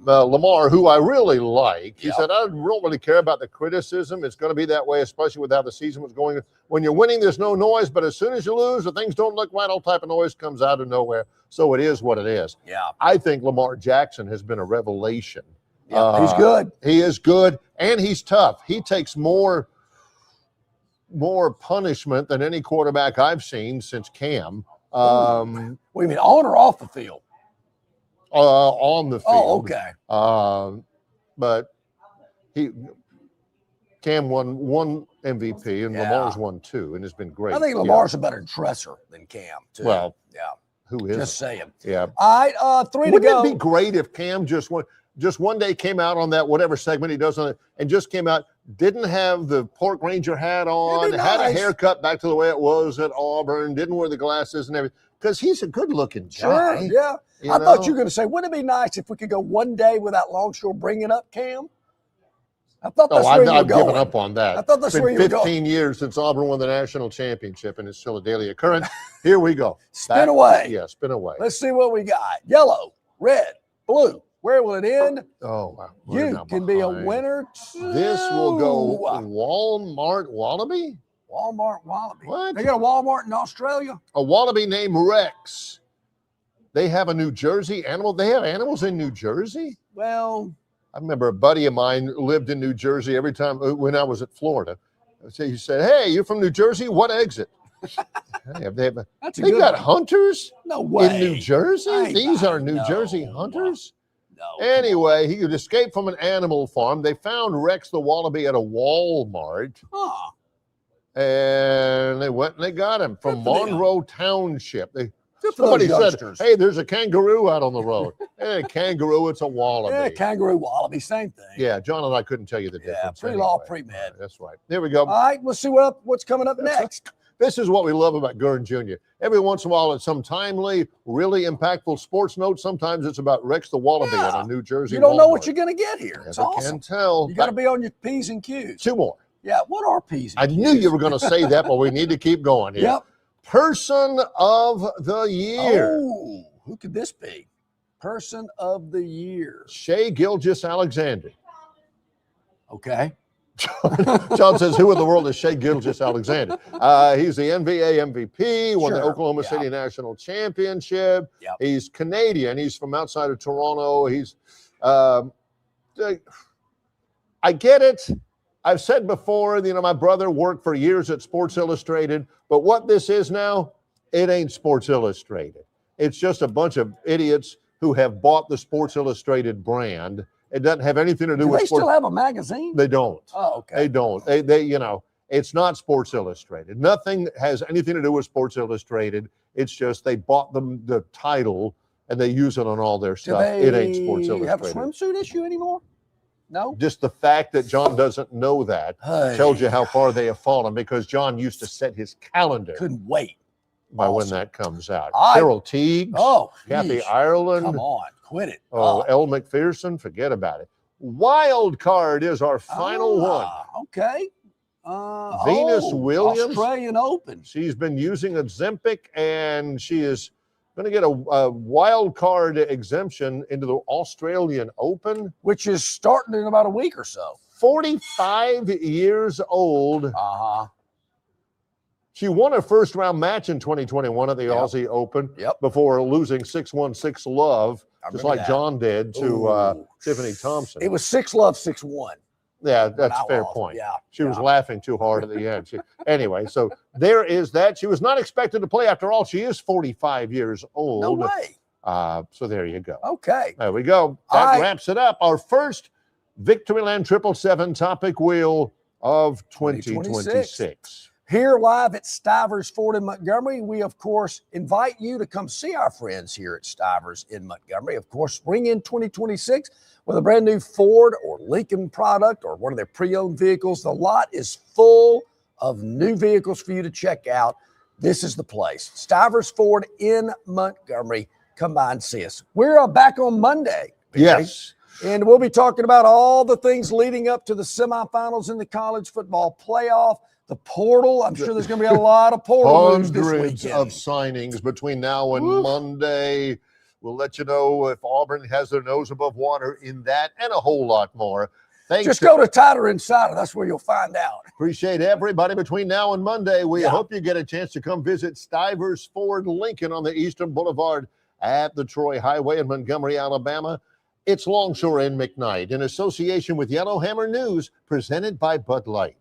Lamar, who I really like, he said, "I don't really care about the criticism. It's going to be that way, especially with how the season was going. When you're winning, there's no noise, but as soon as you lose or things don't look right, all type of noise comes out of nowhere. So it is what it is." Yeah. I think Lamar Jackson has been a revelation. Yeah, he's good. He is good, and he's tough. He takes more punishment than any quarterback I've seen since Cam. What do you mean, on or off the field? On the field. Oh, okay. But Cam won MVP, and Lamar's won 2, and has been great. I think Lamar's a better dresser than Cam, too. Well, yeah. Who is? Just saying. Yeah. All right, 3 to Wouldn't go. it be great if Cam just one day came out on that whatever segment he does on it and just came out, didn't have the Pork Ranger hat on, had a haircut back to the way it was at Auburn, didn't wear the glasses and everything, because he's a good-looking guy. Sure, yeah. I thought you were going to say, wouldn't it be nice if we could go one day without Longshore bringing up Cam? I thought that's where you were I've going. given up on that. I thought that's it's where been you were going. 15 years since Auburn won the national championship, and it's still a daily occurrence. Here we go. Spin away. Yeah, spin away. Let's see what we got. Yellow, red, blue. Where will it end? Oh, wow. You can be a winner, too. This will go Walmart Wallaby? Walmart Wallaby. What? They got a Walmart in Australia? A Wallaby named Rex. They have a New Jersey animal. They have animals in New Jersey? Well, I remember a buddy of mine lived in New Jersey every time when I was at Florida. So you said, hey, you're from New Jersey? What exit? Hey, they've got hunters No way. in New Jersey? These are New Jersey hunters? Anyway, he could escape from an animal farm. They found Rex the wallaby at a Walmart. And they went and they got him from Monroe Township. Somebody said, hey, there's a kangaroo out on the road. Hey, kangaroo, it's a wallaby. Yeah, kangaroo, wallaby, same thing. Yeah, John and I couldn't tell you the difference. Pre-law, pre-med. That's right. There we go. All right, let's see what's coming up next. This is what we love about Gurn Jr. Every once in a while, it's some timely, really impactful sports note. Sometimes it's about Rex the wallaby at a New Jersey You don't know what Walmart. you're going to get here. It's awesome. Can tell. You got to be on your P's and Q's. Two more. Yeah, what are P's and I Q's? knew you were going to say that, but we need to keep going here. Yep. Person of the year. Oh, who could this be? Person of the year. Shai Gilgeous-Alexander. Okay. John says, who in the world is Shai Gilgeous-Alexander? He's the NBA MVP, won the Oklahoma City National Championship. Yep. He's Canadian. He's from outside of Toronto. He's, I get it. I've said before, my brother worked for years at Sports Illustrated, but what this is now, it ain't Sports Illustrated. It's just a bunch of idiots who have bought the Sports Illustrated brand. It doesn't have anything to do with they sports. still have a magazine? They don't. Oh, okay. They don't. They it's not Sports Illustrated. Nothing has anything to do with Sports Illustrated. It's just they bought them the title and they use it on all their stuff. It ain't Sports Do they have a Illustrated. swimsuit issue anymore? No? Just the fact that John doesn't know that tells you how far they have fallen, because John used to set his calendar. Couldn't wait. By when that comes out. I- Cheryl Teague, Kathy yeesh. Ireland. Come on, quit it. Oh, Elle McPherson, forget about it. Wild card is our final one. Okay. Venus Williams. Australian Open. She's been using Ozempic, and she is going to get a wild card exemption into the Australian Open. Which is starting in about a week or so. 45 years old. Uh-huh. She won her first round match in 2021 at the Aussie Open before losing 6-1, 6-love, just like John did to Tiffany Thompson. It was 6-love, 6-1. Yeah, that's a fair point. Yeah, she was laughing too hard at the end. Anyway, so there is that. She was not expected to play. After all, she is 45 years old. No way. So there you go. Okay. There we go. That wraps it up. Our first Victoryland 777 topic wheel of 2026. Here live at Stivers Ford in Montgomery, we, of course, invite you to come see our friends here at Stivers in Montgomery. Of course, bring in 2026 with a brand new Ford or Lincoln product or one of their pre-owned vehicles. The lot is full of new vehicles for you to check out. This is the place. Stivers Ford in Montgomery. Come by and see us. We're back on Monday. Yes. And we'll be talking about all the things leading up to the semifinals in the college football playoff. The portal, I'm sure there's going to be a lot of portal news this Hundreds weekend. of signings between now and Monday. We'll let you know if Auburn has their nose above water in that and a whole lot more. Thanks. Just go to Tighter Insider. That's where you'll find out. Appreciate everybody between now and Monday. We hope you get a chance to come visit Stivers Ford Lincoln on the Eastern Boulevard at the Troy Highway in Montgomery, Alabama. It's Longshore and McKnight in association with Yellowhammer News, presented by Bud Light.